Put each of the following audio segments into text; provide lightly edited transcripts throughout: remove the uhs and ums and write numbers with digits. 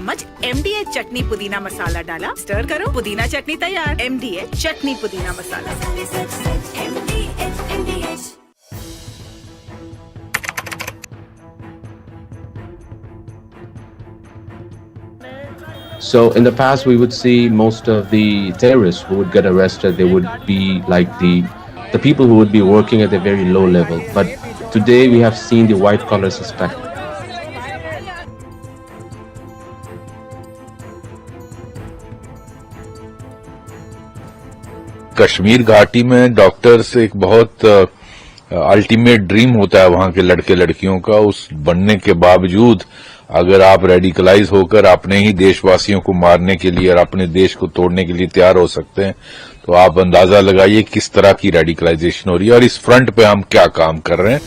चम्मच MDH चटनी पुदीना मसाला डाला, स्टर करो, पुदीना चटनी तैयार। MDH चटनी पुदीना मसाला। So in the past, we would see most of the terrorists who would get arrested, they would be like the people who would be working at a very low level. But today we have seen the white collar suspect. Kashmir घाटी में doctors एक बहुत ultimate dream होता है वहां के लड़के लड़कियों का। उस बनने के बावजूद अगर आप रेडिकलाइज होकर अपने ही देशवासियों को मारने के लिए और अपने देश को तोड़ने के लिए तैयार हो सकते हैं, तो आप अंदाजा लगाइए किस तरह की रेडिकलाइजेशन हो रही है और इस फ्रंट पे हम क्या काम कर रहे हैं।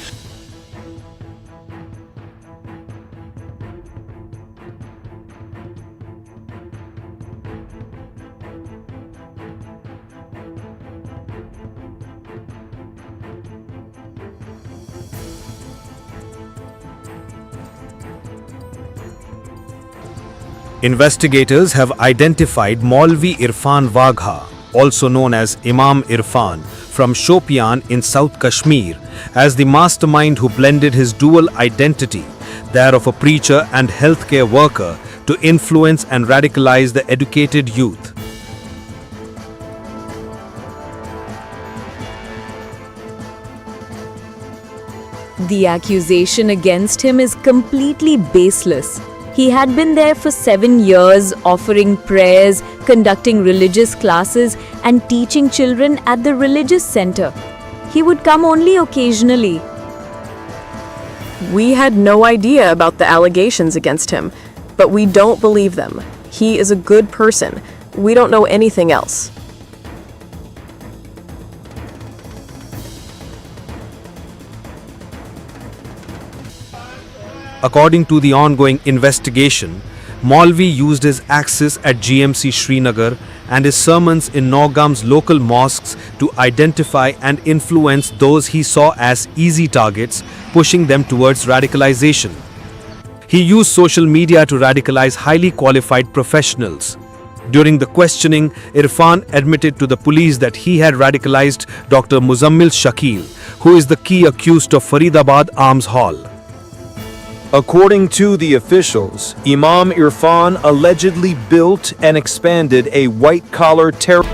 Investigators have identified Maulvi Irfan Wagha, also known as Imam Irvan, from Shopian in South Kashmir, as the mastermind who blended his dual identity, that of a preacher and healthcare worker, to influence and radicalize the educated youth. The accusation against him is completely baseless. He had been there for 7 years, offering prayers, conducting religious classes, and teaching children at the religious center. He would come only occasionally. We had no idea about the allegations against him, but we don't believe them. He is a good person. We don't know anything else. According to the ongoing investigation, Maulvi used his access at GMC Srinagar and his sermons in Naugam's local mosques to identify and influence those he saw as easy targets, pushing them towards radicalization. He used social media to radicalize highly qualified professionals. During the questioning, Irfan admitted to the police that he had radicalized Dr. Muzammil Shakil, who is the key accused of Faridabad Arms Hall. According to the officials, Imam Irvan allegedly built and expanded a white-collar terror.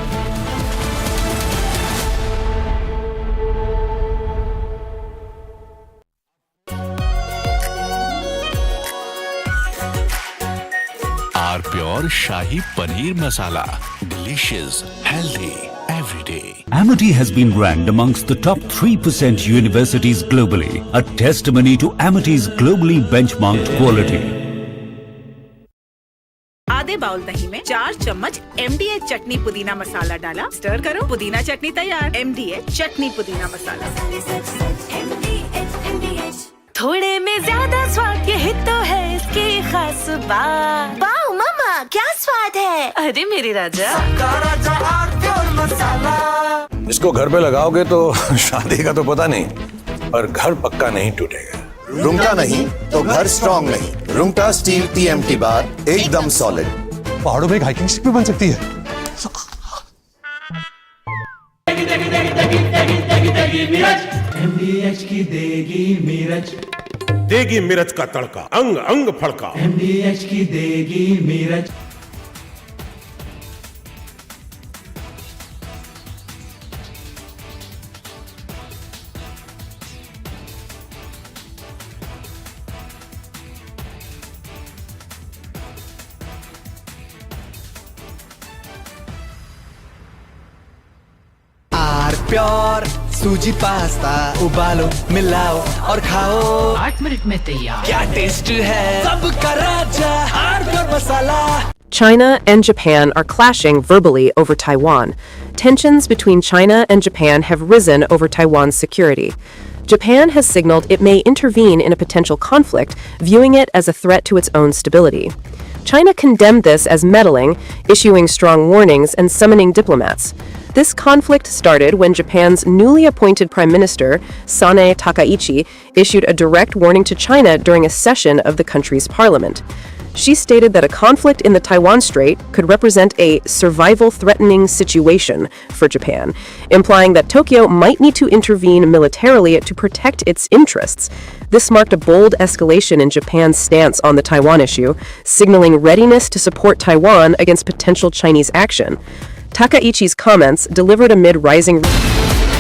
Our pure Shahi Paneer Masala. Delicious, healthy, every day. Amity has been ranked amongst the top 3% universities globally, a testimony to Amity's globally benchmarked quality. आधे bowl दही में 4 चम्मच MDH चटनी पुदीना मसाला डाला, stir करो, पुदीना चटनी तैयार। MDH चटनी पुदीना मसाला। थोड़े में ज्यादा स्वाद, यही तो है इसकी खास बात। वाओ मामा, क्या स्वाद है। अरे मेरे राजा, इसको घर पे लगाओगे तो शादी का तो पता नहीं, पर घर पक्का नहीं टूटेगा। रुंगटा नहीं तो घर स्ट्रॉन्ग नहीं। रुंगटा स्टील TMT बार एकदम सॉलिड। पहाड़ों में एक हाइकिंग स्टिक भी बन सकती है। MDH की देगी मिर्च, देगी मिर्च का तड़का, अंग अंग फड़का। MDH की देगी मिर्च। प्योर सूजी पास्ता उबालो, मिलाओ और खाओ, 8 मिनट में तैयार। क्या टेस्ट है, सबका राजा R pure masala. China and Japan are clashing verbally over Taiwan. Tensions between China and Japan have risen over Taiwan's security. Japan has signaled it may intervene in a potential conflict, viewing it as a threat to its own stability. China condemned this as meddling, issuing strong warnings and summoning diplomats. This conflict started when Japan's newly appointed Prime Minister, Sanae Takaichi, issued a direct warning to China during a session of the country's parliament. She stated that a conflict in the Taiwan Strait could represent a survival-threatening situation for Japan, implying that Tokyo might need to intervene militarily to protect its interests. This marked a bold escalation in Japan's stance on the Taiwan issue, signaling readiness to support Taiwan against potential Chinese action. Takaichi's comments, delivered amid rising...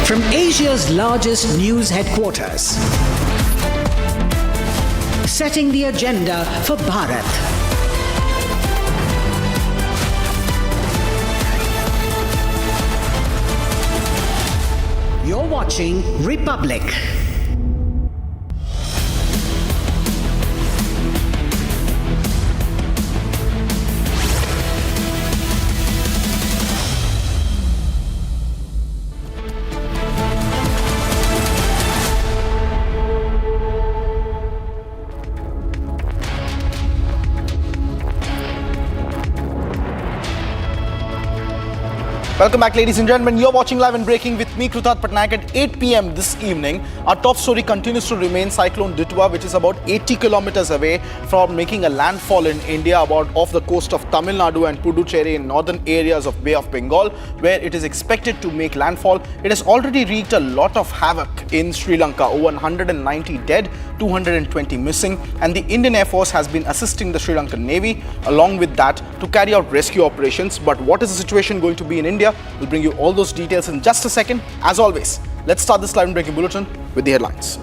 From Asia's largest news headquarters, setting the agenda for Bharat. You're watching Republic. Welcome back, ladies and gentlemen. You're watching Live and Breaking with me, Kruthat Patnaik, at 8 p.m. this evening. Our top story continues to remain Cyclone Ditwah, which is about 80 kilometers away from making a landfall in India, about off the coast of Tamil Nadu and Puducherry in northern areas of Bay of Bengal, where it is expected to make landfall. It has already wreaked a lot of havoc in Sri Lanka, over 190 dead, 220 missing, and the Indian Air Force has been assisting the Sri Lankan Navy along with that to carry out rescue operations. But what is the situation going to be in India? We'll bring you all those details in just a second. As always, let's start this Live and Breaking Bulletin with the headlines.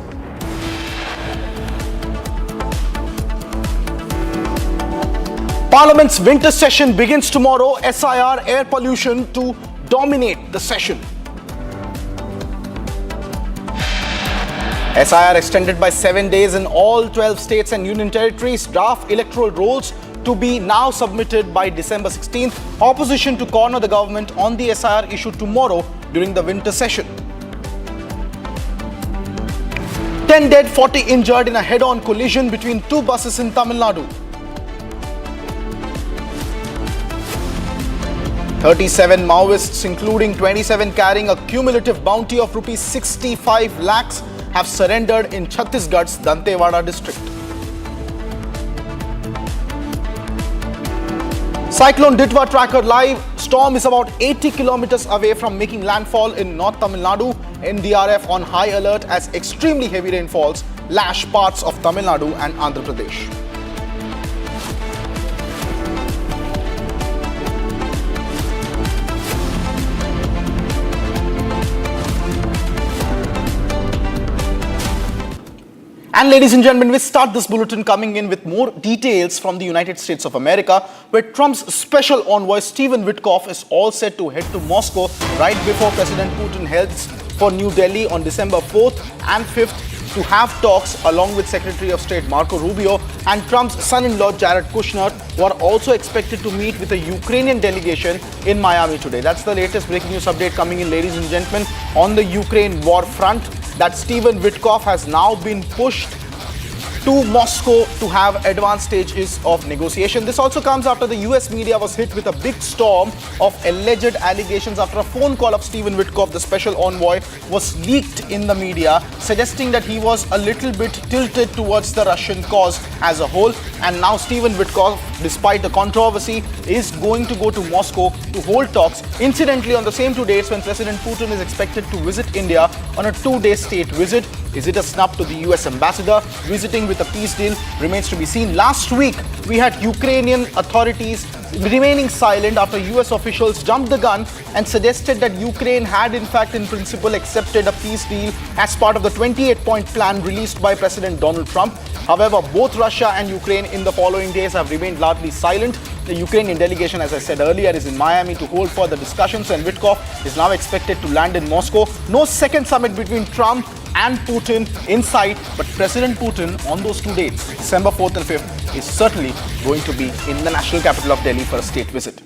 Parliament's winter session begins tomorrow. SIR air pollution to dominate the session. SIR extended by 7 days in all 12 states and union territories. Draft electoral rolls to be now submitted by December 16th. Opposition to corner the government on the SIR issued tomorrow during the winter session. 10 dead, 40 injured in a head-on collision between two buses in Tamil Nadu. 37 Maoists, including 27 carrying a cumulative bounty of rupees 65 lakhs, have surrendered in Chhattisgarh's Dantewada district. Cyclone Ditwah tracker live. Storm is about 80 kilometers away from making landfall in North Tamil Nadu. NDRF on high alert as extremely heavy rainfalls lash parts of Tamil Nadu and Andhra Pradesh. And ladies and gentlemen, we start this bulletin coming in with more details from the United States of America, where Trump's special envoy Stephen Witkoff is all set to head to Moscow right before President Putin heads for New Delhi on December 4th and 5th to have talks along with Secretary of State Marco Rubio and Trump's son-in-law Jared Kushner, who are also expected to meet with a Ukrainian delegation in Miami today. That's the latest breaking news update coming in, ladies and gentlemen, on the Ukraine war front, that Stephen Witkoff has now been pushed to Moscow to have advanced stages of negotiation. This also comes after the US media was hit with a big storm of alleged allegations after a phone call of Stephen Witkoff, the special envoy, was leaked in the media, suggesting that he was a little bit tilted towards the Russian cause as a whole. And now Stephen Witkoff, despite the controversy, is going to go to Moscow to hold talks. Incidentally, on the same 2 dates when President Putin is expected to visit India on a 2-day state visit. Is it a snub to the US ambassador? Visiting with a peace deal remains to be seen. Last week, we had Ukrainian authorities remaining silent after US officials jumped the gun and suggested that Ukraine had in fact in principle accepted a peace deal as part of the 28-point plan released by President Donald Trump. However, both Russia and Ukraine in the following days have remained largely silent. The Ukrainian delegation, as I said earlier, is in Miami to hold further discussions, and Witkoff is now expected to land in Moscow. No second summit between Trump and Putin in sight, but President Putin on those 2 dates, December 4th and 5th, is certainly going to be in the national capital of Delhi for a state visit.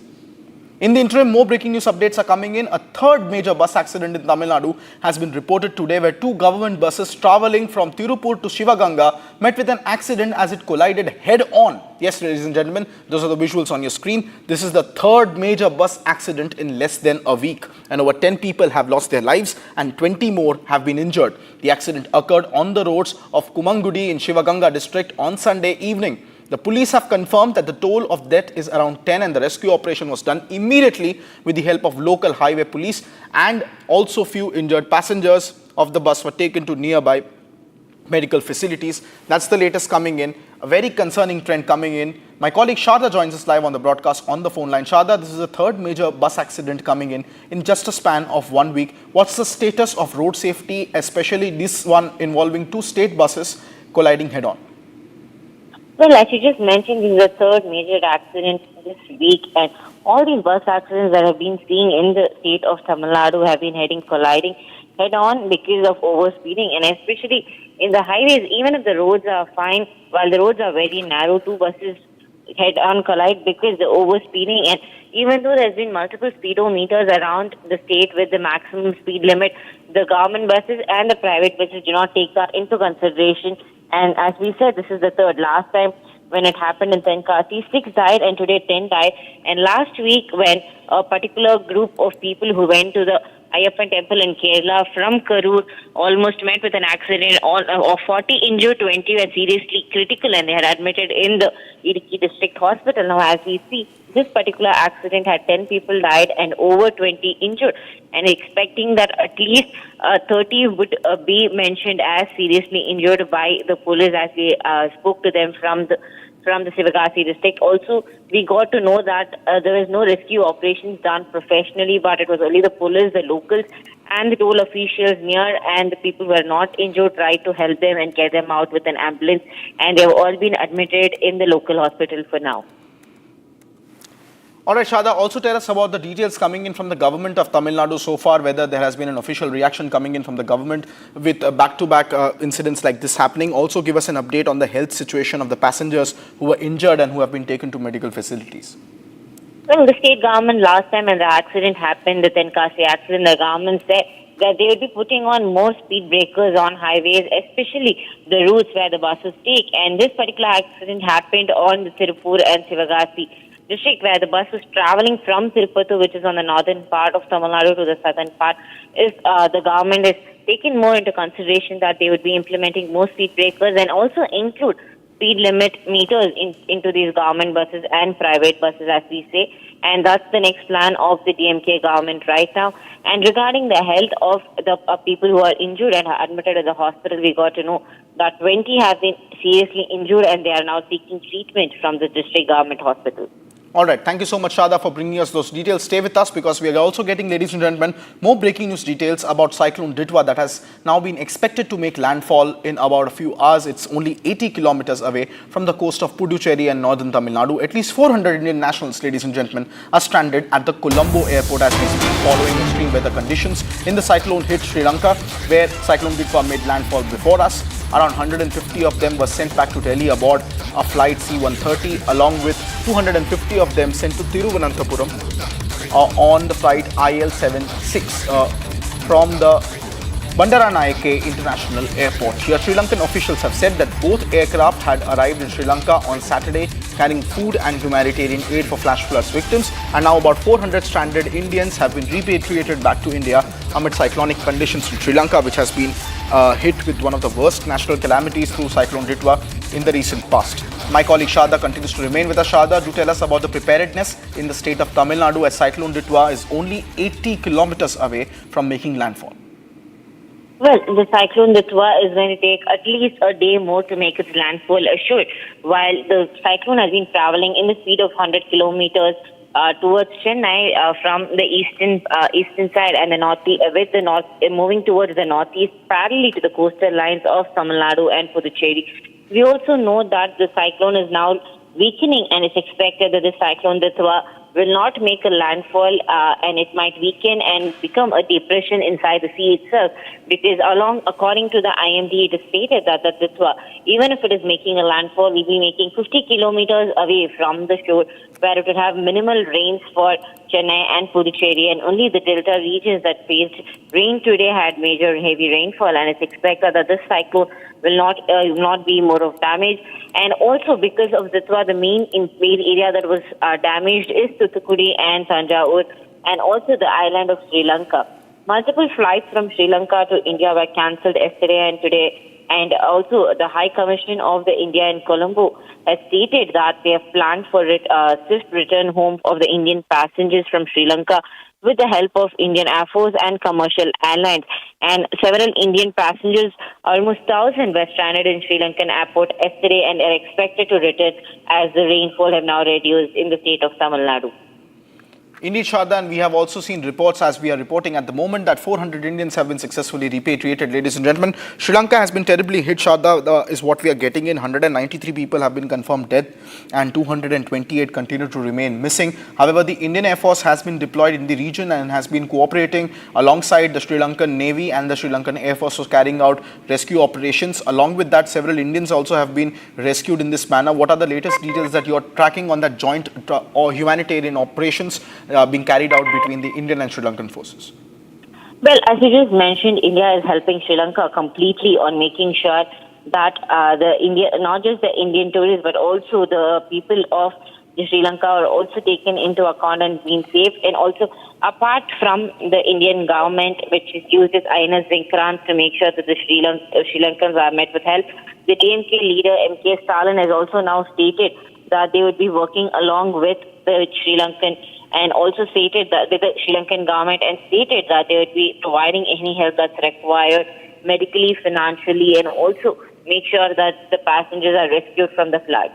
In the interim, more breaking news updates are coming in. A third major bus accident in Tamil Nadu has been reported today, where two government buses travelling from Tirupur to Shivaganga met with an accident as it collided head-on. Yes, ladies and gentlemen, those are the visuals on your screen. This is the third major bus accident in less than a week, and over 10 people have lost their lives and 20 more have been injured. The accident occurred on the roads of Kumangudi in Shivaganga district on Sunday evening. The police have confirmed that the toll of death is around 10 and the rescue operation was done immediately with the help of local highway police, and also few injured passengers of the bus were taken to nearby medical facilities. That's the latest coming in. A very concerning trend coming in. My colleague Shada joins us live on the broadcast on the phone line. Shada, this is the third major bus accident coming in just a span of 1 week. What's the status of road safety, especially this one involving two state buses colliding head-on? Well, as you just mentioned, this is the third major accident this week, and all these bus accidents that have been seen in the state of Tamil Nadu have been colliding head-on because of overspeeding, and especially in the highways, even if the roads are fine, while the roads are very narrow, two buses head-on collide because the overspeeding. And even though there's been multiple speedometers around the state with the maximum speed limit, the government buses and the private buses do not take that into consideration. And as we said, this is the third. Last time when it happened in Tenkasi, 6 died, and today 10 died. And last week, when a particular group of people who went to the Ayyappan temple in Kerala from Karur almost met with an accident, of 40 injured, 20 were seriously critical, and they had admitted in the Idukki district hospital. Now, as we see, this particular accident had 10 people died and over 20 injured, and expecting that at least 30 would be mentioned as seriously injured by the police as we spoke to them from the Sivagasi district. Also, we got to know that there was no rescue operations done professionally, but it was only the police, the locals, and the toll officials near, and the people who were not injured tried to help them and get them out with an ambulance, and they have all been admitted in the local hospital for now. All right, Shada, also tell us about the details coming in from the government of Tamil Nadu so far, whether there has been an official reaction coming in from the government with back-to-back incidents like this happening. Also give us an update on the health situation of the passengers who were injured and who have been taken to medical facilities. Well, the state government last time when the accident happened, the Tenkasi accident, the government said that they will be putting on more speed breakers on highways, especially the routes where the buses take. And this particular accident happened on the Tirupur and Sivagasi district, where the bus was traveling from Tirupati, which is on the northern part of Tamil Nadu, to the southern part. The government is taking more into consideration that they would be implementing more speed breakers and also include speed limit meters into these government buses and private buses, as we say. And that's the next plan of the DMK government right now. And regarding the health of the people who are injured and are admitted at the hospital, we got to know that 20 have been seriously injured and they are now seeking treatment from the district government hospital. All right. Thank you so much, Shada, for bringing us those details. Stay with us because we are also getting, ladies and gentlemen, more breaking news details about Cyclone Ditwah that has now been expected to make landfall in about a few hours. It's only 80 kilometers away from the coast of Puducherry and northern Tamil Nadu. At least 400 Indian nationals, ladies and gentlemen, are stranded at the Colombo airport as we speak, following extreme weather conditions. In the cyclone hit Sri Lanka, where Cyclone Ditwah made landfall before us. Around 150 of them were sent back to Delhi aboard a flight C-130, along with 250 of them sent to Thiruvananthapuram on the flight IL-76 from the Bandaranaike International Airport. Here, Sri Lankan officials have said that both aircraft had arrived in Sri Lanka on Saturday, carrying food and humanitarian aid for flash floods victims, and now about 400 stranded Indians have been repatriated back to India amid cyclonic conditions in Sri Lanka, which has been hit with one of the worst natural calamities through Cyclone Ditwah in the recent past. My colleague Shada continues to remain with us. Shada, do tell us about the preparedness in the state of Tamil Nadu, as Cyclone Ditwah is only 80 kilometers away from making landfall. Well, the Cyclone Ditwah is going to take at least a day more to make its landfall assured. While the cyclone has been traveling in the speed of 100 kilometers towards Chennai from the eastern side and the north, moving towards the northeast, parallelly to the coastal lines of Tamil Nadu and Puducherry. We also know that the cyclone is now weakening, and it's expected that the Cyclone Ditwah will not make a landfall and it might weaken and become a depression inside the sea itself, because according to the IMD, it is stated that the Ditwah, even if it is making a landfall, will be making 50 kilometers away from the shore, where it will have minimal rains for Chennai and Puducherry, and only the delta regions that faced rain today had major heavy rainfall, and it's expected that this cyclone will not be more of damage. And also because of Ditwah, the main area that was damaged is Thoothukudi and Tanjavur, and also the island of Sri Lanka. Multiple flights from Sri Lanka to India were cancelled yesterday and today. And also, the High Commission of the India in Colombo has stated that they have planned for swift return home of the Indian passengers from Sri Lanka with the help of Indian Air Force and commercial airlines. And several Indian passengers, almost 1,000, were stranded in Sri Lankan airport yesterday and are expected to return as the rainfall have now reduced in the state of Tamil Nadu. Indeed, Shraddha, and we have also seen reports, as we are reporting at the moment, that 400 Indians have been successfully repatriated, ladies and gentlemen. Sri Lanka has been terribly hit, Shraddha, is what we are getting in. 193 people have been confirmed dead and 228 continue to remain missing. However, the Indian Air Force has been deployed in the region and has been cooperating alongside the Sri Lankan Navy and the Sri Lankan Air Force was carrying out rescue operations. Along with that, several Indians also have been rescued in this manner. What are the latest details that you are tracking on that joint or humanitarian operations being carried out between the Indian and Sri Lankan forces? Well, as you just mentioned, India is helping Sri Lanka completely on making sure that not just the Indian tourists, but also the people of Sri Lanka are also taken into account and being safe. And also, apart from the Indian government, which is used as INS Vikrant to make sure that the Sri Lankans are met with help, the DMK leader M.K. Stalin has also now stated that they would be working along with the Sri Lankan and also stated that with the Sri Lankan government and stated that they would be providing any help that's required medically, financially, and also make sure that the passengers are rescued from the flood.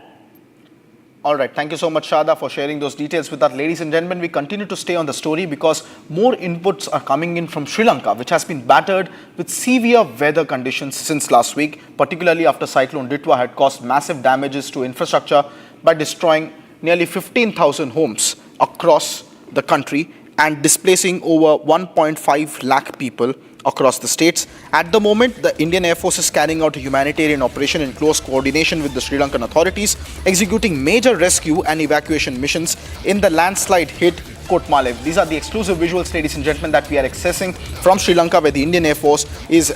All right. Thank you so much, Shada, for sharing those details with us. Ladies and gentlemen, we continue to stay on the story because more inputs are coming in from Sri Lanka, which has been battered with severe weather conditions since last week, particularly after Cyclone Ditwah had caused massive damages to infrastructure by destroying nearly 15,000 homes across the country and displacing over 1.5 lakh people across the states. At the moment, the Indian Air Force is carrying out a humanitarian operation in close coordination with the Sri Lankan authorities, executing major rescue and evacuation missions in the landslide hit Kotmale. These are the exclusive visuals, ladies and gentlemen, that we are accessing from Sri Lanka, where the Indian Air Force is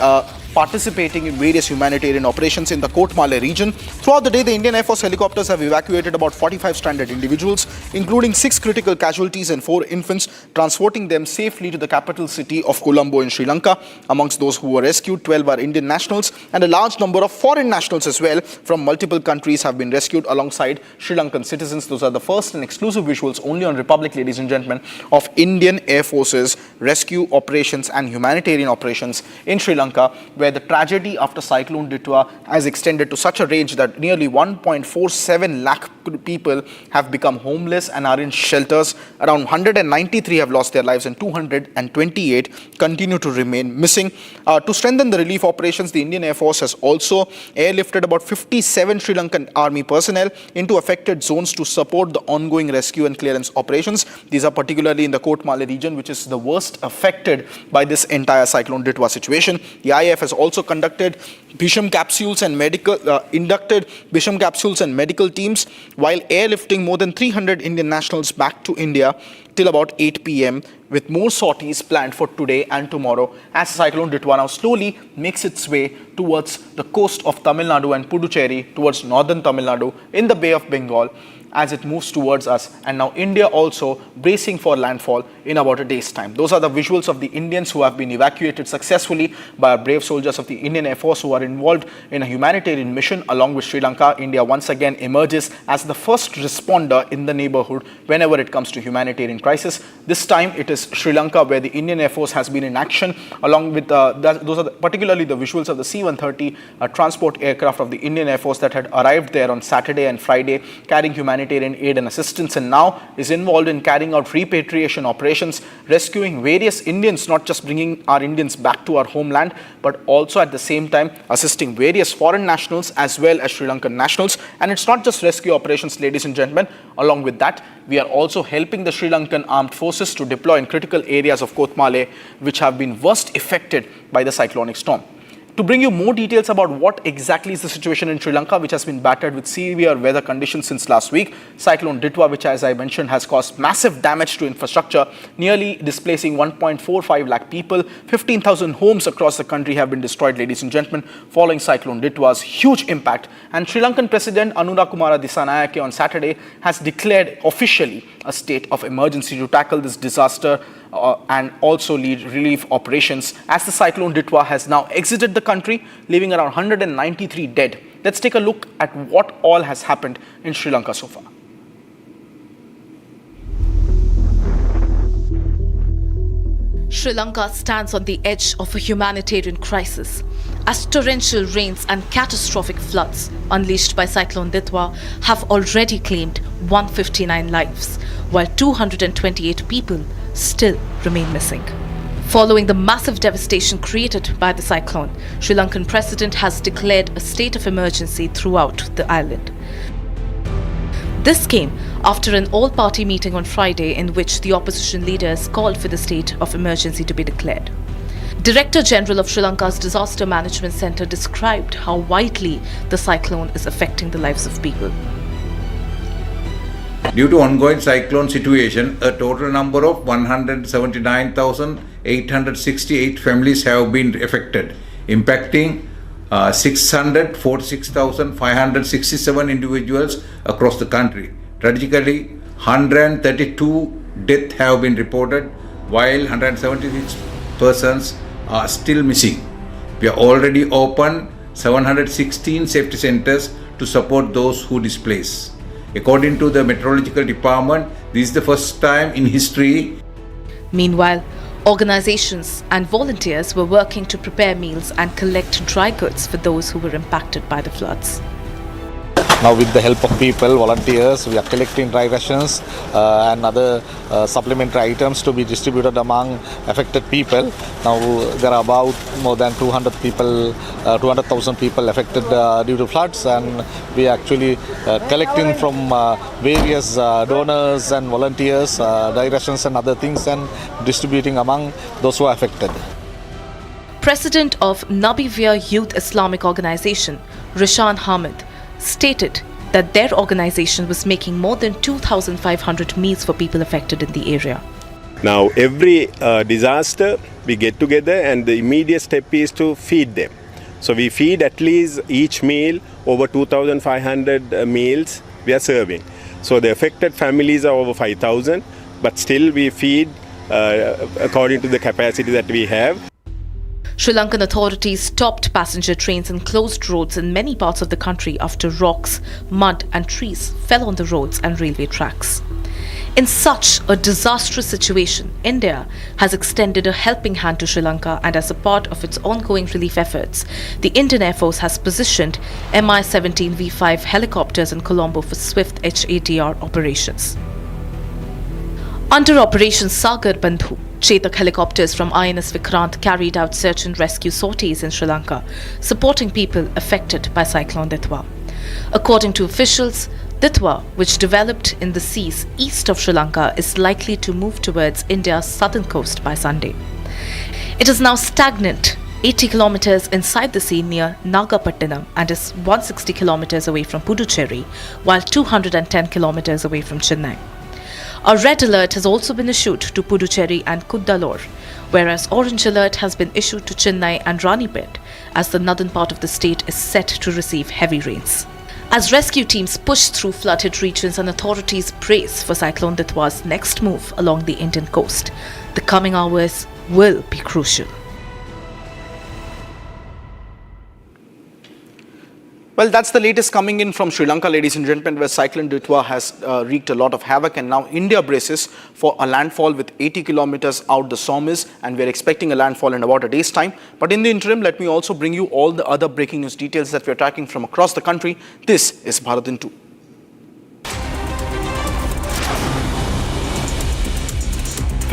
participating in various humanitarian operations in the Kotmale region. Throughout the day, the Indian Air Force helicopters have evacuated about 45 stranded individuals, including 6 critical casualties and 4 infants, transporting them safely to the capital city of Colombo in Sri Lanka. Amongst those who were rescued, 12 are Indian nationals and a large number of foreign nationals as well from multiple countries have been rescued alongside Sri Lankan citizens. Those are the first and exclusive visuals only on Republic, ladies and gentlemen, of Indian Air Force's rescue operations and humanitarian operations in Sri Lanka, where the tragedy after Cyclone Ditwah has extended to such a range that nearly 1.47 lakh people have become homeless and are in shelters. Around 193 have lost their lives and 228 continue to remain missing. To strengthen the relief operations, the Indian Air Force has also airlifted about 57 Sri Lankan army personnel into affected zones to support the ongoing rescue and clearance operations. These are particularly in the Kotmale region, which is the worst affected by this entire Cyclone Ditwah situation. The IAF has also conducted Bhisham capsules and inducted Bhisham capsules and medical teams while airlifting more than 300 Indian nationals back to India till about 8 p.m. with more sorties planned for today and tomorrow as Cyclone Ditwah now slowly makes its way towards the coast of Tamil Nadu and Puducherry, towards northern Tamil Nadu in the Bay of Bengal as it moves towards us, and now India also bracing for landfall in about a day's time. Those are the visuals of the Indians who have been evacuated successfully by our brave soldiers of the Indian Air Force who are involved in a humanitarian mission along with Sri Lanka. India once again emerges as the first responder in the neighborhood whenever it comes to humanitarian crisis. This time it is Sri Lanka, where the Indian Air Force has been in action along with those are particularly the visuals of the C-130 transport aircraft of the Indian Air Force that had arrived there on Saturday and Friday carrying humanitarian aid and assistance, and now is involved in carrying out repatriation operations, rescuing various Indians, not just bringing our Indians back to our homeland, but also at the same time assisting various foreign nationals as well as Sri Lankan nationals. And it's not just rescue operations, ladies and gentlemen. Along with that, we are also helping the Sri Lankan armed forces to deploy in critical areas of Kotmale, which have been worst affected by the cyclonic storm. To bring you more details about what exactly is the situation in Sri Lanka, which has been battered with severe weather conditions since last week, Cyclone Ditwah, which as I mentioned has caused massive damage to infrastructure, nearly displacing 1.45 lakh people. 15,000 homes across the country have been destroyed, ladies and gentlemen, following Cyclone Ditwah's huge impact. And Sri Lankan President Anurakkumara Dissanayake on Saturday has declared officially a state of emergency to tackle this disaster and also lead relief operations, as the Cyclone Ditwah has now exited the country, leaving around 193 dead. Let's take a look at what all has happened in Sri Lanka so far. Sri Lanka stands on the edge of a humanitarian crisis as torrential rains and catastrophic floods unleashed by Cyclone Ditwah have already claimed 159 lives, while 228 people still remain missing. Following the massive devastation created by the cyclone, Sri Lankan President has declared a state of emergency throughout the island. This came after an all-party meeting on Friday in which the opposition leaders called for the state of emergency to be declared. Director General of Sri Lanka's Disaster Management Centre described how widely the cyclone is affecting the lives of people. Due to ongoing cyclone situation, a total number of 179,868 families have been affected, impacting 646,567 individuals across the country. Tragically, 132 deaths have been reported, while 176 persons are still missing. We have already opened 716 safety centers to support those who displaced. According to the Meteorological Department, this is the first time in history. Meanwhile, organizations and volunteers were working to prepare meals and collect dry goods for those who were impacted by the floods. Now with the help of people, volunteers, we are collecting dry rations and other supplementary items to be distributed among affected people. Now there are about more than 200,000 people affected due to floods, and we are actually collecting from various donors and volunteers dry rations and other things and distributing among those who are affected. President of Nabivya Youth Islamic Organization, Rishan Hamid, stated that their organization was making more than 2,500 meals for people affected in the area. Now, every disaster, we get together and the immediate step is to feed them. So we feed at least each meal over 2,500 meals we are serving. So the affected families are over 5,000, but still we feed according to the capacity that we have. Sri Lankan authorities stopped passenger trains and closed roads in many parts of the country after rocks, mud and trees fell on the roads and railway tracks. In such a disastrous situation, India has extended a helping hand to Sri Lanka, and as a part of its ongoing relief efforts, the Indian Air Force has positioned Mi-17 V5 helicopters in Colombo for swift HATR operations. Under Operation Sagar Bandhu, Chetak helicopters from INS Vikrant carried out search and rescue sorties in Sri Lanka, supporting people affected by Cyclone Ditwah. According to officials, Ditwah, which developed in the seas east of Sri Lanka, is likely to move towards India's southern coast by Sunday. It is now stagnant 80 kilometers inside the sea near Nagapattinam and is 160 kilometers away from Puducherry, while 210 kilometers away from Chennai. A red alert has also been issued to Puducherry and Kuddalore, whereas orange alert has been issued to Chennai and Ranipet, as the northern part of the state is set to receive heavy rains. As rescue teams push through flooded regions and authorities brace for Cyclone Ditwah's next move along the Indian coast, the coming hours will be crucial. Well, that's the latest coming in from Sri Lanka, ladies and gentlemen, where Cyclone Ditwah has wreaked a lot of havoc, and now India braces for a landfall with 80 kilometers out the Somis, and we're expecting a landfall in about a day's time. But in the interim, let me also bring you all the other breaking news details that we're tracking from across the country. This is Bharat in 2.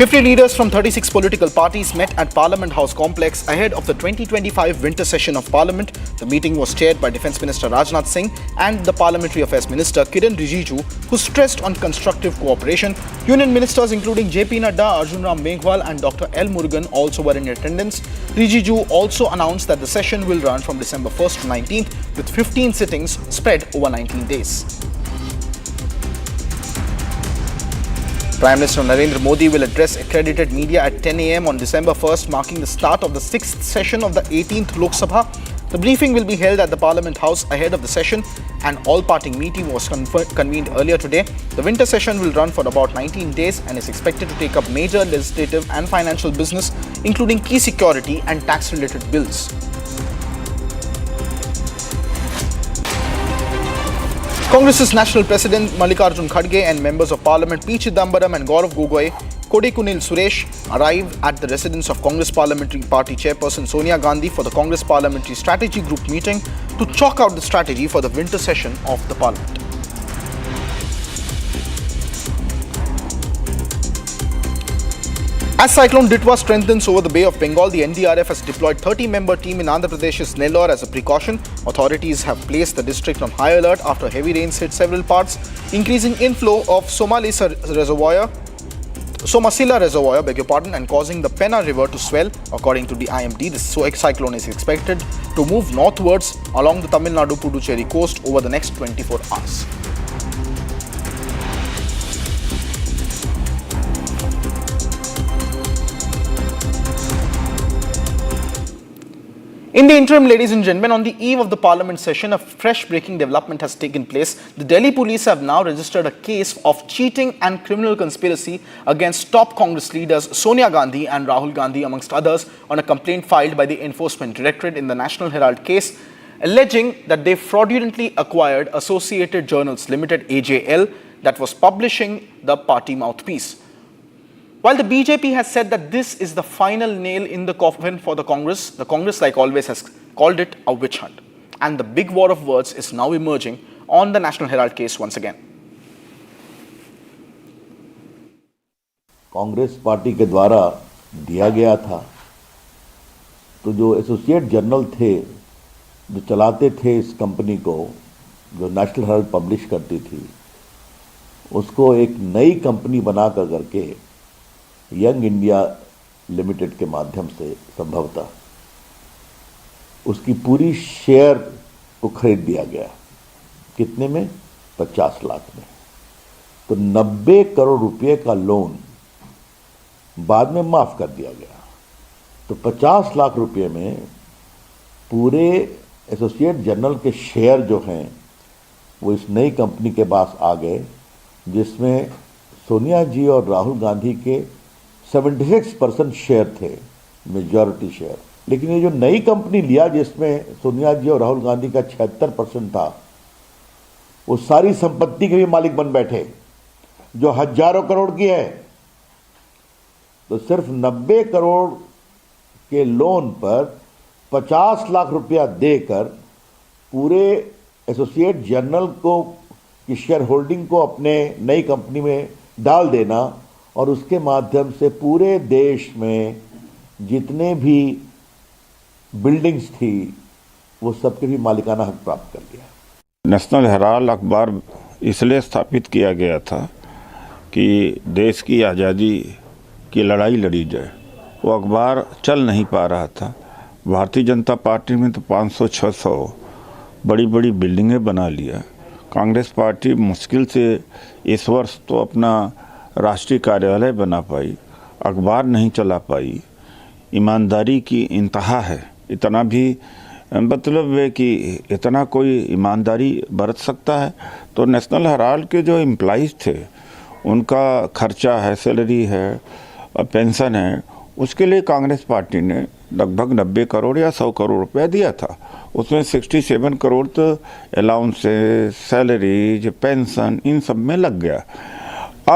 50 leaders from 36 political parties met at Parliament House complex ahead of the 2025 winter session of Parliament. The meeting was chaired by Defence Minister Rajnath Singh and the Parliamentary Affairs Minister Kiran Rijiju, who stressed on constructive cooperation. Union ministers including JP Nadda, Arjun Ram Meghwal and Dr. L. Murugan also were in attendance. Rijiju also announced that the session will run from December 1st to 19th with 15 sittings spread over 19 days. Prime Minister Narendra Modi will address accredited media at 10 a.m. on December 1st, marking the start of the 6th session of the 18th Lok Sabha. The briefing will be held at the Parliament House ahead of the session. An all-party meeting was convened earlier today. The winter session will run for about 19 days and is expected to take up major legislative and financial business, including key security and tax-related bills. Congress's National President Mallikarjun Kharge and members of Parliament P. Chidambaram and Gaurav Gogoi, Kodikunil Suresh arrived at the residence of Congress Parliamentary Party Chairperson Sonia Gandhi for the Congress Parliamentary Strategy Group meeting to chalk out the strategy for the winter session of the Parliament. As Cyclone Ditwah strengthens over the Bay of Bengal, the NDRF has deployed 30-member team in Andhra Pradesh's Nellore as a precaution. Authorities have placed the district on high alert after heavy rains hit several parts, increasing inflow of Somasila Reservoir, and causing the Penna River to swell. According to the IMD, this cyclone is expected to move northwards along the Tamil Nadu-Puducherry coast over the next 24 hours. In the interim, ladies and gentlemen, on the eve of the Parliament session, a fresh breaking development has taken place. The Delhi police have now registered a case of cheating and criminal conspiracy against top Congress leaders Sonia Gandhi and Rahul Gandhi, amongst others, on a complaint filed by the Enforcement Directorate in the National Herald case, alleging that they fraudulently acquired Associated Journals Limited (AJL) that was publishing the party mouthpiece. While the BJP has said that this is the final nail in the coffin for the Congress, like always, has called it a witch hunt. And the big war of words is now emerging on the National Herald case once again. Congress party के द्वारा दिया गया था, तो जो associate journal थे, जो चलाते थे इस कंपनी को, जो नेशनल हेराल्ड पब्लिश करती थी, उसको एक नई कंपनी बना करके यंग इंडिया लिमिटेड के माध्यम से संभवतः उसकी पूरी शेयर को खरीद दिया गया। कितने में? 50 लाख में। तो 90 करोड़ रुपए का लोन बाद में माफ कर दिया गया। तो 50 लाख रुपए में पूरे एसोसिएट जर्नल के शेयर जो हैं वो इस नई कंपनी के पास आ गए, जिसमें सोनिया जी और राहुल गांधी के 76% शेयर थे, मेजॉरिटी शेयर। लेकिन ये जो नई कंपनी लिया जिसमें सोनिया जी और राहुल गांधी का 76% था, वो सारी संपत्ति के भी मालिक बन बैठे, जो हजारों करोड़ की है। तो सिर्फ 90 करोड़ के लोन पर 50 लाख रुपया देकर पूरे एसोसिएट जर्नल को की शेयर होल्डिंग को अपने नई कंपनी में डाल देना और उसके माध्यम से पूरे देश में जितने भी बिल्डिंग्स थी वो सबके भी मालिकाना हक प्राप्त कर लिया। नेशनल हेराल्ड अखबार इसलिए स्थापित किया गया था कि देश की आज़ादी की लड़ाई लड़ी जाए। वो अखबार चल नहीं पा रहा था। भारतीय जनता पार्टी में तो 500-600 बड़ी बड़ी बिल्डिंगें बना लिया। कांग्रेस पार्टी मुश्किल से इस वर्ष तो अपना राष्ट्रीय कार्यालय बना पाई, अखबार नहीं चला पाई। ईमानदारी की इंतहा है। इतना भी मतलब है कि इतना कोई ईमानदारी बरत सकता है। तो नेशनल हेराल्ड के जो एम्प्लॉइज़ थे उनका खर्चा है, सैलरी है, पेंशन है, उसके लिए कांग्रेस पार्टी ने लगभग 90 करोड़ या 100 करोड़ रुपया दिया था। उसमें 67 करोड़ तो अलाउंसेस, सैलरीज, पेंशन इन सब में लग गया।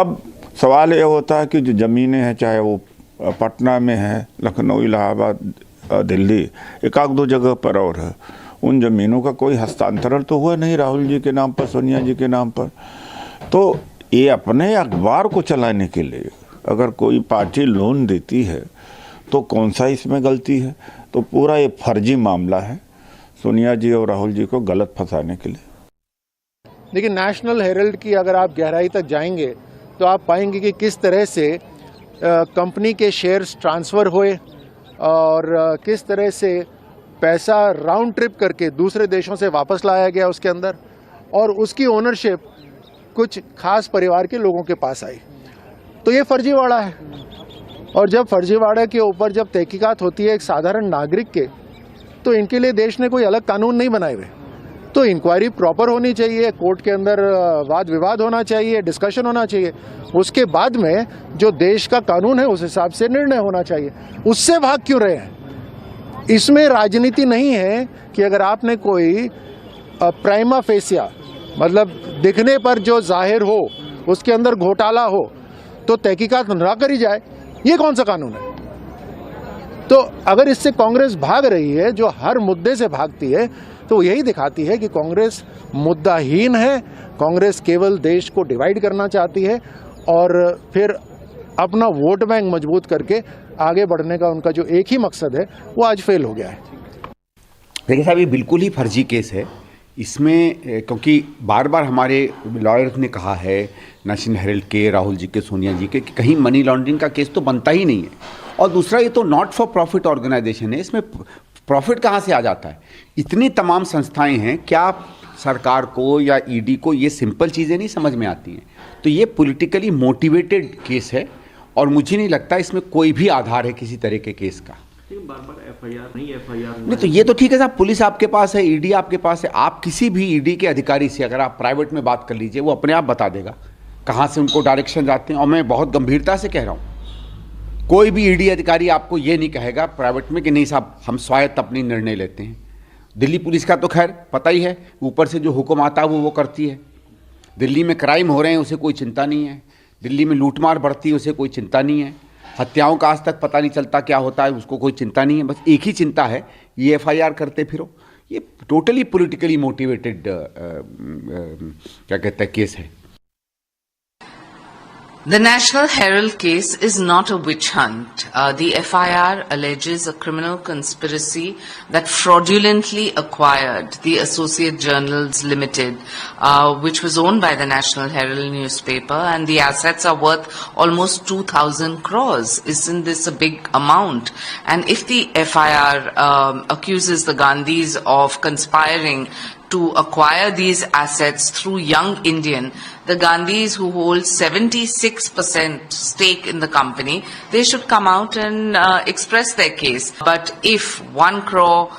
अब सवाल ये होता है कि जो ज़मीनें हैं, चाहे वो पटना में है, लखनऊ, इलाहाबाद, दिल्ली, एक आध दो जगह पर और है, उन ज़मीनों का कोई हस्तांतरण तो हुआ नहीं राहुल जी के नाम पर, सोनिया जी के नाम पर। तो ये अपने अखबार को चलाने के लिए अगर कोई पार्टी लोन देती है तो कौन सा इसमें गलती है? तो पूरा ये फर्जी मामला है सोनिया जी और राहुल जी को गलत फंसाने के लिए। देखिए, नेशनल हेरल्ड की अगर आप गहराई तक जाएंगे तो आप पाएंगे कि किस तरह से कंपनी के शेयर्स ट्रांसफ़र हुए और किस तरह से पैसा राउंड ट्रिप करके दूसरे देशों से वापस लाया गया उसके अंदर, और उसकी ओनरशिप कुछ खास परिवार के लोगों के पास आई। तो ये फर्जीवाड़ा है, और जब फर्जीवाड़े के ऊपर जब तहकीकात होती है एक साधारण नागरिक के, तो इनके लिए देश ने कोई अलग कानून नहीं बनाए हुए। तो इंक्वायरी प्रॉपर होनी चाहिए, कोर्ट के अंदर वाद विवाद होना चाहिए, डिस्कशन होना चाहिए, उसके बाद में जो देश का कानून है उस हिसाब से निर्णय होना चाहिए। उससे भाग क्यों रहे हैं? इसमें राजनीति नहीं है कि अगर आपने कोई प्राइमा फेसिया, मतलब दिखने पर जो जाहिर हो उसके अंदर घोटाला हो तो तहकीकात ना करी जाए। ये कौन सा कानून है? तो अगर इससे कांग्रेस भाग रही है, जो हर मुद्दे से भागती है, तो यही दिखाती है कि कांग्रेस मुद्दाहीन है। कांग्रेस केवल देश को डिवाइड करना चाहती है और फिर अपना वोट बैंक मजबूत करके आगे बढ़ने का उनका जो एक ही मकसद है वो आज फेल हो गया है। देखिए साहब, ये बिल्कुल ही फर्जी केस है। इसमें क्योंकि बार बार हमारे लॉयर्स ने कहा है, नेशनल हेरल्ड के, राहुल जी के, सोनिया जी के, कि कहीं मनी लॉन्ड्रिंग का केस तो बनता ही नहीं है। और दूसरा, ये तो नॉट फॉर प्रॉफिट ऑर्गेनाइजेशन है, इसमें प्रॉफिट कहाँ से आ जाता है? इतनी तमाम संस्थाएं हैं, क्या सरकार को या ईडी को ये सिंपल चीज़ें नहीं समझ में आती हैं? तो ये पॉलिटिकली मोटिवेटेड केस है और मुझे नहीं लगता इसमें कोई भी आधार है किसी तरह के केस का। बार-बार एफआईआर नहीं, तो ये तो ठीक है साहब, पुलिस आपके पास है, ईडी आपके पास है। आप किसी भी ईडी के अधिकारी से अगर आप प्राइवेट में बात कर लीजिए, वो अपने आप बता देगा कहाँ से उनको डायरेक्शन जाते हैं। और मैं बहुत गंभीरता से कह रहा हूँ, कोई भी ईडी अधिकारी आपको ये नहीं कहेगा प्राइवेट में कि नहीं साहब हम स्वायत्त अपनी निर्णय लेते हैं। दिल्ली पुलिस का तो खैर पता ही है, ऊपर से जो हुक्म आता है वो करती है। दिल्ली में क्राइम हो रहे हैं उसे कोई चिंता नहीं है, दिल्ली में लूटमार बढ़ती है उसे कोई चिंता नहीं है, हत्याओं का आज तक पता नहीं चलता क्या होता है उसको कोई चिंता नहीं है। बस एक ही चिंता है, ये एफआईआर करते फिरो। ये टोटली पॉलिटिकली मोटिवेटेड क्या कहते हैं केस है। The National Herald case is not a witch hunt. The FIR alleges a criminal conspiracy that fraudulently acquired the Associate Journals Limited, which was owned by the National Herald newspaper, and the assets are worth almost 2,000 crores. Isn't this a big amount? And if the FIR accuses the Gandhis of conspiring to acquire these assets through Young Indian, the Gandhis who hold 76% stake in the company, they should come out and express their case. But if 1 crore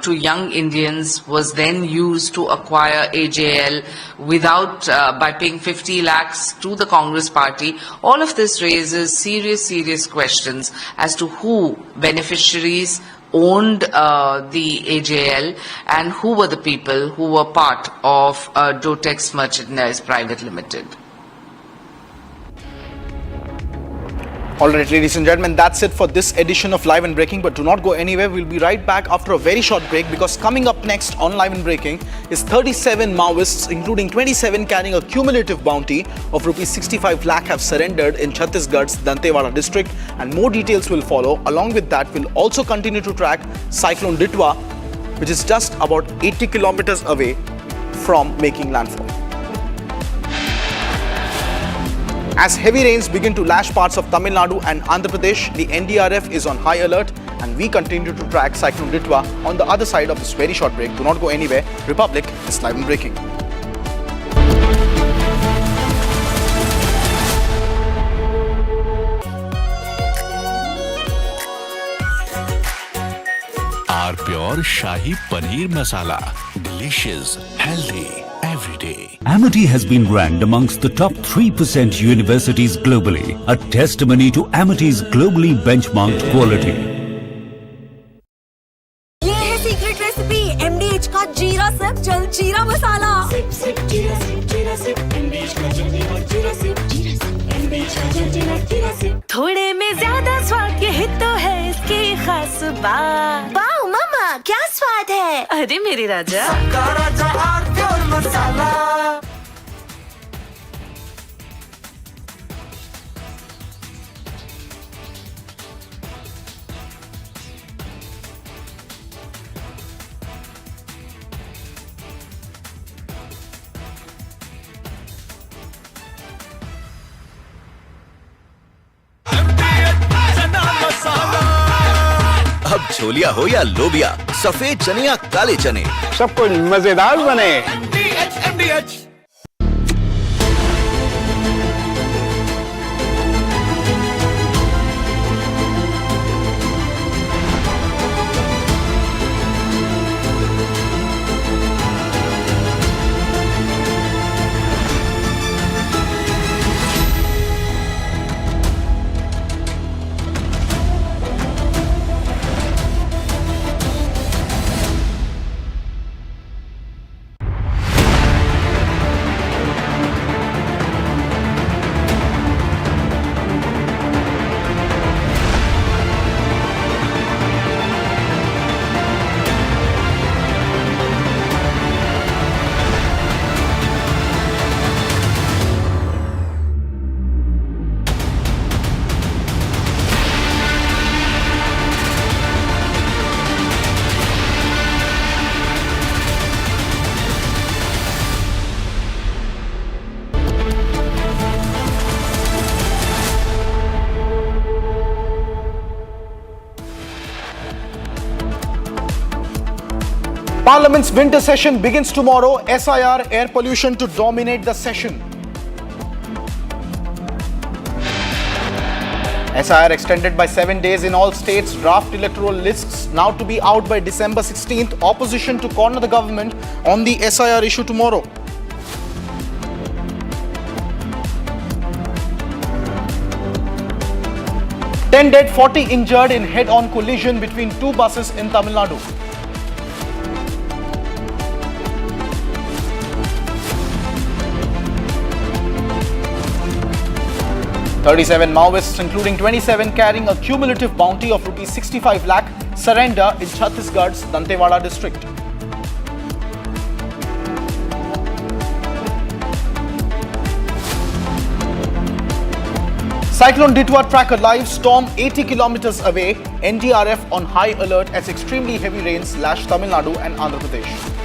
to Young Indians was then used to acquire AJL without by paying 50 lakhs to the Congress party, all of this raises serious questions as to who beneficiaries owned the AJL and who were the people who were part of Dotex Merchandise Private Limited. Alright, ladies and gentlemen, that's it for this edition of Live and Breaking, but do not go anywhere. We'll be right back after a very short break, because coming up next on Live and Breaking is 37 Maoists, including 27 carrying a cumulative bounty of rupees 65 lakh have surrendered in Chhattisgarh's Dantewada district, and more details will follow. Along with that, we'll also continue to track Cyclone Ditwah, which is just about 80 kilometers away from making landfall. As heavy rains begin to lash parts of Tamil Nadu and Andhra Pradesh, the NDRF is on high alert, and we continue to track Cyclone Ditwah on the other side of this very short break. Do not go anywhere. Republic is Live and Breaking. Our Pure Shahi Paneer Masala. Delicious, healthy, every day. Amity has been ranked amongst the top 3% universities globally, a testimony to Amity's globally benchmarked quality. ये है secret recipe MDH का जीरा SIP जल जीरा मसाला। SIP SIP जीरा SIP MDH का जल जीरा सिप MDH का जल जीरा सिप। थोड़े में ज्यादा स्वाद, ये तो है इसकी खास बात। वाओ मामा, क्या स्वाद है? अरे मेरे राजा, सबका राजा आर प्योर मसाला। अब छोलिया हो या लोबिया, सफेद चने या काले चने, सब कुछ मजेदार बने। MDH Parliament's winter session begins tomorrow. SIR air pollution to dominate the session. SIR extended by 7 days in all states. Draft electoral lists now to be out by December 16th. Opposition to corner the government on the SIR issue tomorrow. Ten dead, 40 injured in head-on collision between two buses in Tamil Nadu. 37 Maoists, including 27 carrying a cumulative bounty of Rs 65 lakh, surrender in Chhattisgarh's Dantewada district. Cyclone Ditwah tracker live, storm 80 kilometers away. NDRF on high alert as extremely heavy rains lash Tamil Nadu and Andhra Pradesh.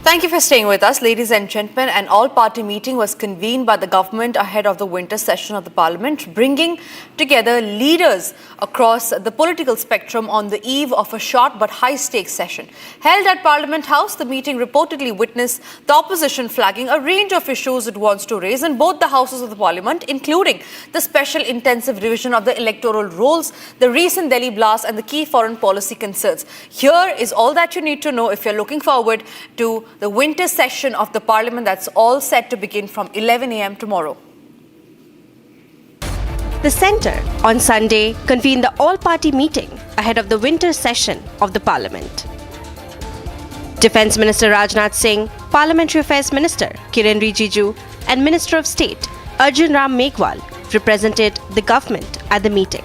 Thank you for staying with us, ladies and gentlemen. An all-party meeting was convened by the government ahead of the winter session of the Parliament, bringing together leaders across the political spectrum on the eve of a short but high-stakes session. Held at Parliament House, the meeting reportedly witnessed the opposition flagging a range of issues it wants to raise in both the houses of the Parliament, including the special intensive revision of the electoral rolls, the recent Delhi blast and the key foreign policy concerns. Here is all that you need to know if you're looking forward to the winter session of the Parliament that's all set to begin from 11 a.m. tomorrow. The Centre on Sunday convened the all-party meeting ahead of the winter session of the Parliament. Defence Minister Rajnath Singh, Parliamentary Affairs Minister Kiren Rijiju and Minister of State Arjun Ram Meghwal represented the government at the meeting.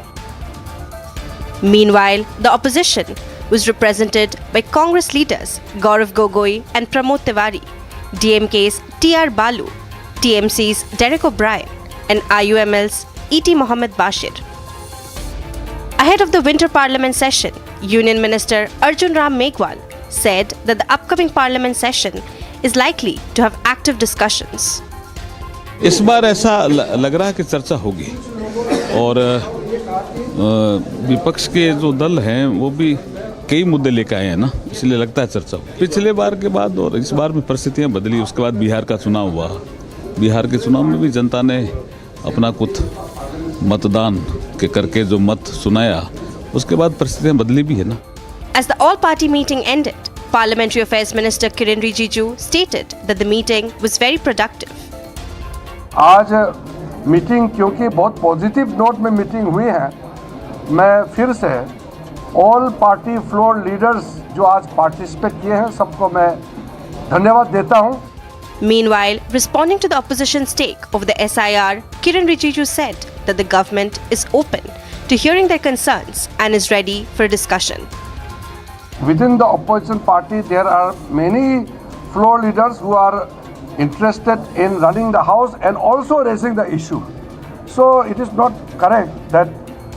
Meanwhile, the opposition was represented by Congress leaders Gaurav Gogoi and Pramod Tiwari, DMK's T.R. Balu, TMC's Derek O'Brien and IUML's E.T. Mohammed Bashir. Ahead of the winter parliament session, Union Minister Arjun Ram Meghwal said that the upcoming parliament session is likely to have active discussions. इस बार ऐसा लग रहा है कि चर्चा होगी और विपक्ष के जो दल हैं वो भी कई मुद्दे लेकर आए हैं ना, इसलिए लगता है चर्चा हो। पिछले बार के बाद और इस बार में परिस्थितियां बदली, उसके बाद बिहार का चुनाव हुआ। बिहार के चुनाव में भी जनता ने अपना कुछ मतदान के करके जो मत सुनाया, उसके बाद परिस्थितियां बदली भी है ना। As the all-party meeting ended, Parliamentary Affairs Minister Kiren Rijiju stated that the meeting was very productive. आज मीटिंग क्योंकि बहुत पॉजिटिव नोट में मीटिंग हुई है, मैं फिर से ऑल पार्टी फ्लोर लीडर्स जो आज पार्टिसिपेट किए हैं सबको मैं धन्यवाद देता हूं। Meanwhile, responding to the opposition's take over the SIR, Kiren Rijiju said that the government is open to hearing their concerns and is ready for a discussion. Within the opposition party, there are many floor leaders who are interested in running the house and also raising the issue. So it is not correct that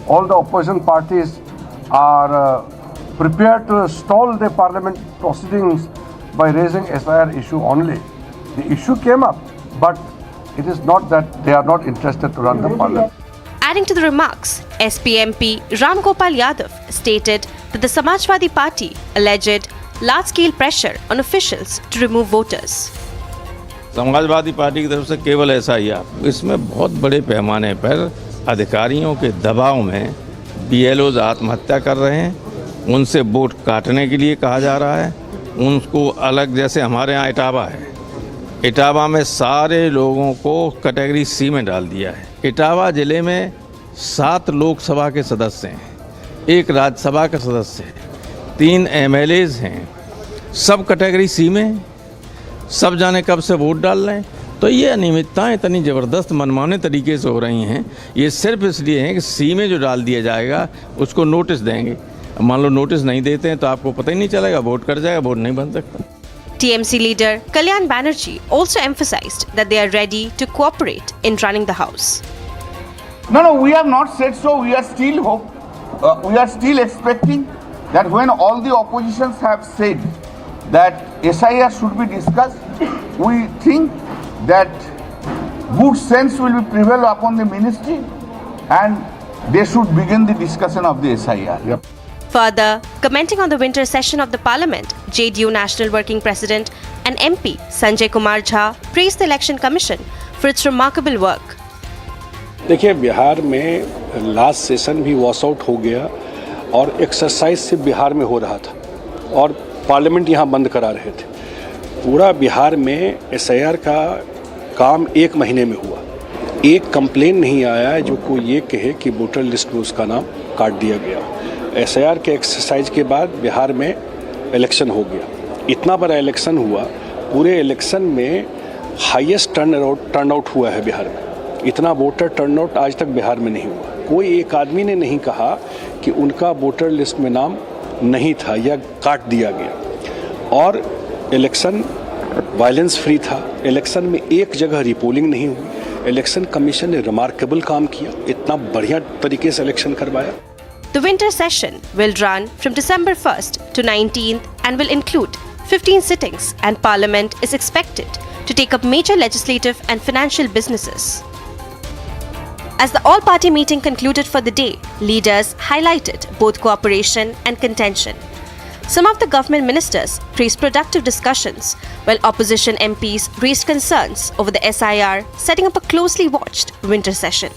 all the opposition parties are prepared to stall the parliament proceedings by raising SIR issue only. The issue came up, but it is not that they are not interested to run the parliament. Adding to the remarks, SPMP Ram Gopal Yadav stated that the Samajwadi Party alleged large-scale pressure on officials to remove voters. Samajwadi party की तरफ से केवल ऐसा ही है, इसमें बहुत बड़े पैमाने पर अधिकारियों के दबाव में BLOs आत्महत्या कर रहे हैं, उनसे वोट काटने के लिए कहा जा रहा है, उनको अलग, जैसे हमारे यहाँ इटावा है, इटावा में सारे लोगों को कैटेगरी C में डाल दिया है। इटावा ज़िले में 7 लोकसभा के सदस्य हैं, 1 राज्यसभा का सदस्य है, 3 MLAs हैं, सब कैटेगरी C में, सब जाने कब से वोट डाल रहे हैं। तो ये अनियमितताएं इतनी ज़बरदस्त मनमाने तरीके से हो रही हैं, ये सिर्फ इसलिए हैं कि C में जो डाल दिया जाएगा उसको नोटिस देंगे। मान लो नोटिस नहीं देते हैं तो आपको पता ही नहीं चलेगा, वोट कर जाएगा, वोट नहीं बन सकता। TMC leader Kalyan Banerjee also emphasized that they are ready to cooperate in running the house. No, we have not said so. We are still we are still expecting that when all the oppositions have said that SIR should be discussed, we think that good sense will be prevail upon the ministry and they should begin the discussion of the SIR. Yep. Further, commenting on the winter session of the Parliament, JDU National Working President and MP Sanjay Kumar Jha praised the Election Commission for its remarkable work. देखिए, बिहार में last session भी wash out हो गया और exercise से बिहार में हो रहा था और पार्लियामेंट यहाँ बंद करा रहे थे। पूरा बिहार में SIR का काम 1 महीने में हुआ। एक कंप्लेन नहीं आया है जो कोई ये कहे कि वोटर लिस्ट में उसका नाम काट दिया गया। SIR के एक्सरसाइज के बाद बिहार में इलेक्शन हो गया। इतना बड़ा इलेक्शन हुआ, पूरे इलेक्शन में हाईएस्ट टर्नआउट हुआ है बिहार में। इतना वोटर टर्नआउट आज तक बिहार में नहीं हुआ। कोई एक आदमी ने नहीं कहा कि उनका वोटर लिस्ट में नाम नहीं था या काट दिया गया। और इलेक्शन वायलेंस फ्री था। इलेक्शन में एक जगह रिपोलिंग नहीं हुई। इलेक्शन कमीशन ने रिमार्केबल काम किया, इतना बढ़िया तरीके से इलेक्शन करवाया। The winter session will run from December 1st to 19th and will include 15 sittings, and Parliament is expected to take up major legislative and financial businesses. As the all-party meeting concluded for the day, leaders highlighted both cooperation and contention. Some of the government ministers praised productive discussions, while opposition MPs raised concerns over the SIR setting up a closely watched winter session.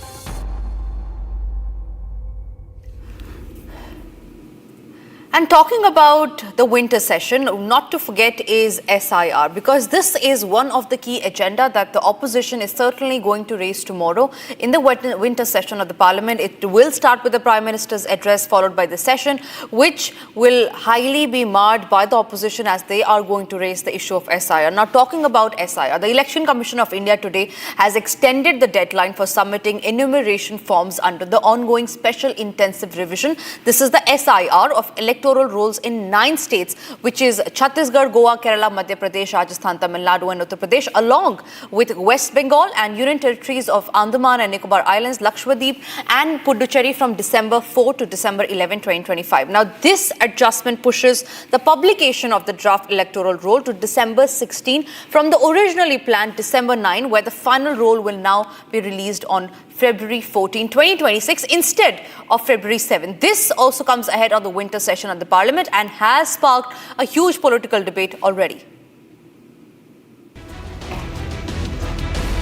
And talking about the winter session, not to forget is SIR, because this is one of the key agenda that the opposition is certainly going to raise tomorrow in the winter session of the Parliament. It will start with the Prime Minister's address, followed by the session, which will highly be marred by the opposition as they are going to raise the issue of SIR. Now, talking about SIR, the Election Commission of India today has extended the deadline for submitting enumeration forms under the ongoing special intensive revision. This is the SIR of electoral rolls in 9 states, which is Chhattisgarh, Goa, Kerala, Madhya Pradesh, Rajasthan, Tamil Nadu and Uttar Pradesh, along with West Bengal and Union Territories of Andaman and Nicobar Islands, Lakshadweep and Puducherry from December 4 to December 11, 2025. Now, this adjustment pushes the publication of the draft electoral roll to December 16 from the originally planned December 9, where the final roll will now be released on February 14, 2026 instead of February 7. This also comes ahead of the winter session of the Parliament and has sparked a huge political debate already.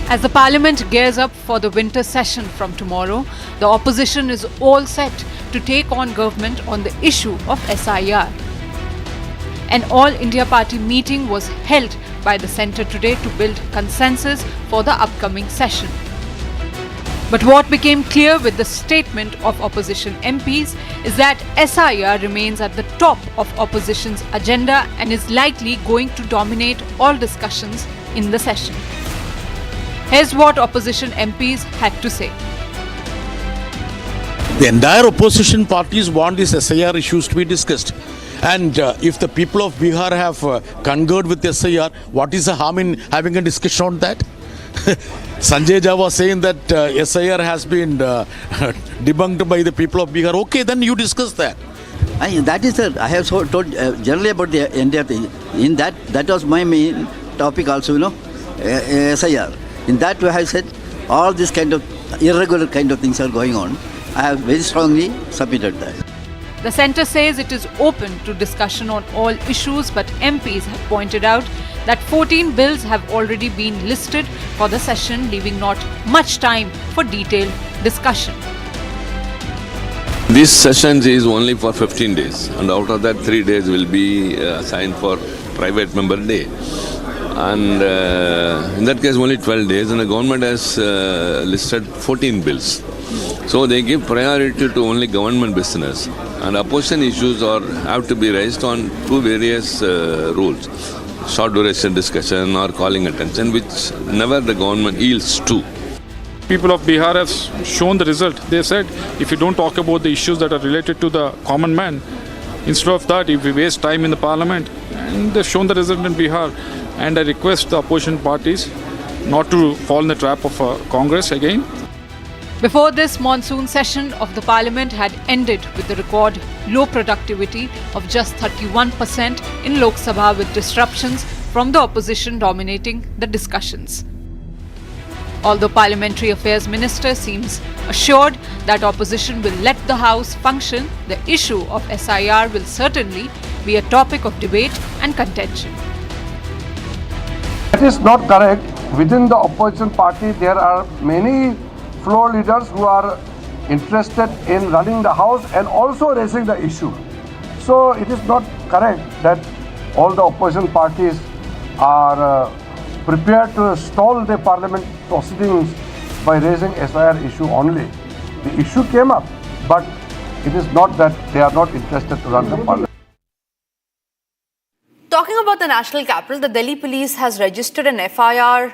As the Parliament gears up for the winter session from tomorrow, the opposition is all set to take on government on the issue of SIR. An all-India party meeting was held by the centre today to build consensus for the upcoming session. But what became clear with the statement of opposition MPs is that SIR remains at the top of opposition's agenda and is likely going to dominate all discussions in the session. Here's what opposition MPs had to say. The entire opposition parties want these SIR issues to be discussed. And if the people of Bihar have concurred with SIR, what is the harm in having a discussion on that? Sanjay Jha was saying that SIR has been debunked by the people of Bihar. Okay, then you discuss that. That is I have told generally about the entire thing. In that was my main topic also, SIR. In that way I have said all this kind of irregular kind of things are going on. I have very strongly submitted that. The centre says it is open to discussion on all issues, but MPs have pointed out that 14 bills have already been listed for the session, leaving not much time for detailed discussion. This session is only for 15 days, and out of that 3 days will be assigned for private member day. And in that case only 12 days, and the government has listed 14 bills. So they give priority to only government business, and opposition issues have to be raised on two various rules. Short duration discussion or calling attention, which never the government yields to. People of Bihar have shown the result. They said if you don't talk about the issues that are related to the common man, instead of that, if we waste time in the parliament, and they've shown the result in Bihar. And I request the opposition parties not to fall in the trap of Congress again. Before this, monsoon session of the Parliament had ended with the record low productivity of just 31% in Lok Sabha, with disruptions from the opposition dominating the discussions. Although Parliamentary Affairs Minister seems assured that opposition will let the House function, the issue of SIR will certainly be a topic of debate and contention. That is not correct. Within the opposition party, there are many floor leaders who are interested in running the House and also raising the issue. So it is not correct that all the opposition parties are prepared to stall the parliament proceedings by raising SIR issue only. The issue came up, but it is not that they are not interested to run the parliament. Talking about the national capital, the Delhi police has registered an FIR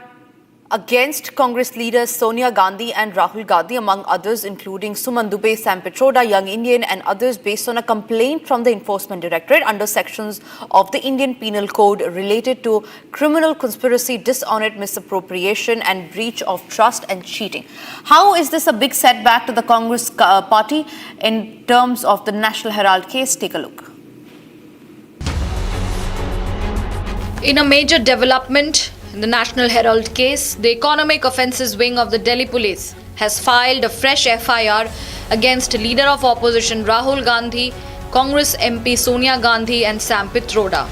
against Congress leaders Sonia Gandhi and Rahul Gandhi, among others, including Suman Dubey, Sam Pitroda, Young Indian and others, based on a complaint from the Enforcement Directorate under sections of the Indian Penal Code related to criminal conspiracy, dishonest misappropriation and breach of trust and cheating. How is this a big setback to the Congress party in terms of the National Herald case? Take a look. In a major development in the National Herald case, the Economic Offences Wing of the Delhi Police has filed a fresh FIR against Leader of Opposition Rahul Gandhi, Congress MP Sonia Gandhi and Sam Pitroda.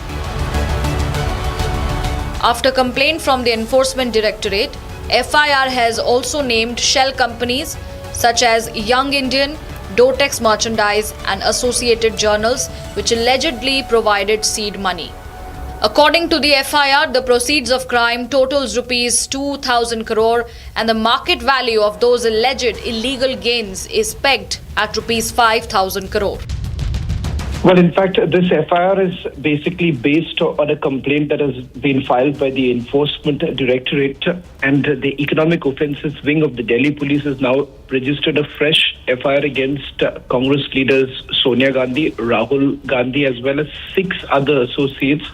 After complaint from the Enforcement Directorate, FIR has also named shell companies such as Young Indian, Dotex Merchandise and Associated Journals, which allegedly provided seed money. According to the FIR, the proceeds of crime totals rupees 2,000 crore and the market value of those alleged illegal gains is pegged at rupees 5,000 crore. Well, in fact, this FIR is basically based on a complaint that has been filed by the Enforcement Directorate, and the Economic Offences Wing of the Delhi Police has now registered a fresh FIR against Congress leaders Sonia Gandhi, Rahul Gandhi, as well as 6 other associates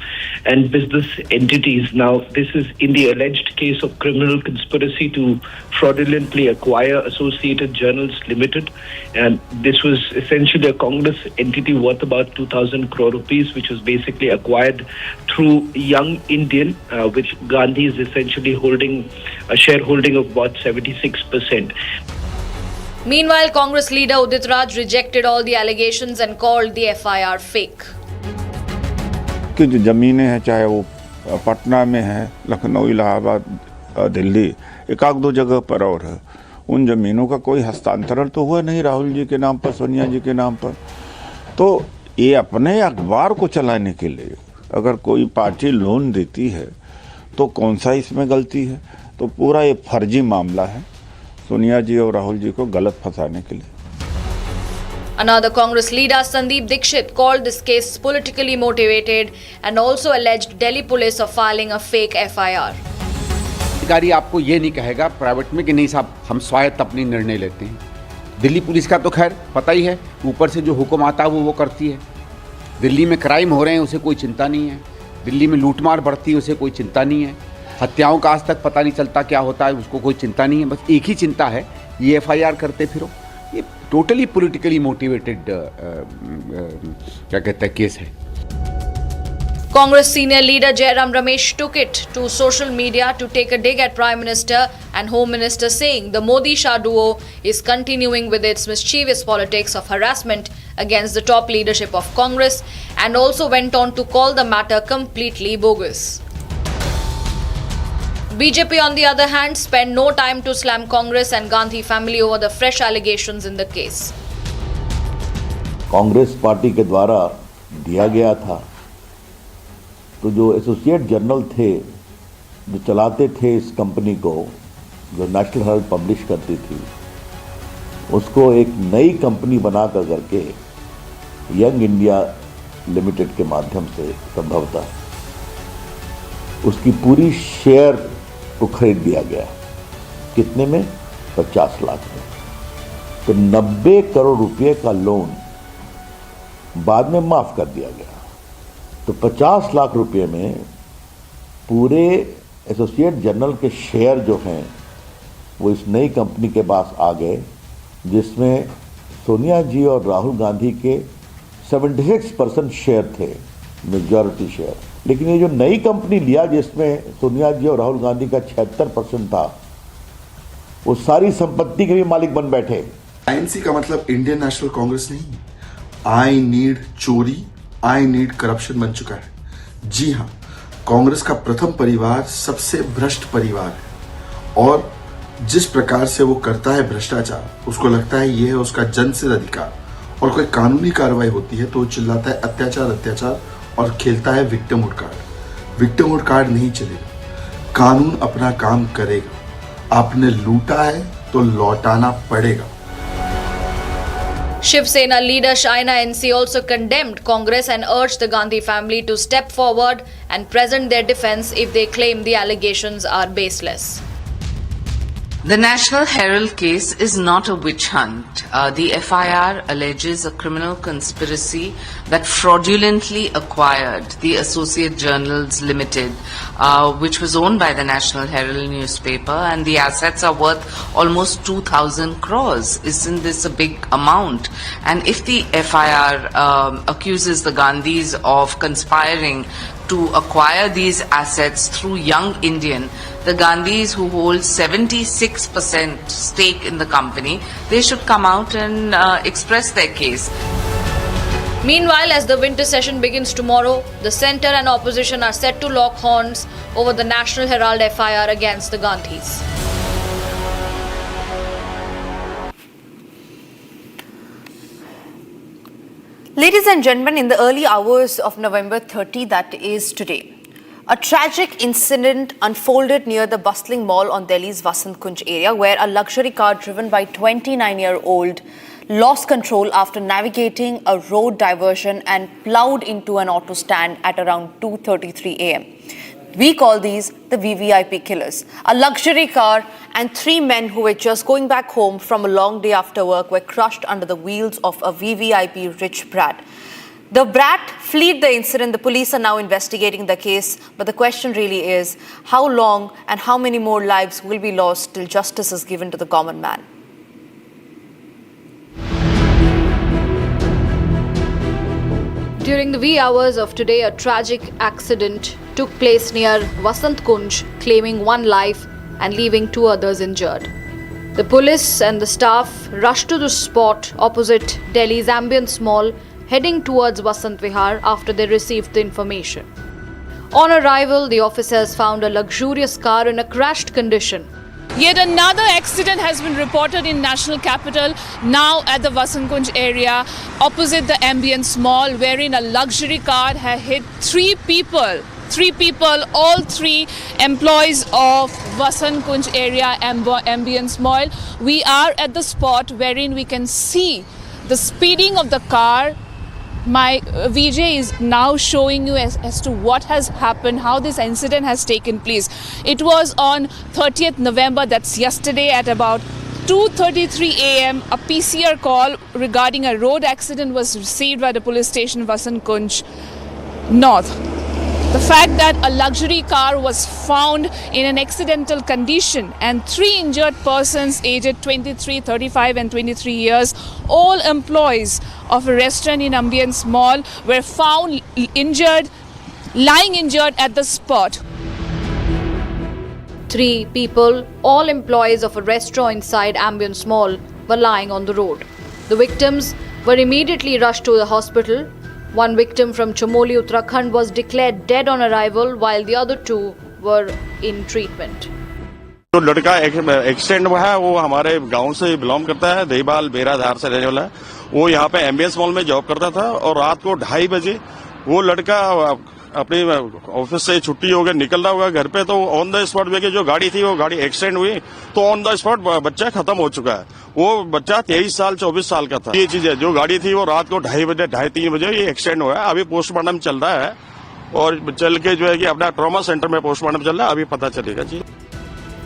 and business entities. Now, this is in the alleged case of criminal conspiracy to fraudulently acquire Associated Journals Limited, and this was essentially a Congress entity worth about 2,000 crore rupees, which was basically acquired through Young Indian, which Gandhi is essentially holding a shareholding of about 76%. Meanwhile, Congress leader Udit Raj rejected all the allegations and called the FIR fake. कि जो ज़मीनें हैं, चाहे वो पटना में है, लखनऊ, इलाहाबाद, दिल्ली, एक आध दो जगह पर और है, उन ज़मीनों का कोई हस्तांतरण तो हुआ नहीं राहुल जी के नाम पर, सोनिया जी के नाम पर। तो ये अपने अखबार को चलाने के लिए अगर कोई पार्टी लोन देती है तो कौन सा इसमें गलती है? तो पूरा ये फर्जी मामला है सोनिया जी और राहुल जी को गलत फंसाने के लिए। Another Congress leader, Sandeep Dixit, called this case politically motivated and also alleged Delhi police of filing a fake FIR. अधिकारी आपको ये नहीं कहेगा प्राइवेट में कि नहीं साहब हम स्वायत्त अपनी निर्णय लेते हैं। दिल्ली पुलिस का तो खैर पता ही है, ऊपर से जो हुक्म आता है वो करती है। दिल्ली में क्राइम हो रहे हैं उसे कोई चिंता नहीं है, दिल्ली में लूटमार बढ़ती है उसे कोई चिंता नहीं है, हत्याओं का आज तक पता नहीं चलता क्या होता है उसको कोई चिंता नहीं है। बस एक ही चिंता है, ये FIR करते फिरो। ये टोटली पॉलिटिकली मोटिवेटेड क्या कहते हैं केस है। Congress senior leader Jairam Ramesh took it to social media to take a dig at Prime Minister and Home Minister, saying the Modi-Shah duo is continuing with its mischievous politics of harassment against the top leadership of Congress, and also went on to call the matter completely bogus. BJP, on the other hand, spent no time to slam Congress and Gandhi family over the fresh allegations in the case. Congress party के द्वारा दिया गया था, तो जो associate journal थे जो चलाते थे इस कंपनी को, जो नेशनल हेरल्ड पब्लिश करती थी, उसको एक नई कंपनी बना कर करके यंग इंडिया लिमिटेड के माध्यम से संभवतः उसकी पूरी शेयर को खरीद दिया गया। कितने में? 50 लाख में। तो 90 करोड़ रुपए का लोन बाद में माफ कर दिया गया। तो 50 लाख रुपए में पूरे एसोसिएट जर्नल के शेयर जो हैं वो इस नई कंपनी के पास आ गए, जिसमें सोनिया जी और राहुल गांधी के 76% शेयर थे, मेजॉरिटी शेयर। लेकिन ये जो नई कंपनी लिया जिसमें सोनिया जी और राहुल गांधी का 76% था, वो सारी संपत्ति के भी मालिक बन बैठे। INC का मतलब इंडियन नेशनल कांग्रेस नहीं, आई नीड चोरी, आई नीड करप्शन बन चुका है। जी हाँ, कांग्रेस का प्रथम परिवार सबसे भ्रष्ट परिवार है, और जिस प्रकार से वो करता है भ्रष्टाचार, उसको लगता है ये है उसका जनसिद्ध अधिकार, और कोई कानूनी कार्रवाई होती है तो वो चिल्लाता है अत्याचार अत्याचार और खेलता है विक्टिमहुड कार्ड। विक्टिमहुड कार्ड नहीं चलेगा, कानून अपना काम करेगा। आपने लूटा है तो लौटाना पड़ेगा। Shiv Sena leader Shaina NC also condemned Congress and urged the Gandhi family to step forward and present their defense if they claim the allegations are baseless. The National Herald case is not a witch hunt. The FIR alleges a criminal conspiracy that fraudulently acquired the Associate Journals Limited, which was owned by the National Herald newspaper, and the assets are worth almost 2,000 crores. Isn't this a big amount? And if the FIR accuses the Gandhis of conspiring to acquire these assets through Young Indian, the Gandhis who hold 76% stake in the company, they should come out and express their case. Meanwhile, as the winter session begins tomorrow, the centre and opposition are set to lock horns over the National Herald FIR against the Gandhis. Ladies and gentlemen, in the early hours of November 30, that is today, a tragic incident unfolded near the bustling mall on Delhi's Vasant Kunj area, where a luxury car driven by 29-year-old lost control after navigating a road diversion and ploughed into an auto stand at around 2:33 a.m. We call these the VVIP killers. A luxury car and 3 men who were just going back home from a long day after work were crushed under the wheels of a VVIP rich brat. The brat fled the incident. The police are now investigating the case. But the question really is, how long and how many more lives will be lost till justice is given to the common man? During the wee hours of today, a tragic accident took place near Vasant Kunj, claiming 1 life and leaving 2 others injured. The police and the staff rushed to the spot opposite Delhi's Ambience Mall, heading towards Vasant Vihar after they received the information. On arrival, the officers found a luxurious car in a crashed condition. Yet another accident has been reported in National Capital, now at the Vasant Kunj area opposite the Ambience Mall, wherein a luxury car had hit 3 people. 3 people, all 3 employees of Vasant Kunj area Ambience Mall. We are at the spot wherein we can see the speeding of the car My VJ is now showing you as to what has happened, how this incident has taken place. It was on 30th November, that's yesterday, at about 2:33 a.m. A PCR call regarding a road accident was received by the police station Vasant Kunj North. The fact that a luxury car was found in an accidental condition and 3 injured persons aged 23, 35 and 23 years, all employees of a restaurant in Ambience Mall, were found lying injured at the spot. 3 people, all employees of a restaurant inside Ambience Mall, were lying on the road. The victims were immediately rushed to the hospital. One victim from Chamoli, Uttarakhand was declared dead on arrival, while the other 2 were in treatment. जो लड़का accident हुआ है वो हमारे गांव से belong करता है, देहबाल बेराधार से रहने वाला है। वो यहाँ पे एम्बियंस मॉल में जॉब करता था और रात को 2:30 बजे वो लड़का अपनी ऑफिस से छुट्टी हो गया, निकल रहा होगा घर पे, तो ऑन द स्पॉट में जो गाड़ी थी वो गाड़ी एक्सीडेंट हुई, तो ऑन द स्पॉट बच्चा खत्म हो चुका है। वो बच्चा 23 साल 24 साल का था। ये चीज है, जो गाड़ी थी वो रात को 2:30 बजे 2:30-3 बजे ये एक्सीडेंट हुआ है। अभी पोस्टमार्टम चल रहा है और चल के जो है कि अपना ट्रॉमा सेंटर में पोस्टमार्टम चल रहा है, अभी पता चलेगा जी।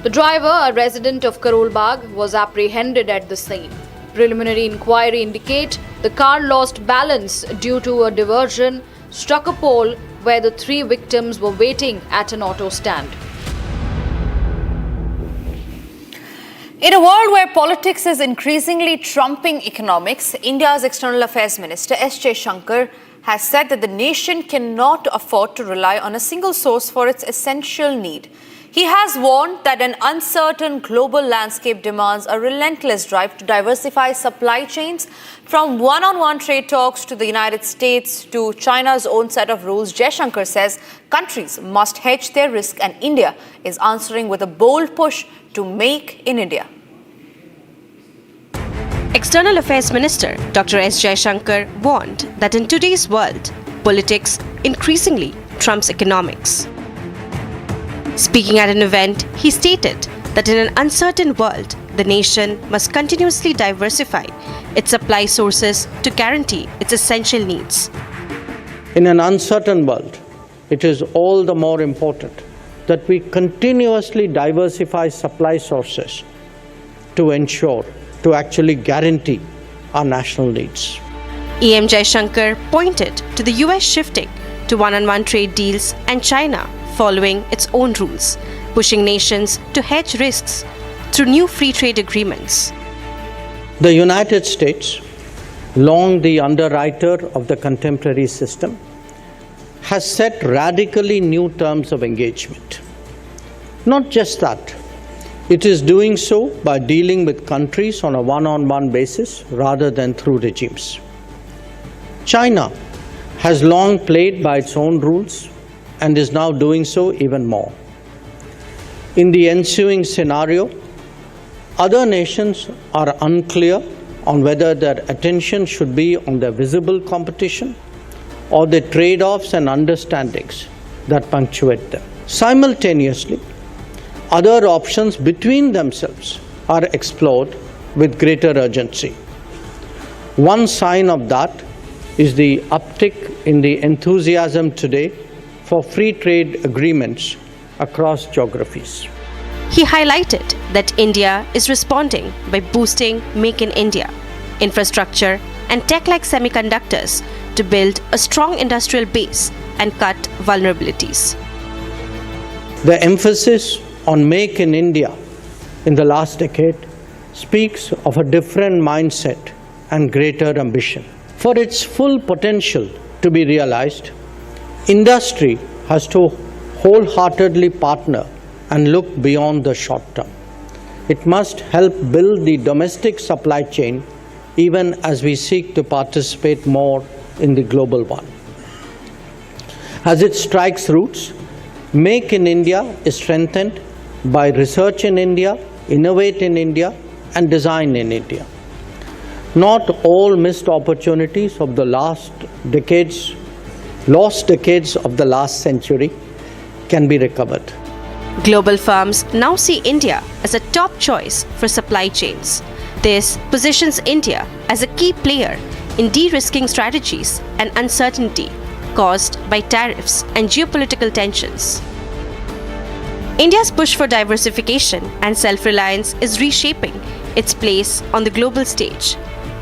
The driver, a resident of Karol Bagh, was apprehended at the scene. Preliminary inquiry indicate the car lost balance due to a diversion, struck a pole where the 3 victims were waiting at an auto stand. In a world where politics is increasingly trumping economics, India's External Affairs Minister S. Jaishankar has said that the nation cannot afford to rely on a single source for its essential need. He has warned that an uncertain global landscape demands a relentless drive to diversify supply chains. From one-on-one trade talks to the United States to China's own set of rules, Jaishankar says countries must hedge their risk, and India is answering with a bold push to make in India. External Affairs Minister Dr. S. Jaishankar warned that in today's world, politics increasingly trumps economics. Speaking at an event, he stated that in an uncertain world, the nation must continuously diversify its supply sources to guarantee its essential needs. In an uncertain world, it is all the more important that we continuously diversify supply sources to ensure, to actually guarantee our national needs. EM Jaishankar pointed to the US shifting to one-on-one trade deals and China following its own rules, pushing nations to hedge risks through new free trade agreements. The United States, long the underwriter of the contemporary system, has set radically new terms of engagement. Not just that, it is doing so by dealing with countries on a one-on-one basis rather than through regimes. China has long played by its own rules and is now doing so even more. In the ensuing scenario, other nations are unclear on whether their attention should be on the visible competition or the trade-offs and understandings that punctuate them. Simultaneously, other options between themselves are explored with greater urgency. One sign of that is the uptick in the enthusiasm today for free trade agreements across geographies. He highlighted that India is responding by boosting Make in India, infrastructure and tech like semiconductors to build a strong industrial base and cut vulnerabilities. The emphasis on Make in India in the last decade speaks of a different mindset and greater ambition. For its full potential to be realized, industry has to wholeheartedly partner and look beyond the short term. It must help build the domestic supply chain even as we seek to participate more in the global one. As it strikes roots, Make in India is strengthened by research in India, innovate in India, and design in India. Not all missed opportunities of the lost decades of the last century can be recovered. Global firms now see India as a top choice for supply chains. This positions India as a key player in de-risking strategies and uncertainty caused by tariffs and geopolitical tensions. India's push for diversification and self-reliance is reshaping its place on the global stage,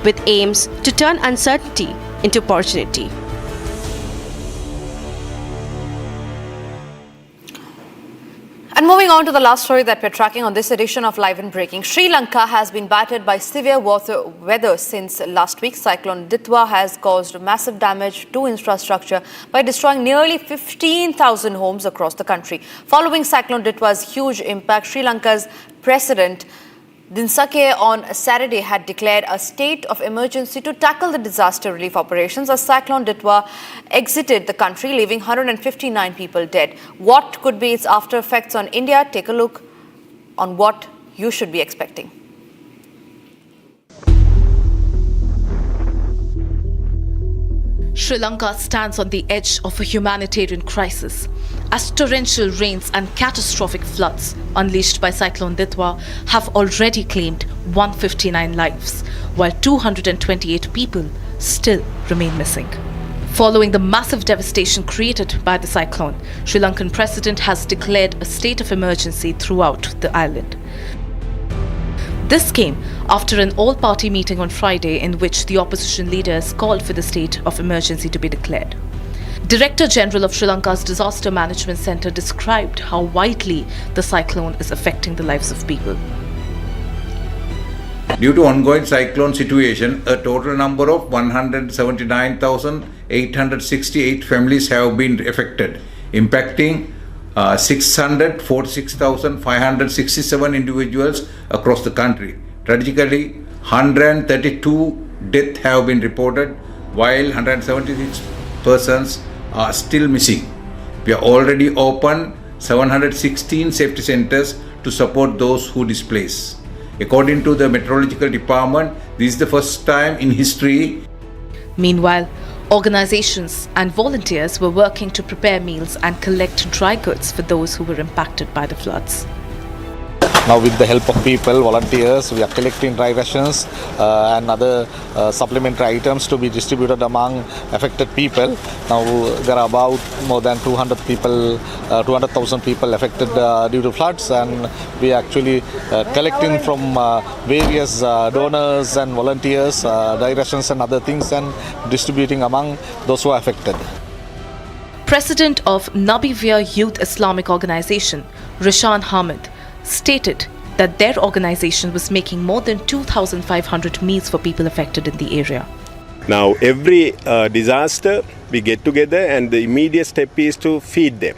with aims to turn uncertainty into opportunity. And moving on to the last story that we're tracking on this edition of Live and Breaking. Sri Lanka has been battered by severe weather since last week. Cyclone Ditwah has caused massive damage to infrastructure by destroying nearly 15,000 homes across the country. Following Cyclone Ditwah's huge impact, Sri Lanka's President Dinsake on Saturday had declared a state of emergency to tackle the disaster relief operations as Cyclone Ditwah exited the country, leaving 159 people dead. What could be its after effects on India? Take a look on what you should be expecting. Sri Lanka stands on the edge of a humanitarian crisis as torrential rains and catastrophic floods unleashed by Cyclone Ditwah have already claimed 159 lives, while 228 people still remain missing. Following the massive devastation created by the cyclone, Sri Lankan President has declared a state of emergency throughout the island. This came after an all-party meeting on Friday in which the opposition leaders called for the state of emergency to be declared. Director General of Sri Lanka's Disaster Management Centre described how widely the cyclone is affecting the lives of people. Due to ongoing cyclone situation, a total number of 179,868 families have been affected, impacting 646,567 individuals across the country. Tragically, 132 deaths have been reported, while 176 persons are still missing. We have already opened 716 safety centers to support those who displaced. According to the Meteorological Department, this is the first time in history. Meanwhile, organizations and volunteers were working to prepare meals and collect dry goods for those who were impacted by the floods. Now, with the help of people, volunteers, we are collecting dry rations and other supplementary items to be distributed among affected people. Now, there are about more than 200,000 people affected due to floods, and we are actually collecting from various donors and volunteers dry rations and other things and distributing among those who are affected. President of Nabivya Youth Islamic Organization, Rishan Hamid, stated that their organization was making more than 2,500 meals for people affected in the area. Now, every disaster, we get together and the immediate step is to feed them.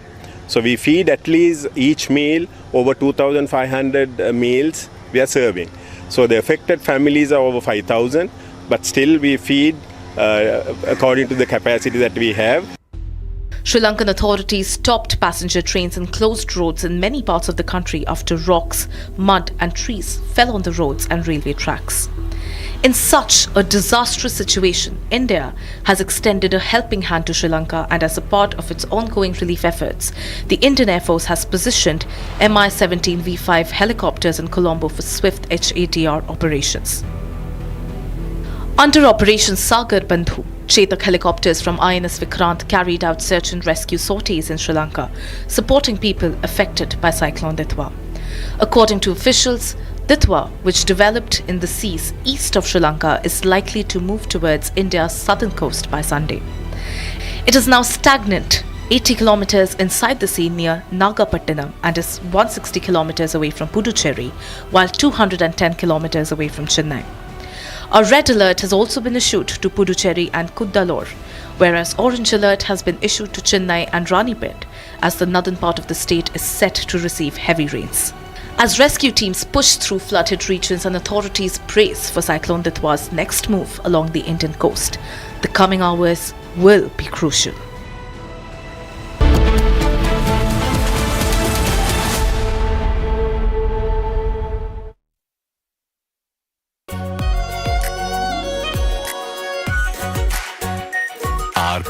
So we feed at least each meal over 2,500 meals we are serving. So the affected families are over 5,000, but still we feed according to the capacity that we have. Sri Lankan authorities stopped passenger trains and closed roads in many parts of the country after rocks, mud and trees fell on the roads and railway tracks. In such a disastrous situation, India has extended a helping hand to Sri Lanka, and as a part of its ongoing relief efforts, the Indian Air Force has positioned Mi-17 V5 helicopters in Colombo for swift HATR operations. Under Operation Sagar Bandhu, Chetak helicopters from INS Vikrant carried out search and rescue sorties in Sri Lanka, supporting people affected by Cyclone Ditwah. According to officials, Ditwah, which developed in the seas east of Sri Lanka, is likely to move towards India's southern coast by Sunday. It is now stagnant 80 kilometers inside the sea near Nagapattinam and is 160 kilometers away from Puducherry, while 210 kilometers away from Chennai. A red alert has also been issued to Puducherry and Kuddalore, whereas orange alert has been issued to Chennai and Ranipet, as the northern part of the state is set to receive heavy rains. As rescue teams push through flooded regions and authorities brace for Cyclone Ditwah's next move along the Indian coast, the coming hours will be crucial.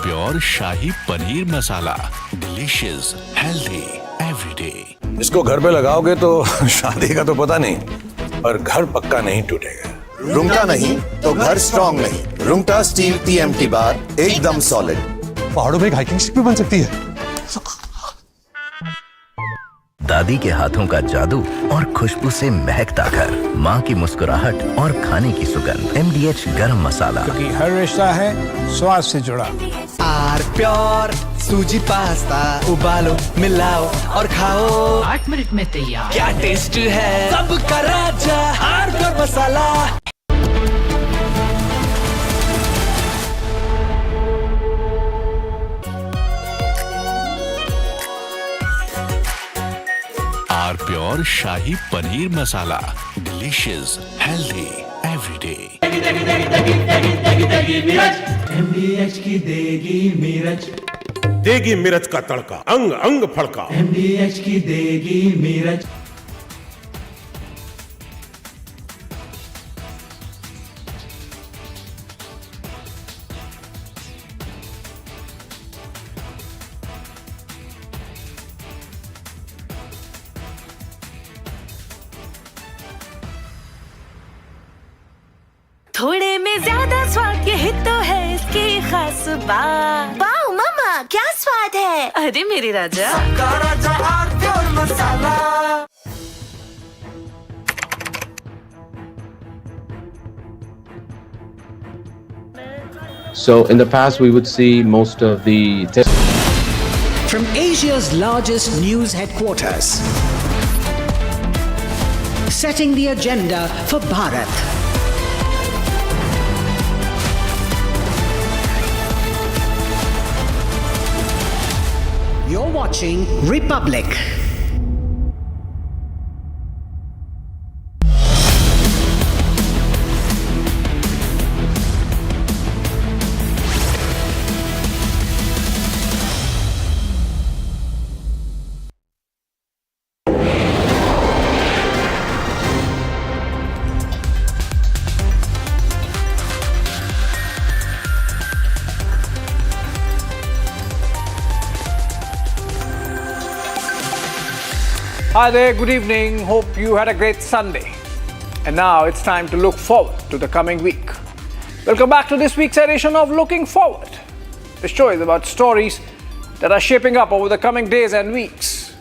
Pure shahi paneer masala, delicious, healthy everyday. इसको घर पे लगाओगे तो शादी का तो पता नहीं, पर घर पक्का नहीं टूटेगा। रूमका नहीं तो घर स्ट्रॉन्ग नहीं। रुंगटा स्टील TMT बार एकदम सॉलिड। पहाड़ों में एक हाइकिंग स्टिक भी बन सकती है। दादी के हाथों का जादू और खुशबू से महकता घर, माँ की मुस्कुराहट और खाने की सुगंध। MDH गरम मसाला, क्योंकि हर रिश्ता है स्वाद से जुड़ा। आर प्योर सूजी पास्ता, उबालो मिलाओ और खाओ, 8 मिनट में तैयार। क्या टेस्ट है, सबका राजा R pure masala. Are pure shahi paneer masala, delicious, healthy everyday. MDH की देगी मिर्च, देगी मिर्च का तड़का, अंग अंग फड़का। MDH की देगी मिर्च। थोड़े में ज्यादा स्वाद, यही तो है इसकी खास बात। वाओ मामा, क्या स्वाद है। अरे मेरे राजा, सबका राजा R pure masala. So in the past we would see most of the from Asia's largest news headquarters, setting the agenda for Bharat. You're watching Republic. Hi there, good evening. Hope you had a great Sunday. And now it's time to look forward to the coming week. Welcome back to this week's edition of Looking Forward. The show is about stories that are shaping up over the coming days and weeks.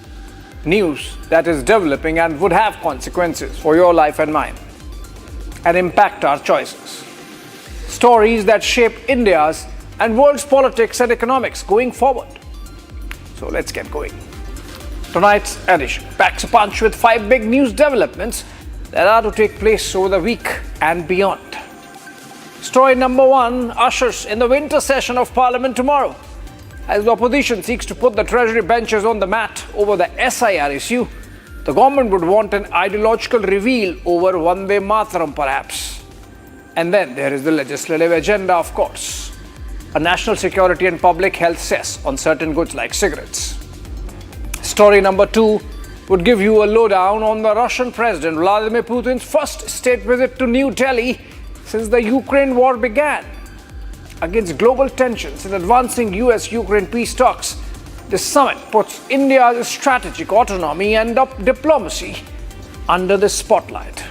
News that is developing and would have consequences for your life and mine and impact our choices. Stories that shape India's and world's politics and economics going forward. So let's get going. Tonight's edition packs a punch with 5 big news developments that are to take place over the week and beyond. Story number 1 ushers in the winter session of Parliament tomorrow. As the opposition seeks to put the Treasury benches on the mat over the SIR issue, the government would want an ideological reveal over Vande Mataram perhaps. And then there is the legislative agenda, of course. A national security and public health cess on certain goods like cigarettes. Story number 2 would give you a lowdown on the Russian President Vladimir Putin's first state visit to New Delhi since the Ukraine war began. Against global tensions and advancing US-Ukraine peace talks, this summit puts India's strategic autonomy and diplomacy under the spotlight,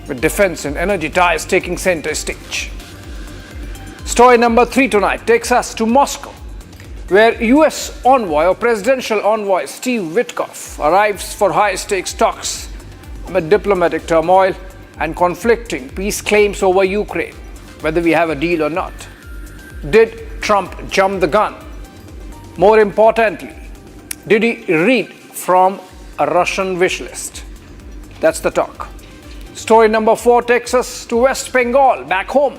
with defense and energy ties taking center stage. Story number 3 tonight takes us to Moscow, where US envoy or presidential envoy Steve Witkoff arrives for high-stakes talks amid diplomatic turmoil and conflicting peace claims over Ukraine, whether we have a deal or not. Did Trump jump the gun? More importantly, did he read from a Russian wish list? That's the talk. Story number 4 takes us to West Bengal, back home,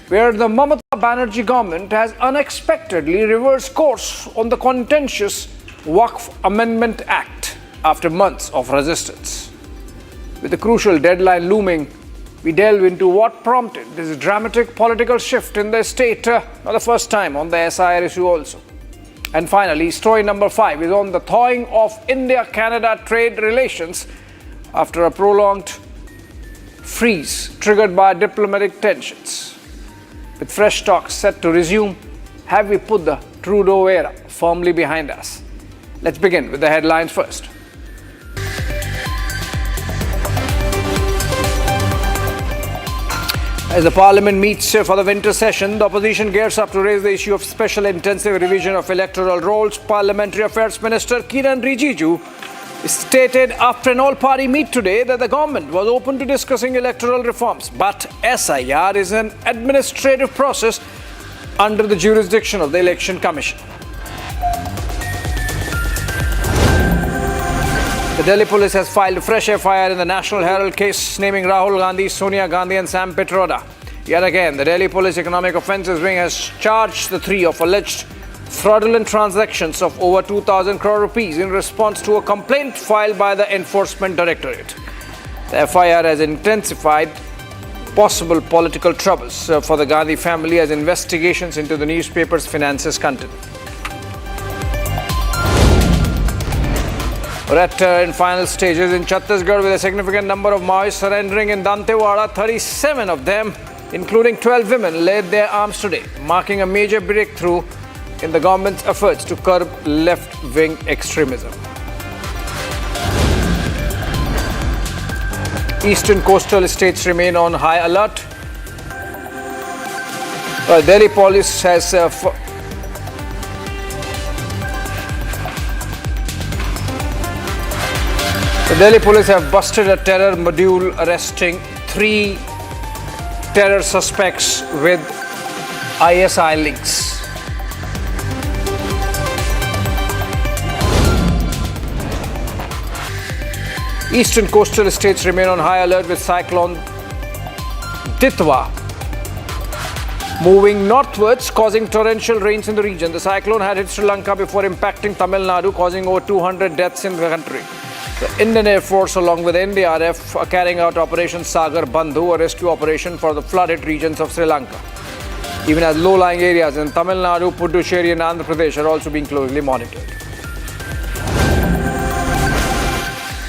where the Mamata Banerjee government has unexpectedly reversed course on the contentious Waqf Amendment Act after months of resistance. With the crucial deadline looming, we delve into what prompted this dramatic political shift in the state, not the first time on the SIR issue also. And finally, story number 5 is on the thawing of India-Canada trade relations after a prolonged freeze triggered by diplomatic tensions. With fresh talks set to resume, have we put the Trudeau era firmly behind us? Let's begin with the headlines first. As the Parliament meets for the winter session, the opposition gears up to raise the issue of special intensive revision of electoral rolls. Parliamentary Affairs Minister Kiran Rijiju stated after an all-party meet today that the government was open to discussing electoral reforms, but SIR is an administrative process under the jurisdiction of the Election Commission. The Delhi police has filed a fresh FIR in the National Herald case naming Rahul Gandhi, Sonia Gandhi and Sam Pitroda. Yet again, the Delhi Police Economic Offences Wing has charged the three of alleged fraudulent transactions of over 2,000 crore rupees in response to a complaint filed by the Enforcement Directorate. The FIR has intensified possible political troubles for the Gandhi family as investigations into the newspaper's finances continue. We're in final stages in Chhattisgarh with a significant number of Maoists surrendering in Dantewada. 37 of them, including 12 women, laid their arms today, marking a major breakthrough in the government's efforts to curb left-wing extremism. Eastern coastal states remain on high alert. Delhi police has the Delhi police have busted a terror module arresting 3 terror suspects with ISI links. Eastern coastal states remain on high alert with Cyclone Ditwah moving northwards, causing torrential rains in the region. The cyclone had hit Sri Lanka before impacting Tamil Nadu, causing over 200 deaths in the country. The Indian Air Force, along with NDRF, are carrying out Operation Sagar Bandhu, a rescue operation for the flooded regions of Sri Lanka. Even as low-lying areas in Tamil Nadu, Puducherry and Andhra Pradesh are also being closely monitored.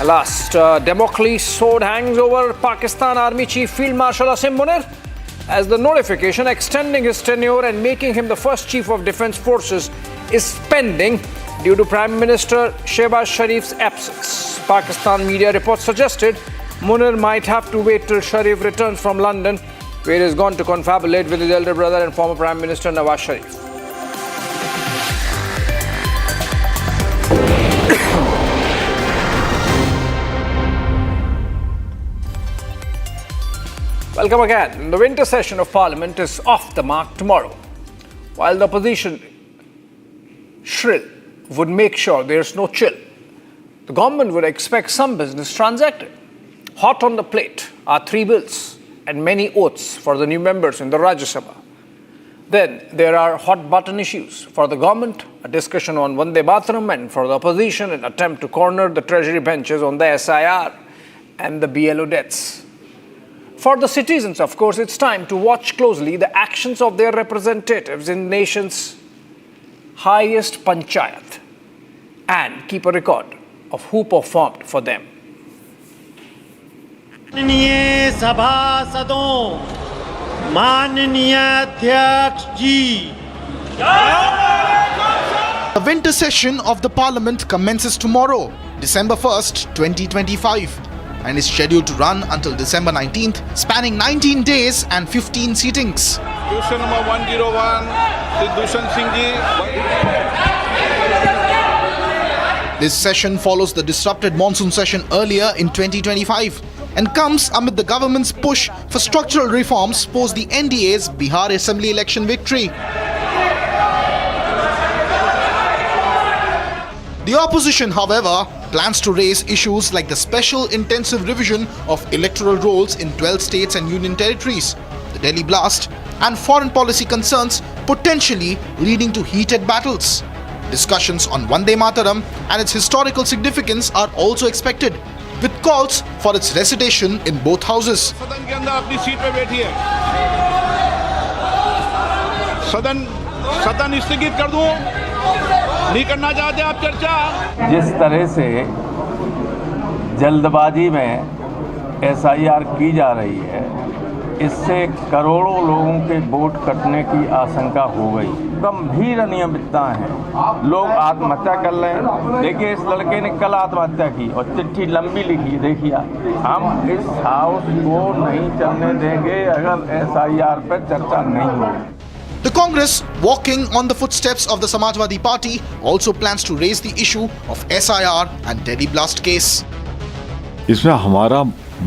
Last, Damocles sword hangs over Pakistan Army Chief Field Marshal Asim Munir as the notification extending his tenure and making him the first Chief of Defence Forces is pending due to Prime Minister Shehbaz Sharif's absence. Pakistan media reports suggested Munir might have to wait till Sharif returns from London, where he has gone to confabulate with his elder brother and former Prime Minister Nawaz Sharif. Welcome again. The winter session of Parliament is off the mark tomorrow. While the opposition shrill would make sure there is no chill, the government would expect some business transacted. Hot on the plate are 3 bills and many oaths for the new members in the Rajya Sabha. Then there are hot button issues. For the government, a discussion on Vande Bhatram, and for the opposition, an attempt to corner the treasury benches on the SIR and the BLO debts. For the citizens, of course, it's time to watch closely the actions of their representatives in nation's highest panchayat and keep a record of who performed for them. माननीय सभासदों, माननीय अध्यक्ष जी। The winter session of the Parliament commences tomorrow, December 1st, 2025, and is scheduled to run until December 19th, spanning 19 days and 15 sittings. Question number 101, Dushan Singh ji. This session follows the disrupted monsoon session earlier in 2025 and comes amid the government's push for structural reforms post the NDA's Bihar Assembly election victory. The opposition, however, plans to raise issues like the special intensive revision of electoral rolls in 12 states and union territories, the Delhi blast, and foreign policy concerns potentially leading to heated battles. Discussions on Vande Mataram and its historical significance are also expected, with calls for its recitation in both houses. सदन के अंदर अपनी seat पे बैठिए। सदन स्थगित कर दूं? नहीं करना चाहते आप चर्चा? जिस तरह से जल्दबाजी में SIR की जा रही है, इससे करोड़ों लोगों के वोट कटने की आशंका हो गई। गंभीर अनियमितता है। लोग आत्महत्या कर रहे हैं। देखिए, इस लड़के ने कल आत्महत्या की और चिट्ठी लंबी लिखी। देखिए, हम इस हाउस को नहीं चलने देंगे अगर SIR पर चर्चा नहीं होगी। The Congress, walking on the footsteps of the Samajwadi Party, also plans to raise the issue of SIR and Delhi blast case. इसमें हमारा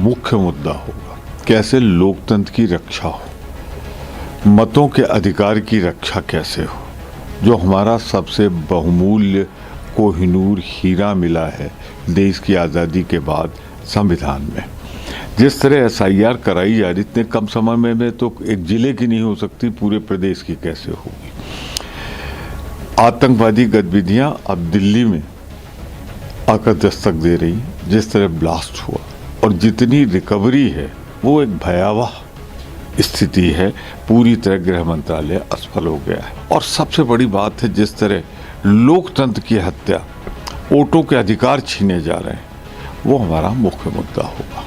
मुख्य मुद्दा होगा कैसे लोकतंत्र की रक्षा हो, मतों के अधिकार की रक्षा कैसे हो, जो हमारा सबसे बहुमूल्य कोहिनूर हीरा मिला है देश की आज़ादी के बाद संविधान में। जिस तरह SIR कराई जा रही, इतने कम समय में तो एक जिले की नहीं हो सकती, पूरे प्रदेश की कैसे होगी। आतंकवादी गतिविधियां अब दिल्ली में आकर दस्तक दे रही, जिस तरह ब्लास्ट हुआ और जितनी रिकवरी है वो एक भयावह स्थिति है। पूरी तरह गृह मंत्रालय असफल हो गया है। और सबसे बड़ी बात है जिस तरह लोकतंत्र की हत्या, वोटों के अधिकार छीने जा रहे हैं, वो हमारा मुख्य मुद्दा होगा।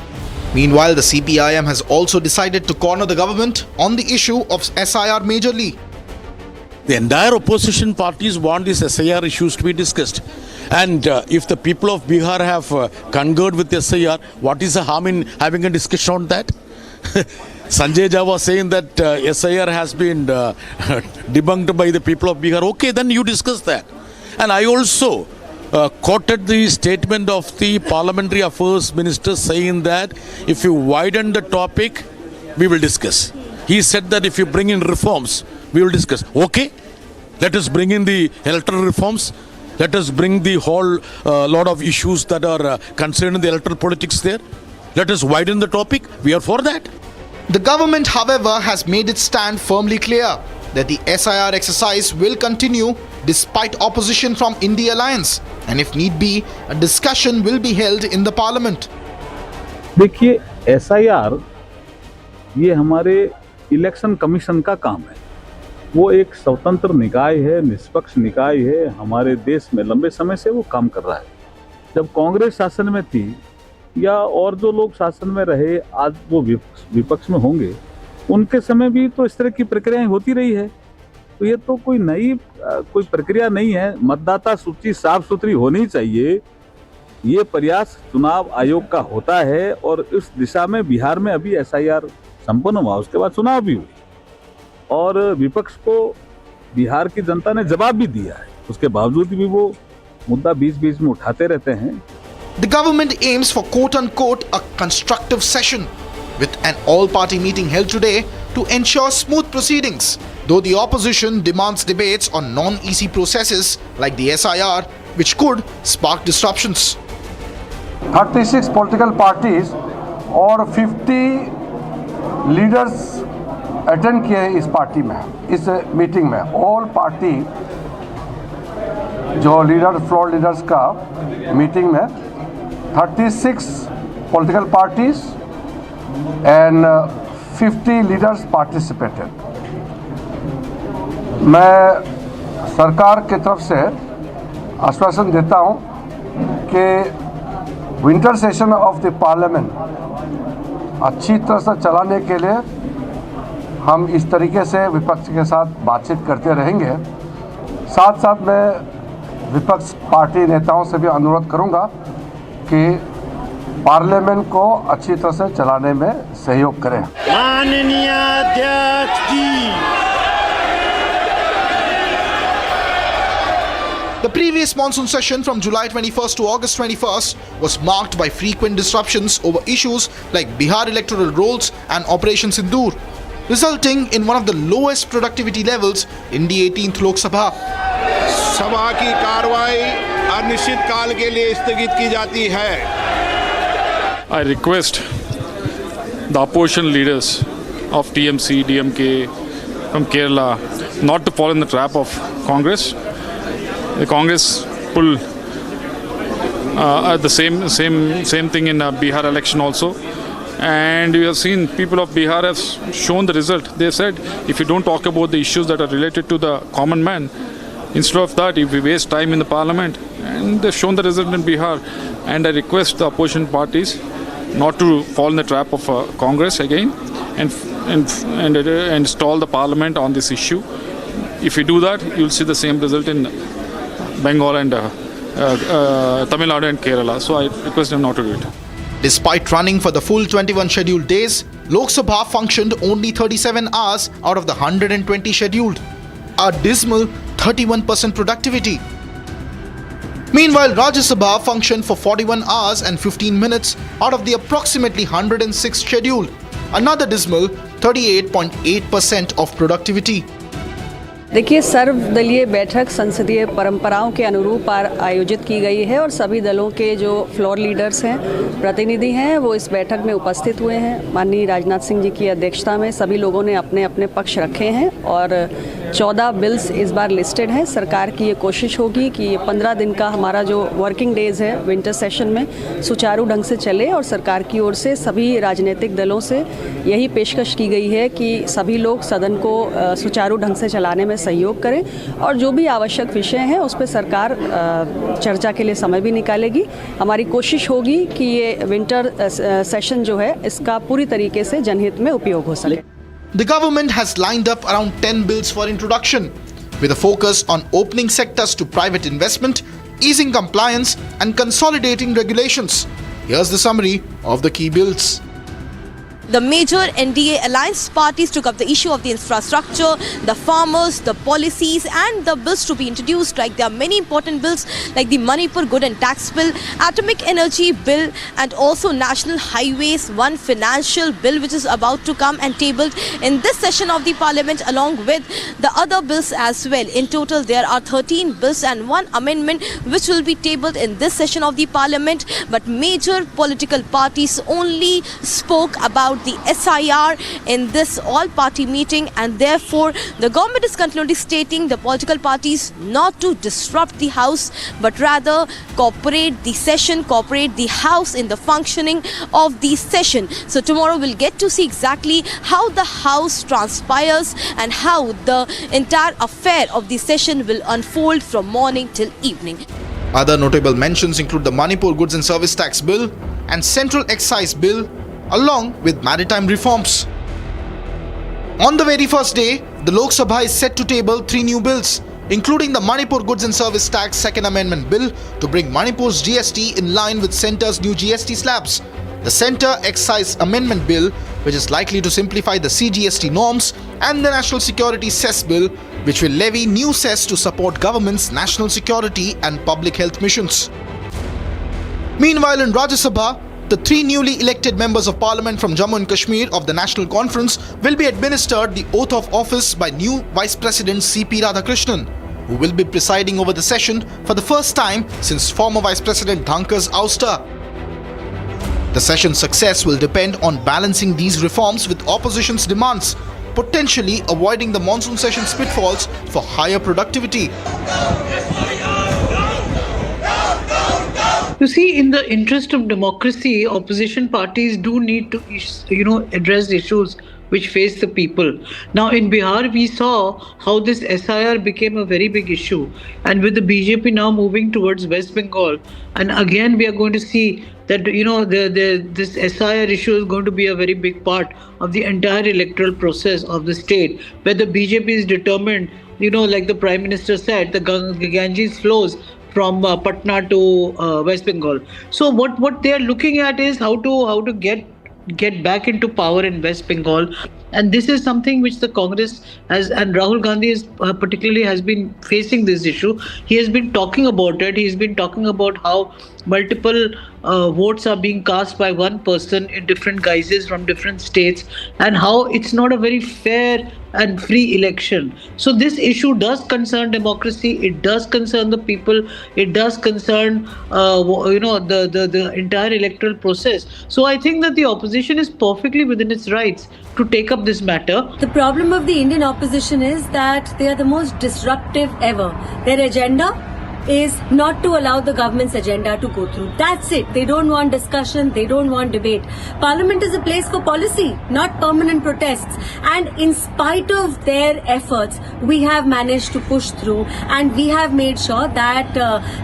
Meanwhile, the CPIM has also decided to corner the government on the issue of SIR majorly. The entire opposition parties want these SIR issues to be discussed. And if the people of Bihar have concurred with SIR, what is the harm in having a discussion on that? Sanjay Jha was saying that SIR has been debunked by the people of Bihar. Okay, then you discuss that. And I also quoted the statement of the Parliamentary Affairs Minister saying that if you widen the topic, we will discuss. He said that if you bring in reforms, we will discuss. Okay, let us bring in the electoral reforms. Let us bring the whole lot of issues that are concerning the electoral politics there. Let us widen the topic. We are for that. The government, however, has made its stand firmly clear that the SIR exercise will continue despite opposition from India Alliance, and if need be, a discussion will be held in the parliament. देखिए, SIR ये हमारे election commission का काम है। वो एक स्वतंत्र निकाय है, निष्पक्ष निकाय है। हमारे देश में लंबे समय से वो काम कर रहा है। जब कांग्रेस शासन में थी या और जो लोग शासन में रहे, आज वो विपक्ष में होंगे, उनके समय भी तो इस तरह की प्रक्रियाएं होती रही है। तो ये तो कोई नई कोई प्रक्रिया नहीं है। मतदाता सूची साफ सुथरी होनी चाहिए, ये प्रयास चुनाव आयोग का होता है और इस दिशा में बिहार में अभी SIR संपन्न हुआ, उसके बाद चुनाव भी हुई और विपक्ष को बिहार की जनता ने जवाब भी दिया है। उसके बावजूद भी वो मुद्दा बीच बीच में उठाते रहते हैं। The government aims for quote-unquote a constructive session with an all-party meeting held today to ensure smooth proceedings, though the opposition demands debates on non-EC processes like the SIR, which could spark disruptions. 36 political parties और 50 leaders attend किए इस party में, इस meeting में। All party जो leader floor leaders का meeting में 36 political parties and 50 leaders participated. मैं सरकार की तरफ से आश्वासन देता हूं कि winter session of the parliament अच्छी तरह से चलाने के लिए हम इस तरीके से विपक्ष के साथ बातचीत करते रहेंगे। साथ साथ मैं विपक्ष पार्टी नेताओं से भी अनुरोध करूंगा कि पार्लियामेंट को अच्छी तरह से चलाने में सहयोग करें। माननीय अध्यक्ष जी। The previous monsoon session from July 21st to August 21st was marked by frequent disruptions over issues like Bihar electoral rolls and Operation Sindoor, resulting in one of the lowest productivity levels in the 18th Lok Sabha. सभा की कार्रवाई अनिश्चित काल के लिए स्थगित की जाती है। I request the opposition leaders of TMC, DMK from Kerala not to fall in the trap of Congress. The Congress pull the same thing in Bihar election also, and we have seen people of Bihar have shown the result. They said if you don't talk about the issues that are related to the common man, instead of that, if we waste time in the parliament, and they've shown the result in Bihar. And I request the opposition parties not to fall in the trap of Congress again and stall the parliament on this issue. If we do that, you'll see the same result in Bengal and Tamil Nadu and Kerala. So I request them not to do it. Despite running for the full 21 scheduled days, Lok Sabha functioned only 37 hours out of the 120 scheduled, a dismal 31% productivity. Meanwhile, Rajya Sabha functioned for 41 hours and 15 minutes out of the approximately 106 scheduled, another dismal 38.8% of productivity. देखिए, सर्वदलीय बैठक संसदीय परंपराओं के अनुरूप आयोजित की गई है और सभी दलों के जो फ्लोर लीडर्स हैं, प्रतिनिधि हैं, वो इस बैठक में उपस्थित हुए हैं। माननीय राजनाथ सिंह जी की अध्यक्षता में सभी लोगों ने अपने अपने पक्ष रखे हैं और 14 बिल्स इस बार लिस्टेड हैं। सरकार की ये कोशिश होगी कि ये 15 दिन का हमारा जो वर्किंग डेज है विंटर सेशन में सुचारू ढंग से चले और सरकार की ओर से सभी राजनीतिक दलों से यही पेशकश की गई है कि सभी लोग सदन को सुचारू ढंग से चलाने में सहयोग करें और जो भी आवश्यक विषय हैं उस पर सरकार चर्चा के लिए समय भी निकालेगी। हमारी कोशिश होगी कि ये विंटर सेशन जो है इसका पूरी तरीके से जनहित में उपयोग हो सके। The government has lined up around 10 bills for introduction, with a focus on opening sectors to private investment, easing compliance and consolidating regulations. Here's the summary of the key bills. The major NDA alliance parties took up the issue of the infrastructure, the farmers, the policies and the bills to be introduced. Like there are many important bills like the Manipur Good and Tax Bill, Atomic Energy Bill and also National Highways, one financial bill which is about to come and tabled in this session of the Parliament along with the other bills as well. In total there are 13 bills and one amendment which will be tabled in this session of the Parliament, but major political parties only spoke about the SIR in this all-party meeting and therefore the government is continually stating the political parties not to disrupt the House but rather cooperate the session, cooperate the House in the functioning of the session. So tomorrow we'll get to see exactly how the House transpires and how the entire affair of the session will unfold from morning till evening. Other notable mentions include the Manipur Goods and Service Tax Bill and Central Excise Bill along with maritime reforms. On the very first day, the Lok Sabha is set to table 3 new bills, including the Manipur Goods and Service Tax Second Amendment Bill to bring Manipur's GST in line with Centre's new GST slabs, the Centre Excise Amendment Bill, which is likely to simplify the CGST norms, and the National Security Cess Bill, which will levy new cess to support government's national security and public health missions. Meanwhile, in Rajya Sabha, the 3 newly elected members of Parliament from Jammu and Kashmir of the National Conference will be administered the oath of office by new Vice President C.P. Radhakrishnan, who will be presiding over the session for the first time since former Vice President Dhankar's ouster. The session's success will depend on balancing these reforms with opposition's demands, potentially avoiding the monsoon session's pitfalls for higher productivity. You see, in the interest of democracy, opposition parties do need to, address issues which face the people. Now, in Bihar, we saw how this SIR became a very big issue. And with the BJP now moving towards West Bengal, and again, we are going to see that, this SIR issue is going to be a very big part of the entire electoral process of the state, where the BJP is determined, like the Prime Minister said, the Ganges flows from Patna to West Bengal. So what they are looking at is how to get back into power in West Bengal, and this is something which the Congress has, and Rahul Gandhi particularly has been facing this issue. He has been talking about it. He's been talking about how multiple votes are being cast by one person in different guises from different states, and how it's not a very fair and free election. So this issue does concern democracy. It does concern the people. It does concern the entire electoral process. So I think that the opposition is perfectly within its rights to take up this matter. The problem of the Indian opposition is that they are the most disruptive ever. Their agenda is not to allow the government's agenda to go through. That's it. They don't want discussion. They don't want debate. Parliament is a place for policy, not permanent protests. And in spite of their efforts, we have managed to push through, and we have made sure that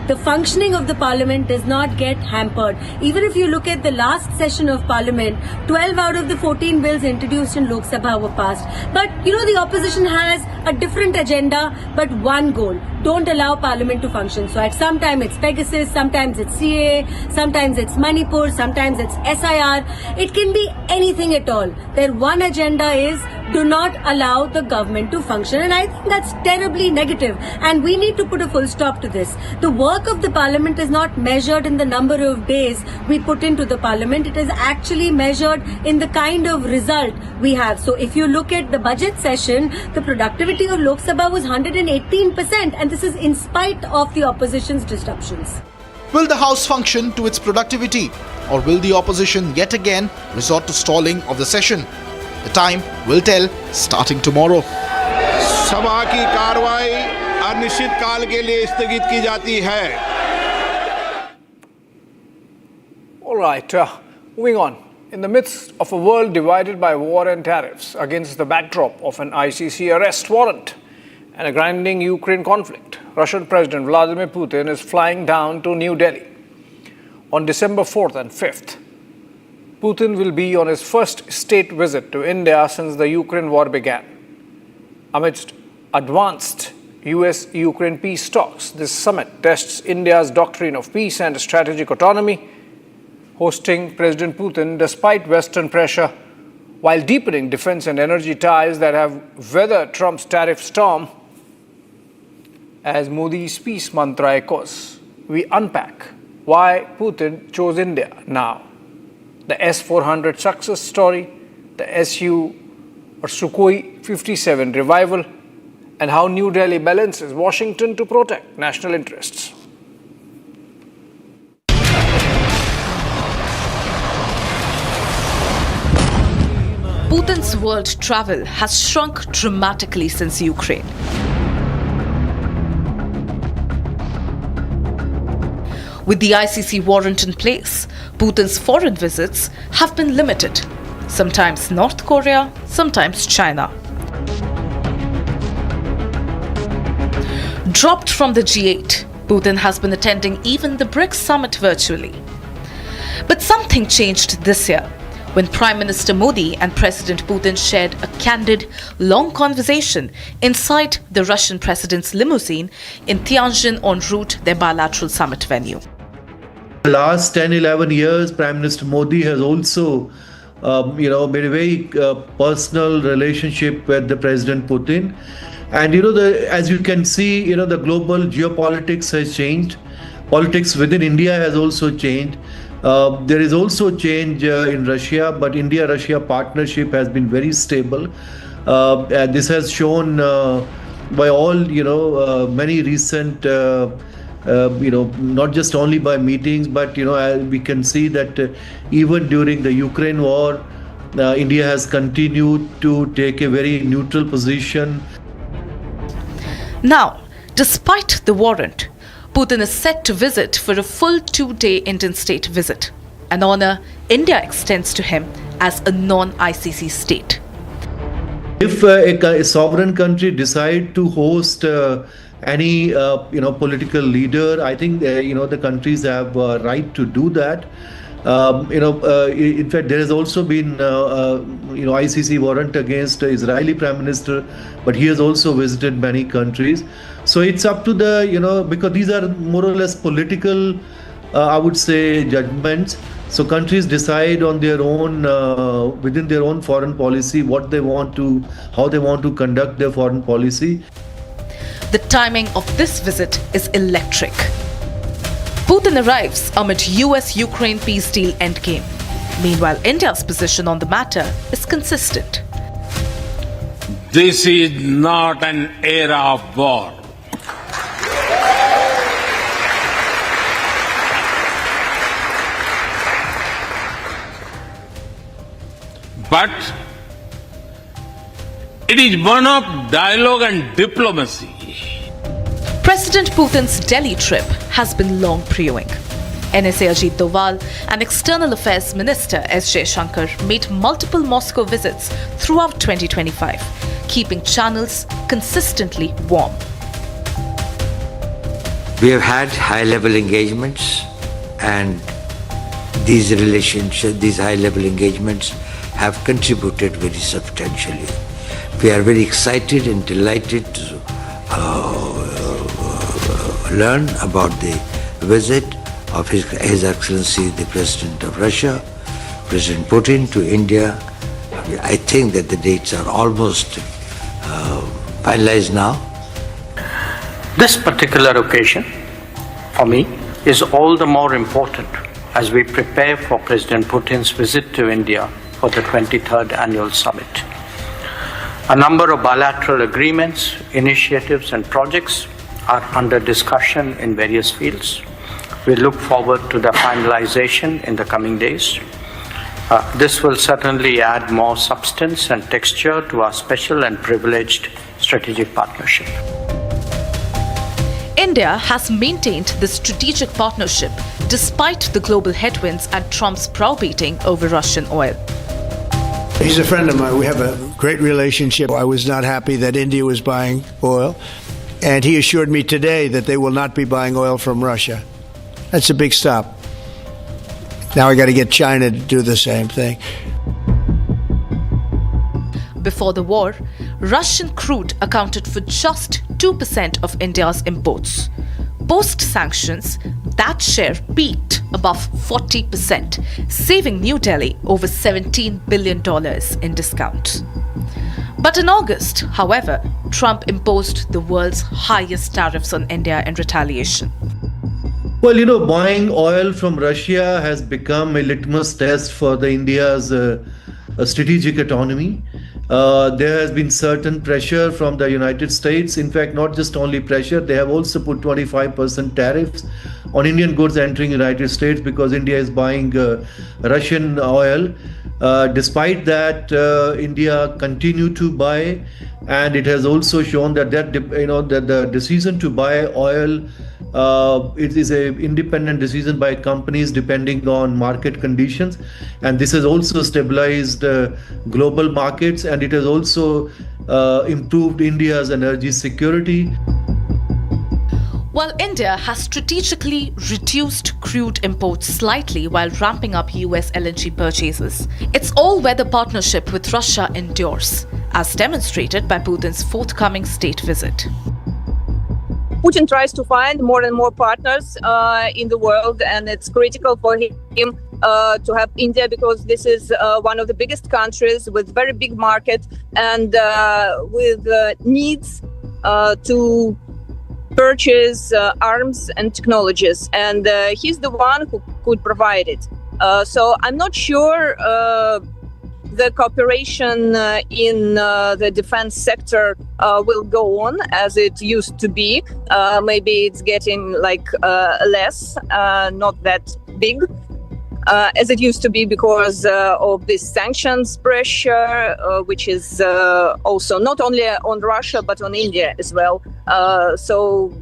the functioning of the Parliament does not get hampered. Even if you look at the last session of Parliament, 12 out of the 14 bills introduced in Lok Sabha were passed. But, the opposition has a different agenda, but one goal. Don't allow Parliament to function. So at some time it's Pegasus, sometimes it's CA, sometimes it's Manipur, sometimes it's SIR. It can be anything at all. Their one agenda is do not allow the government to function. And I think that's terribly negative. And we need to put a full stop to this. The work of the Parliament is not measured in the number of days we put into the Parliament. It is actually measured in the kind of result we have. So if you look at the budget session, the productivity of Lok Sabha was 118%. And this is in spite of the opposition's disruptions. Will the House function to its productivity, or will the opposition yet again resort to stalling of the session? The time will tell, starting tomorrow. सभा की कार्रवाई अनिश्चित काल के लिए स्थगित की जाती है. All right, moving on. In the midst of a world divided by war and tariffs, against the backdrop of an ICC arrest warrant and a grinding Ukraine conflict, Russian President Vladimir Putin is flying down to New Delhi. On December 4th and 5th, Putin will be on his first state visit to India since the Ukraine war began. Amidst advanced US-Ukraine peace talks, this summit tests India's doctrine of peace and strategic autonomy, hosting President Putin despite Western pressure, while deepening defense and energy ties that have weathered Trump's tariff storm. As Modi's peace mantra echoes, we unpack why Putin chose India now, the S-400 success story, the Su or Sukhoi 57 revival, and how New Delhi balances Washington to protect national interests. Putin's world travel has shrunk dramatically since Ukraine. With the ICC warrant in place, Putin's foreign visits have been limited, sometimes North Korea, sometimes China. Dropped from the G8, Putin has been attending even the BRICS summit virtually. But something changed this year when Prime Minister Modi and President Putin shared a candid, long conversation inside the Russian president's limousine in Tianjin en route to their bilateral summit venue. The last 10-11 years, Prime Minister Modi has also made a very personal relationship with the President Putin. And as you can see, the global geopolitics has changed. Politics within India has also changed. There is also change in Russia, but India-Russia partnership has been very stable. And this has shown by all, many recent, not just only by meetings, but, we can see that even during the Ukraine war, India has continued to take a very neutral position. Now, despite the warrant, Putin is set to visit for a full 2-day Indian state visit, an honor India extends to him as a non-ICC state. If a sovereign country decide to host any political leader, I think the countries have a right to do that. In fact, there has also been ICC warrant against the Israeli Prime Minister, but he has also visited many countries. So it's up to the, because these are more or less political, I would say, judgments. So countries decide on their own, within their own foreign policy, how they want to conduct their foreign policy. The timing of this visit is electric. Putin arrives amid US-Ukraine peace deal endgame. Meanwhile, India's position on the matter is consistent. This is not an era of war. But it is one of dialogue and diplomacy. President Putin's Delhi trip has been long brewing. NSA Ajit Doval and External Affairs Minister S. Jaishankar made multiple Moscow visits throughout 2025, keeping channels consistently warm. We have had high-level engagements, and these high-level engagements have contributed very substantially. We are very excited and delighted to learn about the visit of His Excellency the President of Russia, President Putin, to India. I think that the dates are almost finalized now. This particular occasion, for me, is all the more important as we prepare for President Putin's visit to India for the 23rd Annual Summit. A number of bilateral agreements, initiatives and projects are under discussion in various fields. We look forward to the finalization in the coming days. This will certainly add more substance and texture to our special and privileged strategic partnership. India has maintained this strategic partnership despite the global headwinds and Trump's browbeating over Russian oil. He's a friend of mine. We have a great relationship. I was not happy that India was buying oil, and he assured me today that they will not be buying oil from Russia. That's a big stop. Now I got to get China to do the same thing. Before the war, Russian crude accounted for just 2% of India's imports. Post-sanctions, that share peaked above 40%, saving New Delhi over $17 billion in discount. But in August, however, Trump imposed the world's highest tariffs on India in retaliation. Well, buying oil from Russia has become a litmus test for India's strategic autonomy. There has been certain pressure from the United States. In fact, not just only pressure, they have also put 25% tariffs on Indian goods entering the United States because India is buying Russian oil. Despite that, India continued to buy, and it has also shown that that the decision to buy oil it is an independent decision by companies depending on market conditions, and this has also stabilized global markets, and it has also improved India's energy security. While India has strategically reduced crude imports slightly while ramping up US LNG purchases, its all-weather partnership with Russia endures, as demonstrated by Putin's forthcoming state visit. Putin tries to find more and more partners in the world, and it's critical for him to have India because this is one of the biggest countries with very big market and with needs to purchase arms and technologies, and he's the one who could provide it. So I'm not sure the cooperation in the defense sector will go on as it used to be. Maybe it's getting less, not that big as it used to be because of this sanctions pressure, which is also not only on Russia but on India as well. So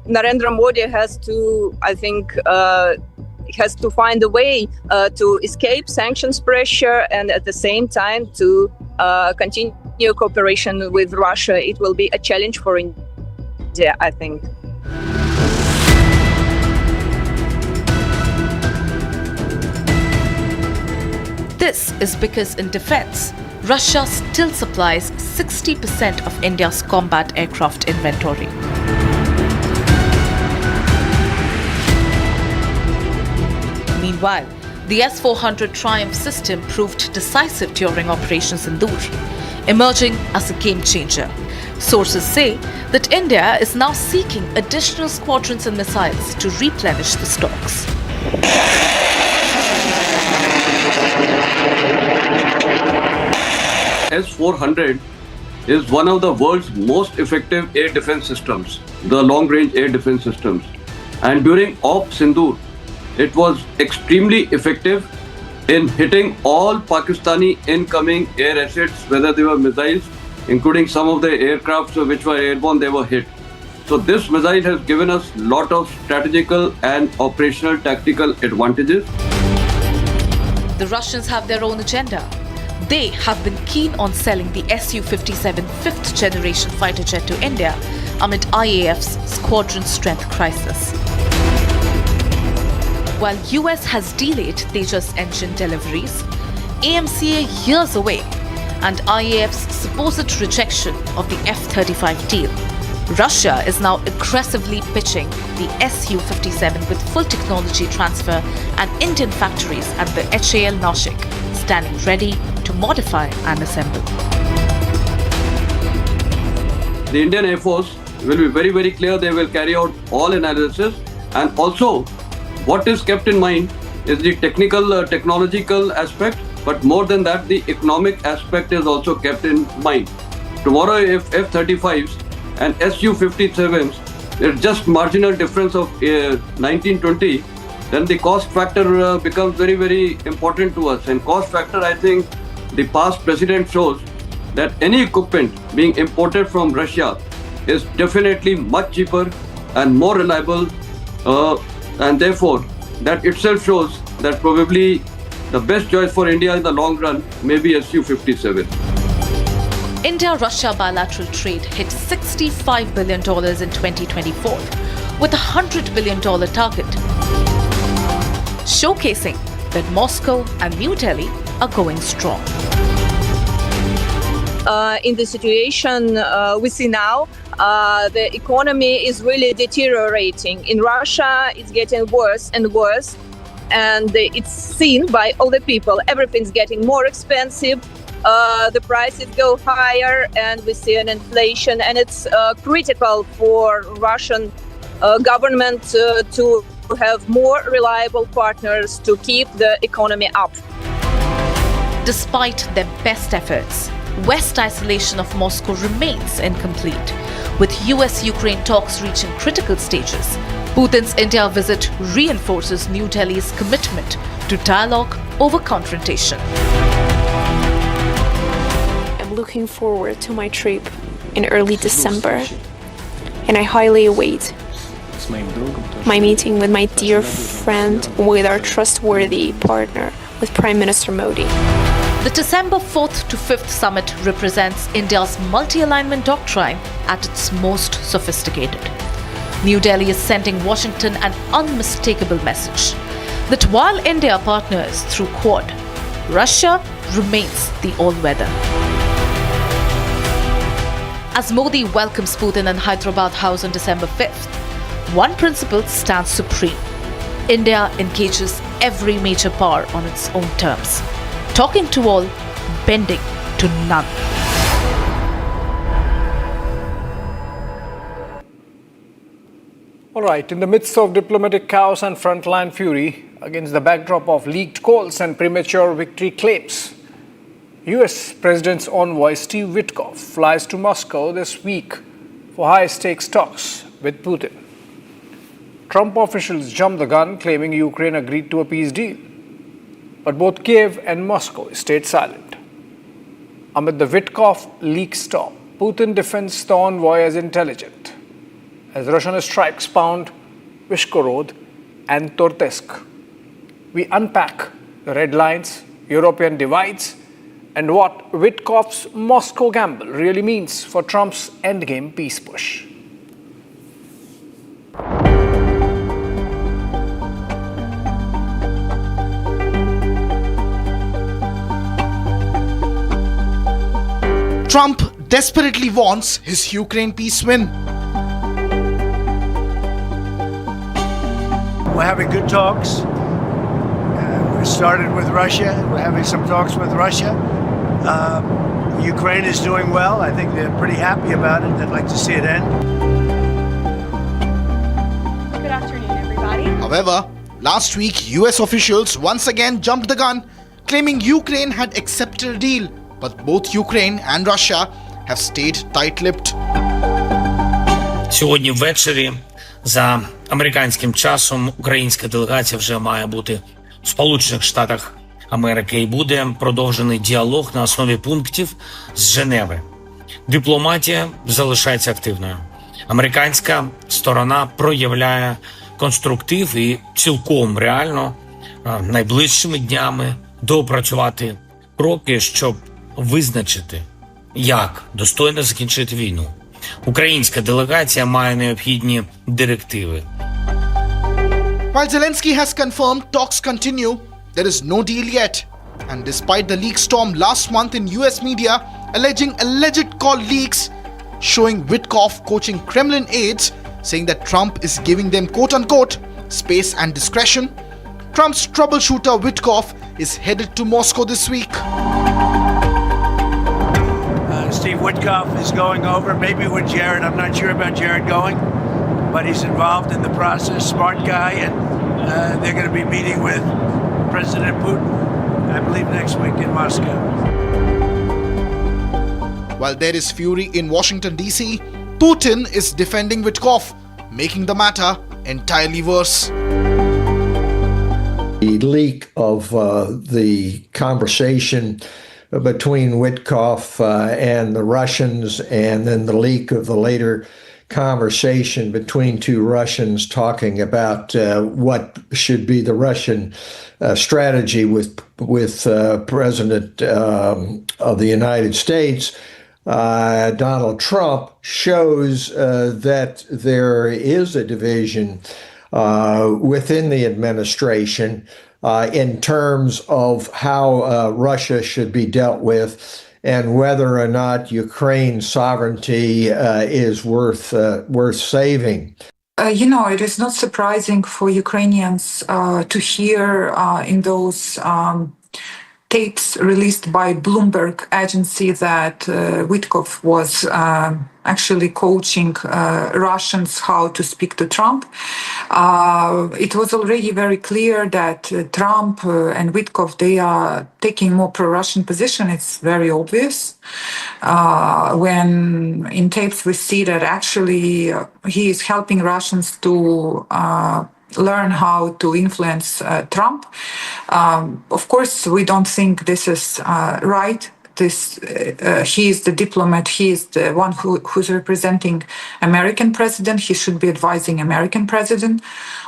Narendra Modi has to, I think, has to find a way to escape sanctions pressure and at the same time to continue cooperation with Russia. It will be a challenge for India, I think. This is because in defense, Russia still supplies 60% of India's combat aircraft inventory. Meanwhile, the S-400 Triumph system proved decisive during Operation Sindoor, emerging as a game-changer. Sources say that India is now seeking additional squadrons and missiles to replenish the stocks. S-400 is one of the world's most effective air defense systems, the long-range air defense systems. And during Op Sindoor, it was extremely effective in hitting all Pakistani incoming air assets, whether they were missiles, including some of the aircrafts which were airborne, they were hit. So this missile has given us a lot of strategical and operational tactical advantages. The Russians have their own agenda. They have been keen on selling the Su-57 fifth generation fighter jet to India amid IAF's squadron strength crisis. While US has delayed Tejas engine deliveries, AMCA years away, and IAF's supposed rejection of the F-35 deal, Russia is now aggressively pitching the Su-57 with full technology transfer and Indian factories at the HAL Nashik, standing ready to modify and assemble. The Indian Air Force will be very, very clear. They will carry out all analysis, and also what is kept in mind is the technological aspect, but more than that, the economic aspect is also kept in mind. Tomorrow, if F-35s and Su-57s, there's just marginal difference of 19-20, then the cost factor becomes very, very important to us. And cost factor, I think, the past precedent shows that any equipment being imported from Russia is definitely much cheaper and more reliable, and therefore that itself shows that probably the best choice for India in the long run may be Su-57. India-Russia bilateral trade hit $65 billion in 2024 with a $100 billion target, showcasing that Moscow and New Delhi are going strong. In the situation we see now, the economy is really deteriorating. In Russia, it's getting worse and worse, and it's seen by all the people. Everything's getting more expensive. The prices go higher, and we see an inflation, and it's critical for Russian government to have more reliable partners to keep the economy up. Despite their best efforts, West isolation of Moscow remains incomplete, with US-Ukraine talks reaching critical stages. Putin's India visit reinforces New Delhi's commitment to dialogue over confrontation. I'm looking forward to my trip in early December, and I highly await my meeting with my dear friend, with our trustworthy partner, with Prime Minister Modi. The December 4th to 5th summit represents India's multi-alignment doctrine at its most sophisticated. New Delhi is sending Washington an unmistakable message that while India partners through Quad, Russia remains the all-weather. As Modi welcomes Putin in Hyderabad House on December 5th, one principle stands supreme. India engages every major power on its own terms, talking to all, bending to none. All right, in the midst of diplomatic chaos and frontline fury, against the backdrop of leaked calls and premature victory claims, US President's envoy Steve Witkoff flies to Moscow this week for high-stakes talks with Putin. Trump officials jumped the gun, claiming Ukraine agreed to a peace deal. But both Kiev and Moscow stayed silent. Amid the Witkoff leak storm, Putin defends the envoy as intelligent, as Russian strikes pound Vyshgorod and Tortesk. We unpack the red lines, European divides, and what Witkoff's Moscow gamble really means for Trump's endgame peace push. Trump desperately wants his Ukraine peace win. We're having good talks. We started with Russia. We're having some talks with Russia. Ukraine is doing well. I think they're pretty happy about it. They'd like to see it end. Good afternoon, everybody. However, last week, US officials once again jumped the gun, claiming Ukraine had accepted a deal. But both Ukraine and Russia have stayed tight-lipped. Сьогодні ввечері за американським часом українська делегація вже має бути в Сполучених Штатах Америки і буде продовжений діалог на основі пунктів з Женеви. Дипломатія залишається активною. Американська сторона проявляє конструктив і цілком реально найближчими днями доопрацювати кроки, щоб визначити, як достойно закінчити війну. Українська делегація має необхідні директиви. While Zelensky has confirmed talks continue, there is no deal yet. And despite the leak storm last month in US media alleging alleged call leaks showing Witkoff coaching Kremlin aides, saying that Trump is giving them quote-unquote space and discretion, Trump's troubleshooter Witkoff is headed to Moscow this week. Steve Witkoff is going over, maybe with Jared. I'm not sure about Jared going, but he's involved in the process. Smart guy, and they're going to be meeting with President Putin, I believe, next week in Moscow. While there is fury in Washington, D.C., Putin is defending Witkoff, making the matter entirely worse. The leak of the conversation between Witkoff and the Russians, and then the leak of the later conversation between two Russians talking about what should be the Russian strategy with President of the United States, Donald Trump, shows that there is a division within the administration in terms of how Russia should be dealt with and whether or not Ukraine's sovereignty is worth saving. It is not surprising for Ukrainians to hear in those tapes released by Bloomberg agency that Witkoff was actually coaching Russians how to speak to Trump. It was already very clear that Trump and Witkoff, they are taking more pro-Russian position. It's very obvious. When in tapes we see that actually he is helping Russians to learn how to influence Trump. Of course, we don't think this is right. He is the diplomat. He is the one who's representing American president. He should be advising American president.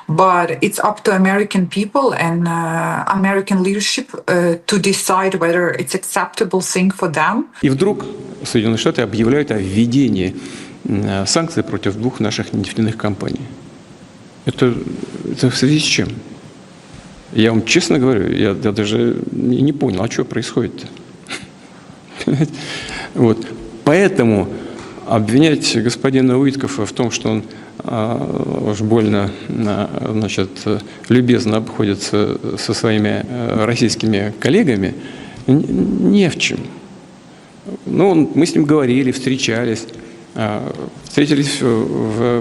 But it's up to American people and American leadership to decide whether it's acceptable thing for them. И вдруг Соединенные Штаты объявляют о введении санкций против двух наших нефтяных компаний. Это в связи с чем? Я вам честно говорю, я даже не понял, а что происходит-то? Вот. Поэтому обвинять господина Уиткофа в том, что он уж больно, любезно обходится со своими российскими коллегами, не в чем. Мы с ним говорили, встречались,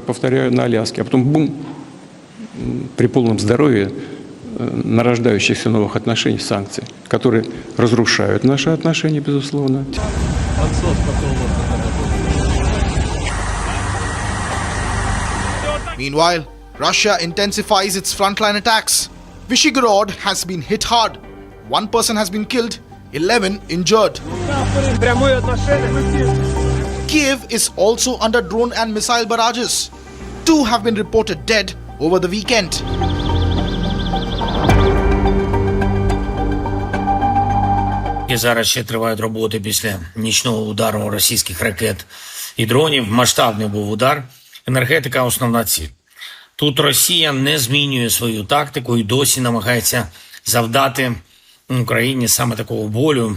повторяю, на Аляске, а потом бум, при полном здоровье нарождающихся новых отношений, санкций, которые разрушают наши отношения, безусловно. Meanwhile, Russia intensifies its frontline attacks. Vyshegorod has been hit hard. 1 person has been killed, 11 injured. Kiev is also under drone and missile barrages. 2 have been reported dead over the weekend. І зараз ще тривають роботи після нічного удару російських ракет і дронів. Масштабний був удар. Енергетика – основна ціль. Тут Росія не змінює свою тактику і досі намагається завдати Україні саме такого болю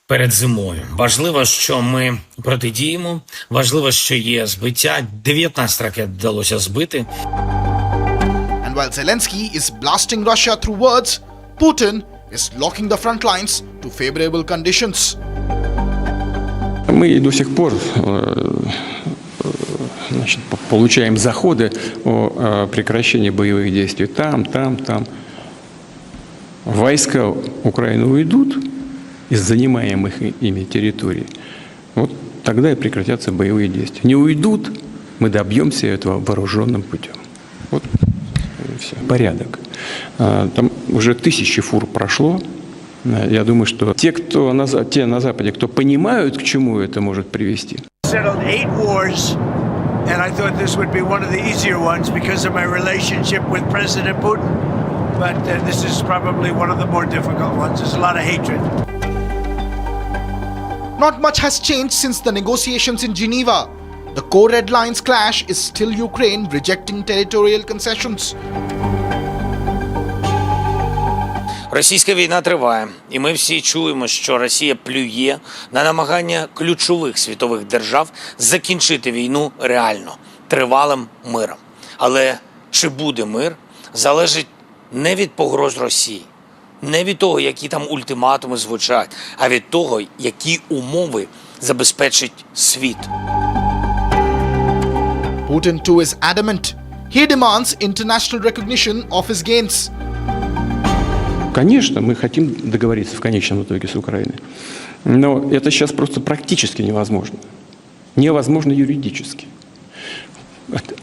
перед зимою. Важливо, що ми протидіємо. Важливо, що є збиття. 19 ракет вдалося збити. And while Zelensky is blasting Russia through words, Putin is locking the front lines to favorable conditions. Мы до сих пор получаем заходы о прекращении боевых действий. Там. Войска Украины уйдут из занимаемых ими территорий. Вот тогда и прекратятся боевые действия. Не уйдут, мы добьемся этого вооруженным путем. Вот и все. Порядок. Там уже 1000 фур прошло. Я думаю, что те на Западе, кто понимают, к чему это может привести. And I thought this would be one of the easier ones because of my relationship with President Putin. But this is probably one of the more difficult ones. There's a lot of hatred. Not much has changed since the negotiations in Geneva. The core red lines clash is still Ukraine rejecting territorial concessions. Російська війна триває, і ми всі чуємо, що Росія плює на намагання ключових світових держав закінчити війну реально, тривалим миром. Але чи буде мир, залежить не від погроз Росії, не від того, які там ультиматуми звучать, а від того, які умови забезпечить світ. Putin too is adamant. He demands international recognition of his gains. Конечно, мы хотим договориться в конечном итоге с Украиной. Но это сейчас просто практически невозможно. Невозможно юридически.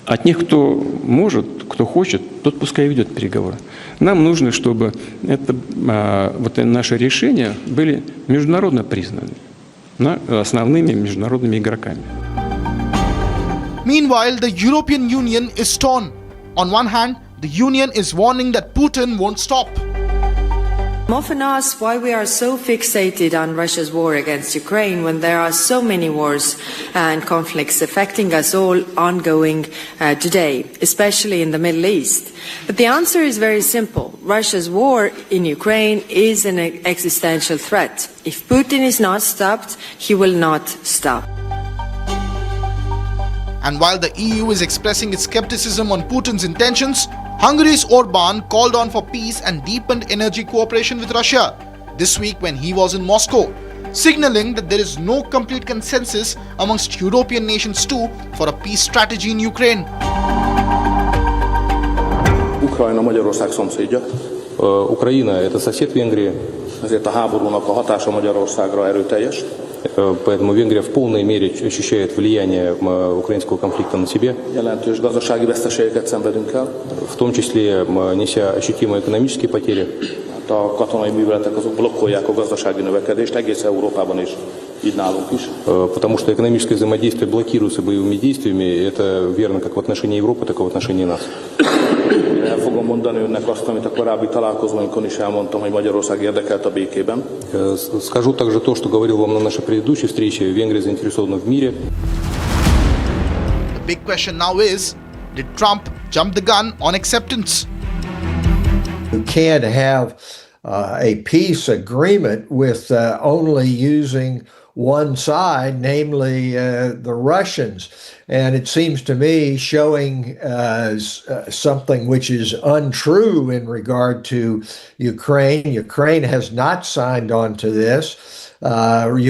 От них, кто может, кто хочет, тот пускай ведет переговоры. Нам нужно, чтобы наши решения были международно признаны основными международными игроками. Meanwhile, the European Union is torn. On one hand, the Union is warning that Putin won't stop. I'm often asked why we are so fixated on Russia's war against Ukraine when there are so many wars and conflicts affecting us all ongoing today, especially in the Middle East. But the answer is very simple. Russia's war in Ukraine is an existential threat. If Putin is not stopped, he will not stop. And while the EU is expressing its skepticism on Putin's intentions, Hungary's Orban called on for peace and deepened energy cooperation with Russia this week when he was in Moscow, signaling that there is no complete consensus amongst European nations too for a peace strategy in Ukraine. Ukrajna Magyarország szomszédja. Ukrajna это сосед Венгрии. Ezért a háborúnak a hatása Magyarországra erőteljes. Поэтому Венгрия в полной мере ощущает влияние украинского конфликта на себе. Jelentős gazdasági veszteségeket szenvedünk el. В том числе неся ощутимые экономические потери. A katonai műveletek azok blokkolják a gazdasági növekedést egész Európában is, így nálunk is. Потому что экономическое взаимодействие блокируется боевыми действиями. Это верно как в отношении Европы, так и в отношении нас. El fogom mondani önnek azt, amit a korábbi találkozóinkon is elmondtam, hogy Magyarország érdekelt a békében. Скажу также то, что говорил вам на нашей предыдущей встрече. Венгрия заинтересована в мире. The big question now is, did Trump jump the gun on acceptance? You can't have a peace agreement with only using one side, namely the Russians. And it seems to me showing something which is untrue in regard to Ukraine. Ukraine has not signed on to this.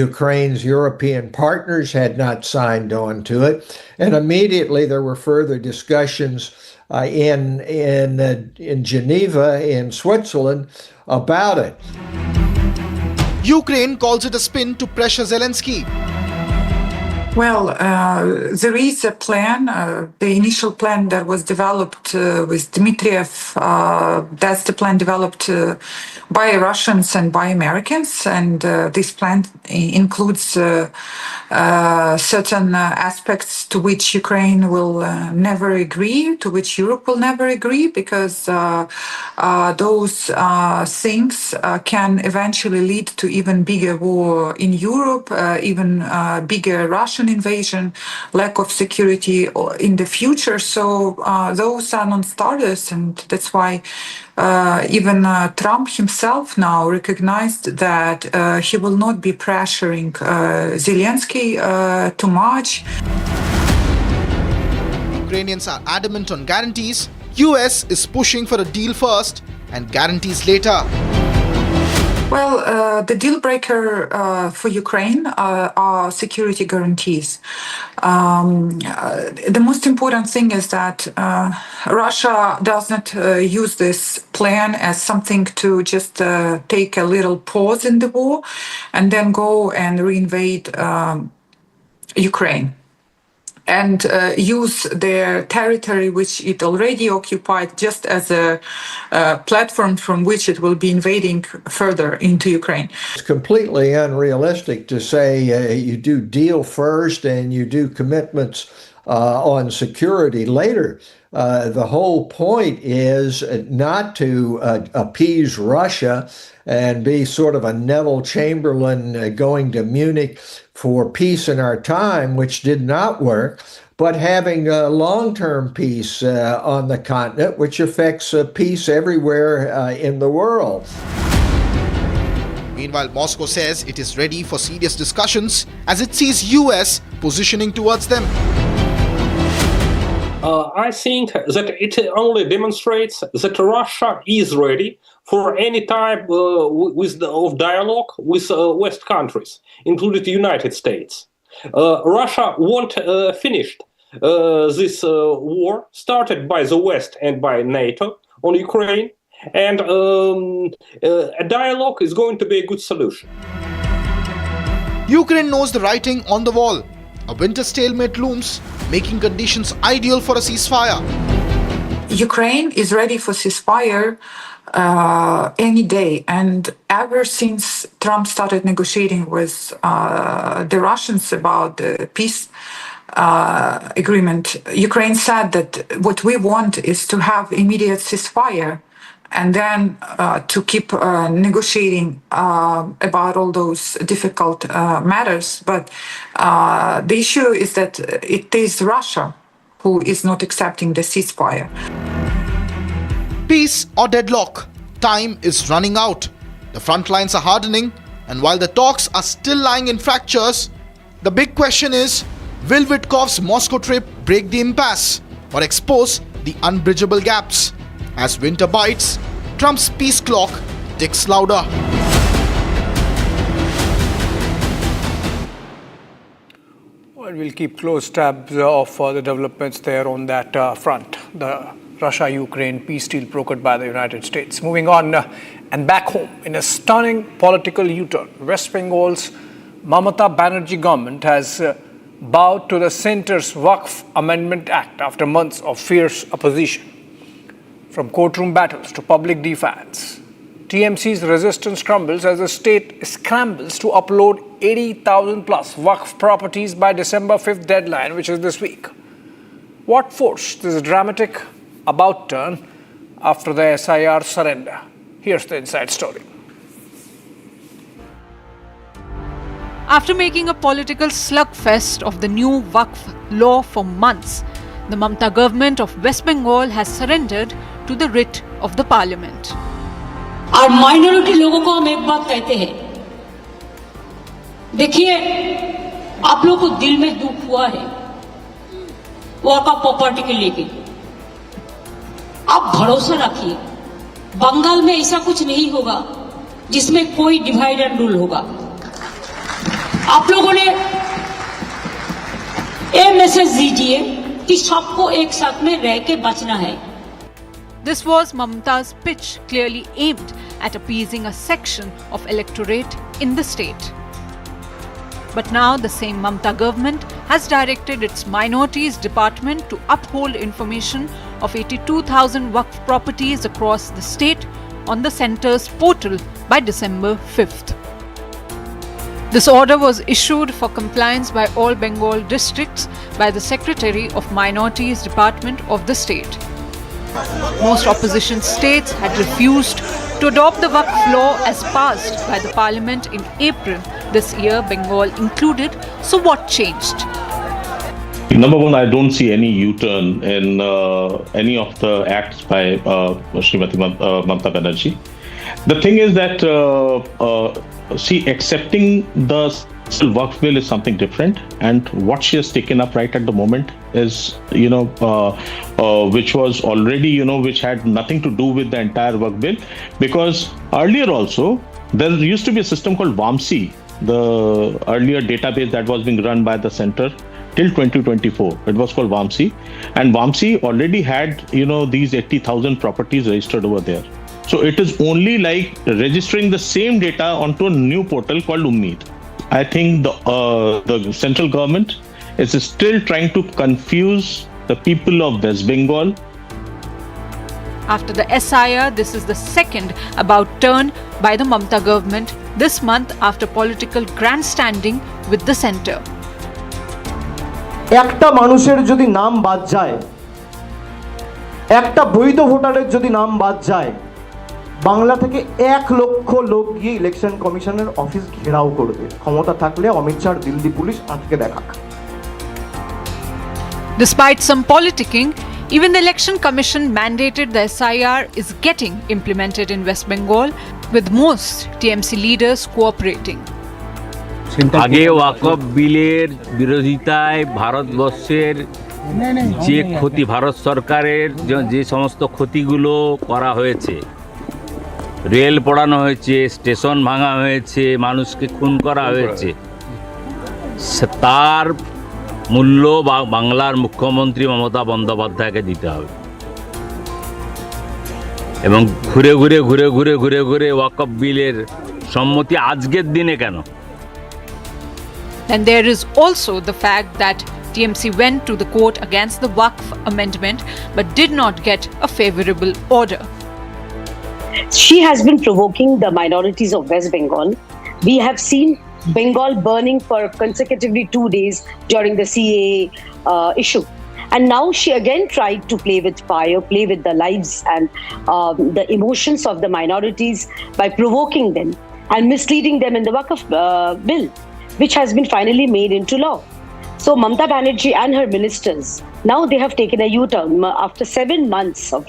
Ukraine's European partners had not signed on to it. And immediately there were further discussions in Geneva, in Switzerland, about it. Ukraine calls it a spin to pressure Zelensky. Well, there is a plan, the initial plan that was developed with Dmitriev, that's the plan developed by Russians and by Americans, and this plan includes certain aspects to which Ukraine will never agree, to which Europe will never agree, because those things can eventually lead to even bigger war in Europe, even bigger Russian invasion, lack of security in the future. So those are non-starters, and that's why even Trump himself now recognized that he will not be pressuring Zelensky too much. Ukrainians are adamant on guarantees. US is pushing for a deal first and guarantees later. Well, the deal breaker for Ukraine are security guarantees. The most important thing is that Russia does not use this plan as something to just take a little pause in the war and then go and reinvade Ukraine and use their territory, which it already occupied, just as a platform from which it will be invading further into Ukraine. It's completely unrealistic to say you do deal first and you do commitments on security later. The whole point is not to appease Russia and be sort of a Neville Chamberlain going to Munich for peace in our time, which did not work, but having long-term peace on the continent, which affects peace everywhere in the world. Meanwhile, Moscow says it is ready for serious discussions as it sees US positioning towards them. I think that it only demonstrates that Russia is ready for any type of dialogue with West countries, including the United States. Russia won't finish this war started by the West and by NATO on Ukraine, and a dialogue is going to be a good solution. Ukraine knows the writing on the wall. A winter stalemate looms, making conditions ideal for a ceasefire. Ukraine is ready for ceasefire any day, and ever since Trump started negotiating with the Russians about the peace agreement, Ukraine said that what we want is to have immediate ceasefire and then to keep negotiating about all those difficult matters. But the issue is that it is Russia who is not accepting the ceasefire. Peace or deadlock? Time is running out. The front lines are hardening, and while the talks are still lying in fractures, the big question is, will Witkoff's Moscow trip break the impasse or expose the unbridgeable gaps? As winter bites, Trump's peace clock ticks louder. Well, we'll keep close tabs of the developments there on that front, the Russia-Ukraine peace deal brokered by the United States. Moving on and back home, in a stunning political U-turn, West Bengal's Mamata Banerjee government has bowed to the centre's Waqf Amendment Act after months of fierce opposition. From courtroom battles to public defiance, TMC's resistance crumbles as the state scrambles to upload 80,000 plus Waqf properties by December 5th deadline, which is this week. What forced this dramatic about turn after the SIR surrender? Here's the inside story. After making a political slugfest of the new Waqf law for months, the Mamata government of West Bengal has surrendered to the writ of the Parliament. और minority लोगों को हम एक बात कहते हैं, देखिए आप लोगों को दिल में दुख हुआ है वक़्फ प्रॉपर्टी के लेके, आप भरोसा रखिए बंगाल में ऐसा कुछ नहीं होगा जिसमें कोई डिवाइड एंड रूल होगा। आप लोगों ने ये मैसेज दीजिए कि सबको एक साथ में रह के बचना है। This was Mamata's pitch, clearly aimed at appeasing a section of electorate in the state. But now the same Mamata government has directed its minorities department to uphold information of 82,000 Waqf properties across the state on the centre's portal by December 5th. This order was issued for compliance by all Bengal districts by the Secretary of Minorities Department of the state. Most opposition states had refused to adopt the Waqf law as passed by the Parliament in April this year, Bengal included. So what changed? Number one, I don't see any U-turn in any of the acts by Srimati Mamata Banerjee. The thing is that, accepting the Waqf bill is something different, and what she has taken up right at the moment is, which was already, which had nothing to do with the entire Waqf bill, because earlier also there used to be a system called VAMSI, the earlier database that was being run by the center till 2024. It was called VAMSI, and VAMSI already had, these 80,000 properties registered over there. So it is only like registering the same data onto a new portal called Ummeed. I think the central government is still trying to confuse the people of West Bengal. After the SIR, this is the second about turn by the Mamata government this month after political grandstanding with the centre. একটা মানুষের যদি নাম বাদ যায়, একটা বৈধ ভোটারের যদি নাম বাদ যায়, বাংলা থেকে 1 লক্ষ লোক গিয়ে ইলেকশন কমিশনের অফিস ঘেরাও করবে। ক্ষমতা থাকলে অমিত শাহ দিল্লি পুলিশ আটকে দেখাক। Despite some politicking, even the Election Commission mandated the SIR is getting implemented in West Bengal, with most TMC leaders cooperating. আগে ওয়াকফ বিলের বিরোধিতায় ভারতবর্ষের যে ক্ষতি, ভারত সরকারের যে সমস্ত ক্ষতিগুলো করা হয়েছে, রেল পোড়ানো হয়েছে, স্টেশন ভাঙা হয়েছে, মানুষকে খুন করা হয়েছে, তার মূল্য বাংলার মুখ্যমন্ত্রী মমতা বন্দ্যোপাধ্যায়কে দিতে হবে। এবং ঘুরে ঘুরে ঘুরে ঘুরে ঘুরে ঘুরে ওয়াকফ বিলের সম্মতি আজকের দিনে কেন? And there is also the fact that TMC went to the court against the Waqf amendment but did not get a favorable order. She has been provoking the minorities of West Bengal. We have seen Bengal burning for consecutively 2 days during the CAA issue. And now she again tried to play with fire, play with the lives and the emotions of the minorities by provoking them and misleading them in the Waqf bill, which has been finally made into law. So Mamata Banerjee and her ministers, now they have taken a U-turn. After 7 months of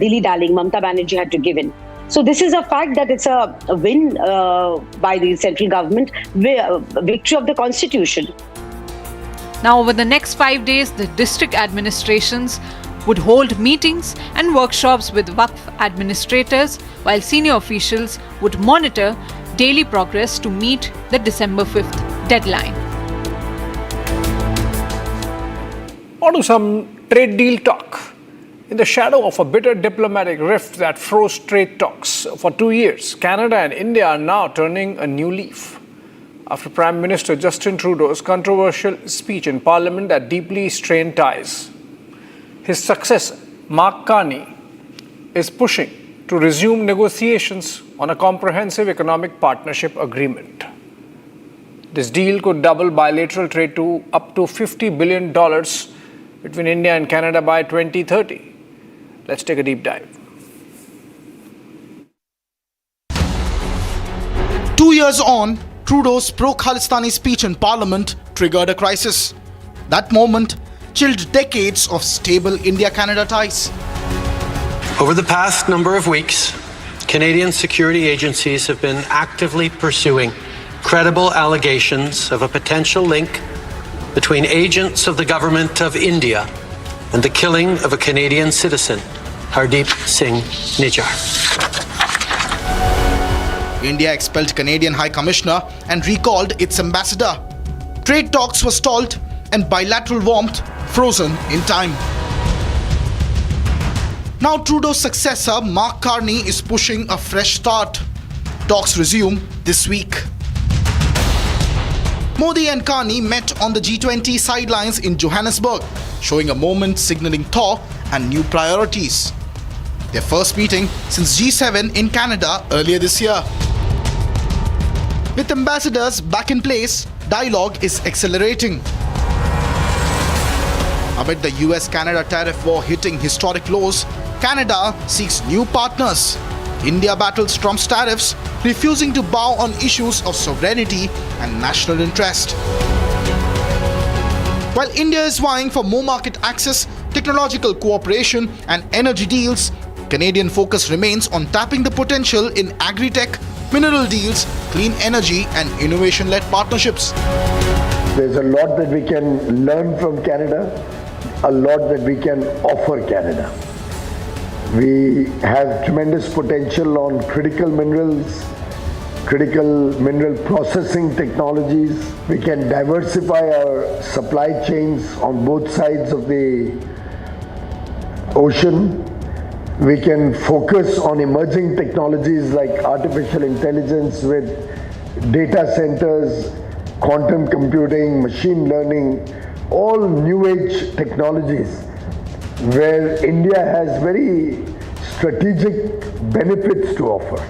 dilly-dallying, Mamata Banerjee had to give in. So this is a fact that it's a win by the central government, victory of the constitution. Now over the next 5 days, the district administrations would hold meetings and workshops with Waqf administrators, while senior officials would monitor daily progress to meet the December 5th deadline. On to some trade deal talk. In the shadow of a bitter diplomatic rift that froze trade talks for 2 years, Canada and India are now turning a new leaf. After Prime Minister Justin Trudeau's controversial speech in Parliament that deeply strained ties, his successor, Mark Carney, is pushing to resume negotiations on a comprehensive economic partnership agreement. This deal could double bilateral trade to up to $50 billion between India and Canada by 2030. Let's take a deep dive. 2 years on, Trudeau's pro-Khalistani speech in Parliament triggered a crisis. That moment chilled decades of stable India-Canada ties. Over the past number of weeks, Canadian security agencies have been actively pursuing credible allegations of a potential link between agents of the government of India and the killing of a Canadian citizen, Hardeep Singh Nijjar. India expelled Canadian High Commissioner and recalled its ambassador. Trade talks were stalled and bilateral warmth frozen in time. Now Trudeau's successor, Mark Carney, is pushing a fresh start. Talks resume this week. Modi and Carney met on the G20 sidelines in Johannesburg, showing a moment signaling thaw and new priorities. Their first meeting since G7 in Canada earlier this year. With ambassadors back in place, dialogue is accelerating. Amid the US-Canada tariff war hitting historic lows, Canada seeks new partners. India battles Trump's tariffs, refusing to bow on issues of sovereignty and national interest. While India is vying for more market access, technological cooperation and energy deals, Canadian focus remains on tapping the potential in agri-tech, mineral deals, clean energy and innovation-led partnerships. There's a lot that we can learn from Canada, a lot that we can offer Canada. We have tremendous potential on critical minerals, critical mineral processing technologies. We can diversify our supply chains on both sides of the ocean. We can focus on emerging technologies like artificial intelligence with data centers, quantum computing, machine learning, all new age technologies where India has very strategic benefits to offer.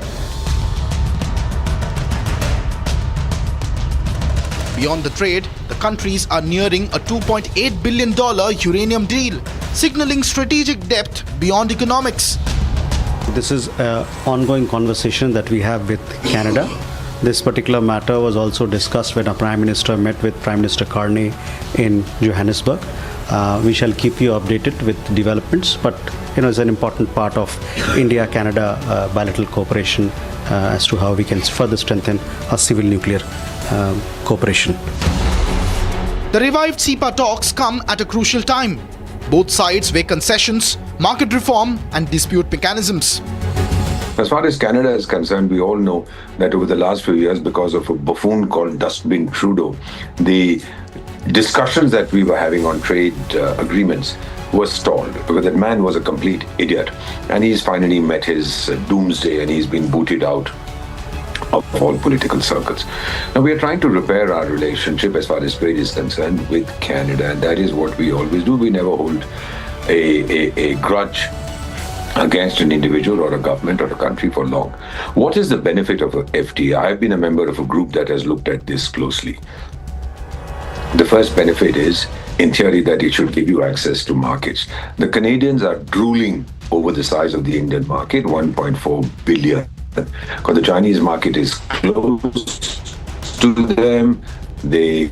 Beyond the trade, the countries are nearing a $2.8 billion uranium deal, signaling strategic depth beyond economics. This is an ongoing conversation that we have with Canada. This particular matter was also discussed when our Prime Minister met with Prime Minister Carney in Johannesburg. We shall keep you updated with developments, but it's an important part of India-Canada bilateral cooperation as to how we can further strengthen our civil nuclear cooperation. The revived CEPA talks come at a crucial time. Both sides weigh concessions, market reform and dispute mechanisms. As far as Canada is concerned, we all know that over the last few years, because of a buffoon called Dustbin Trudeau, the discussions that we were having on trade agreements were stalled because that man was a complete idiot. And he's finally met his doomsday and he's been booted out of all political circles. Now we are trying to repair our relationship as far as trade is concerned with Canada, and that is what we always do. We never hold a grudge against an individual or a government or a country for long. What is the benefit of a FTA? I've been a member of a group that has looked at this closely. The first benefit is, in theory, that it should give you access to markets. The Canadians are drooling over the size of the Indian market, 1.4 billion. Because the Chinese market is close to them, they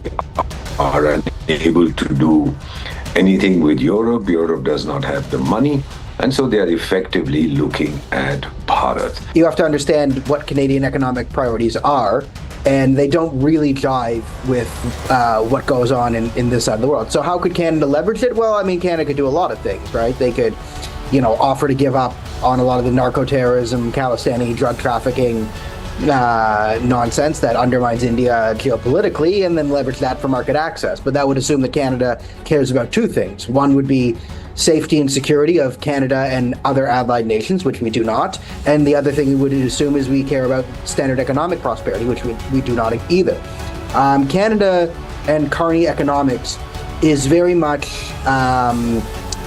are unable to do anything with Europe. Europe does not have the money. And so they are effectively looking at Bharat. You have to understand what Canadian economic priorities are, and they don't really jive with what goes on in this side of the world. So how could Canada leverage it? Well, I mean, Canada could do a lot of things, right? They could, offer to give up on a lot of the narco-terrorism, Khalistani drug trafficking nonsense that undermines India geopolitically, and then leverage that for market access. But that would assume that Canada cares about two things. One would be safety and security of Canada and other allied nations, which we do not. And the other thing we would assume is we care about standard economic prosperity, which we do not either. Canada and Carney economics is very much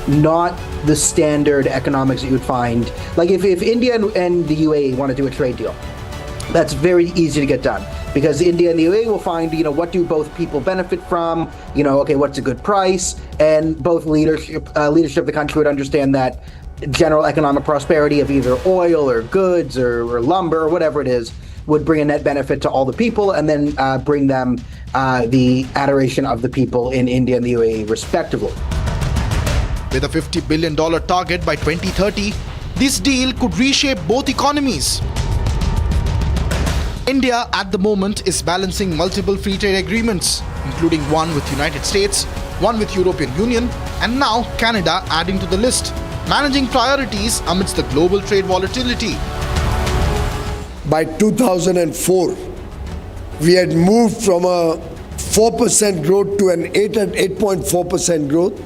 not the standard economics that you would find. Like if India and the UAE want to do a trade deal, that's very easy to get done. Because India and the UAE will find, what do both people benefit from? What's a good price? And both leadership of the country would understand that general economic prosperity of either oil or goods or lumber or whatever it is would bring a net benefit to all the people, and then bring them the adoration of the people in India and the UAE respectively. With a $50 billion target by 2030, this deal could reshape both economies. India at the moment is balancing multiple free trade agreements, including one with United States, one with European Union, and now Canada adding to the list, managing priorities amidst the global trade volatility. By 2004, we had moved from a 4% growth to an 8.4% growth.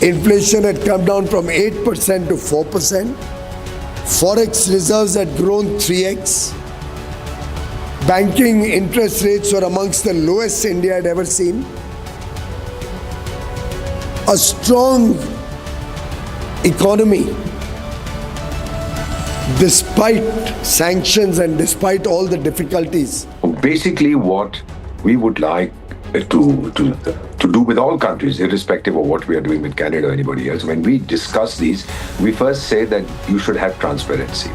Inflation had come down from 8% to 4%. Forex reserves had grown 3x. Banking interest rates were amongst the lowest India had ever seen. A strong economy, despite sanctions and despite all the difficulties. Basically, what we would like to do with all countries, irrespective of what we are doing with Canada or anybody else, when we discuss these, we first say that you should have transparency.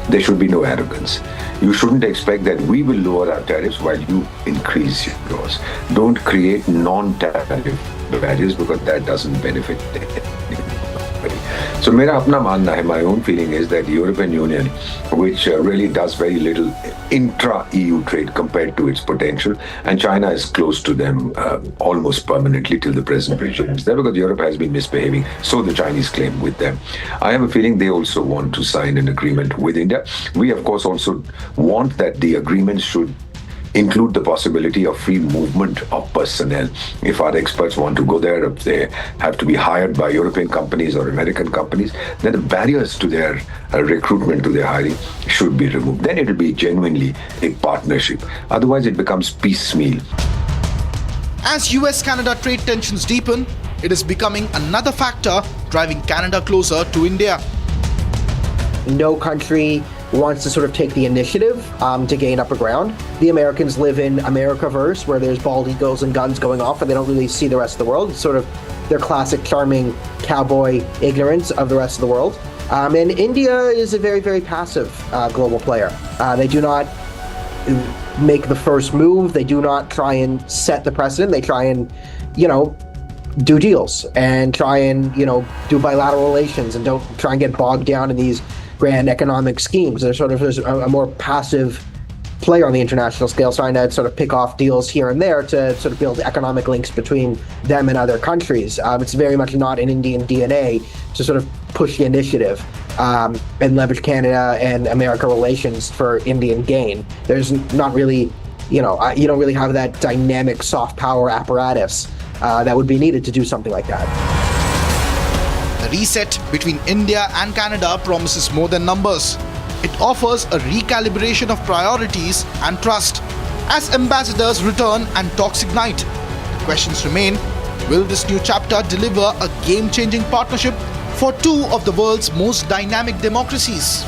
There should be no arrogance. You shouldn't expect that we will lower our tariffs while you increase yours. Don't create non-tariff barriers because that doesn't benefit anybody. So mera apna manna hai, my own feeling is that the European Union, which really does very little intra-EU trade compared to its potential, and China is close to them almost permanently till the present regime is there, because Europe has been misbehaving, so the Chinese claim with them. I have a feeling they also want to sign an agreement with India. We, of course, also want that the agreement should include the possibility of free movement of personnel. If our experts want to go there, if they have to be hired by European companies or American companies, then the barriers to their recruitment, to their hiring should be removed. Then it will be genuinely a partnership. Otherwise, it becomes piecemeal. As US-Canada trade tensions deepen, it is becoming another factor driving Canada closer to India. No country wants to sort of take the initiative to gain upper ground. The Americans live in Americaverse, where there's bald eagles and guns going off, and they don't really see the rest of the world. It's sort of their classic charming cowboy ignorance of the rest of the world. And India is a very, very passive global player. They do not make the first move. They do not try and set the precedent. They try and, do deals and try and, do bilateral relations and don't try and get bogged down in these grand economic schemes. They're sort of a more passive player on the international scale, trying to sort of pick off deals here and there to sort of build economic links between them and other countries. It's very much not in Indian DNA to sort of push the initiative and leverage Canada and America relations for Indian gain. There's not really, you don't really have that dynamic soft power apparatus that would be needed to do something like that. The reset between India and Canada promises more than numbers. It offers a recalibration of priorities and trust. As ambassadors return and talks ignite, the questions remain: will this new chapter deliver a game-changing partnership for two of the world's most dynamic democracies?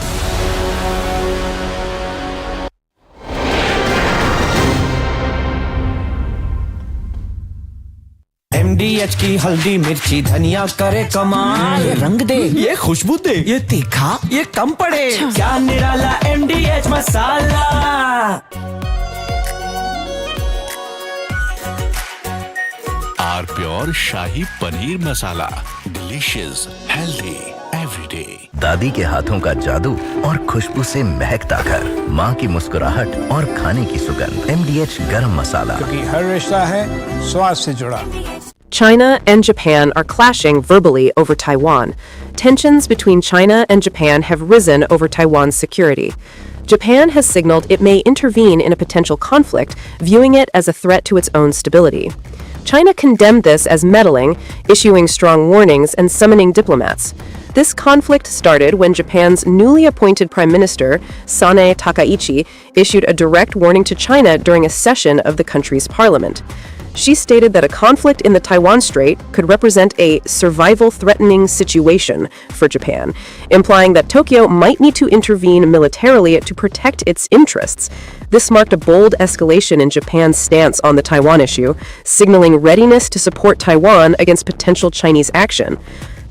MDH की हल्दी मिर्ची धनिया करे कमाल, ये रंग दे, ये खुशबू दे, ये तीखा, ये कम पड़े, क्या निराला MDH masala. Are pure shahi paneer masala, delicious, healthy everyday. दादी के हाथों का जादू और खुशबू से महकता घर, माँ की मुस्कुराहट और खाने की सुगंध। MDH गरम मसाला, क्योंकि हर रिश्ता है स्वाद से जुड़ा। China and Japan are clashing verbally over Taiwan. Tensions between China and Japan have risen over Taiwan's security. Japan has signaled it may intervene in a potential conflict, viewing it as a threat to its own stability. China condemned this as meddling, issuing strong warnings and summoning diplomats. This conflict started when Japan's newly appointed Prime Minister, Sanae Takaichi, issued a direct warning to China during a session of the country's parliament. She stated that a conflict in the Taiwan Strait could represent a survival-threatening situation for Japan, implying that Tokyo might need to intervene militarily to protect its interests. This marked a bold escalation in Japan's stance on the Taiwan issue, signaling readiness to support Taiwan against potential Chinese action.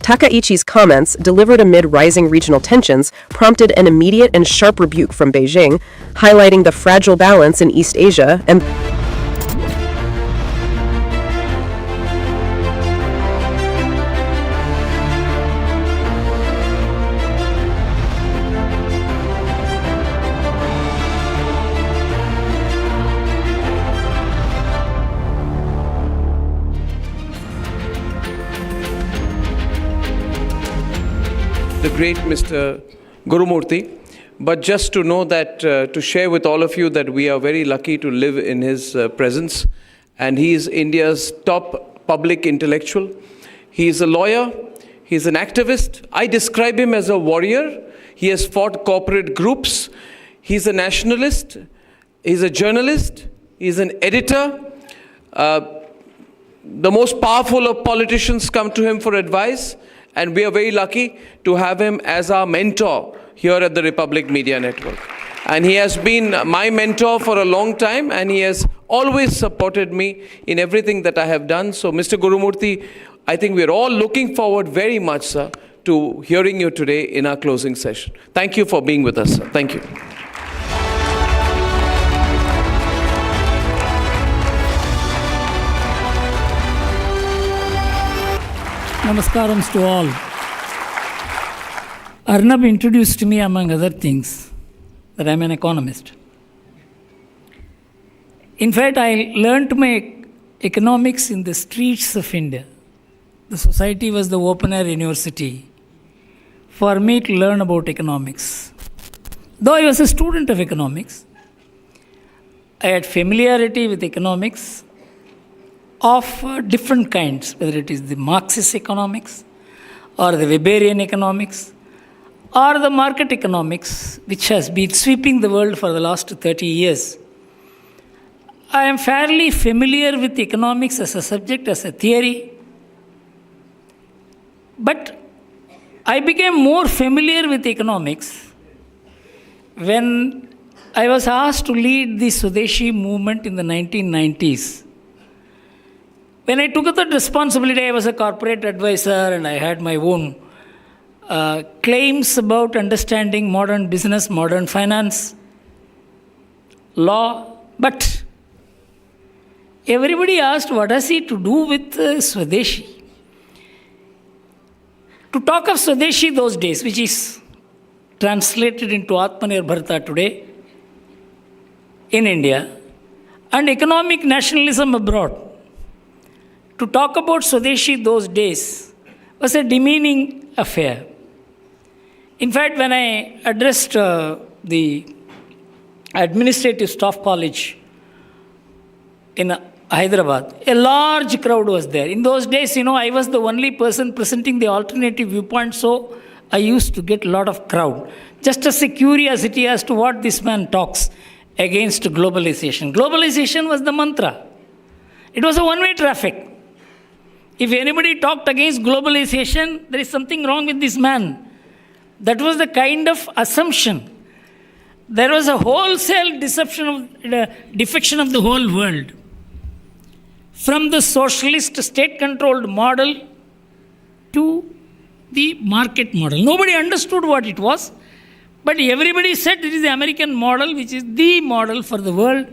Takaichi's comments, delivered amid rising regional tensions, prompted an immediate and sharp rebuke from Beijing, highlighting the fragile balance in East Asia and the great Mr. Gurumurthy, but just to know that, to share with all of you that we are very lucky to live in his presence, and he is India's top public intellectual. He is a lawyer, he is an activist. I describe him as a warrior. He has fought corporate groups. He's a nationalist, he's a journalist, he's an editor. The most powerful of politicians come to him for advice, and we are very lucky to have him as our mentor here at the Republic Media Network. And he has been my mentor for a long time, and he has always supported me in everything that I have done. So, Mr. Gurumurthy, I think we're all looking forward very much, sir, to hearing you today in our closing session. Thank you for being with us, sir. Thank you. Namaskaram to all. Arnab introduced me, among other things, that I'm an economist. In fact, I learned my economics in the streets of India. The society was the open-air university for me to learn about economics. Though I was a student of economics, I had familiarity with economics of different kinds, whether it is the Marxist economics or the Weberian economics or the market economics, which has been sweeping the world for the last 30 years. I am fairly familiar with economics as a subject, as a theory, but I became more familiar with economics when I was asked to lead the Swadeshi movement in the 1990s, when I took up that responsibility, I was a corporate advisor and I had my own claims about understanding modern business, modern finance, law. But everybody asked, what has he to do with Swadeshi? To talk of Swadeshi those days, which is translated into Atmanirbharta today in India, and economic nationalism abroad, to talk about Swadeshi those days was a demeaning affair. In fact, when I addressed the administrative staff college in Hyderabad, a large crowd was there. In those days, I was the only person presenting the alternative viewpoint, so I used to get a lot of crowd. Just as a curiosity as to what this man talks against globalization. Globalization was the mantra. It was a one-way traffic. If anybody talked against globalization, there is something wrong with this man. That was the kind of assumption. There was a wholesale defection of the whole world. From the socialist state-controlled model to the market model. Nobody understood what it was, but everybody said it is the American model, which is the model for the world,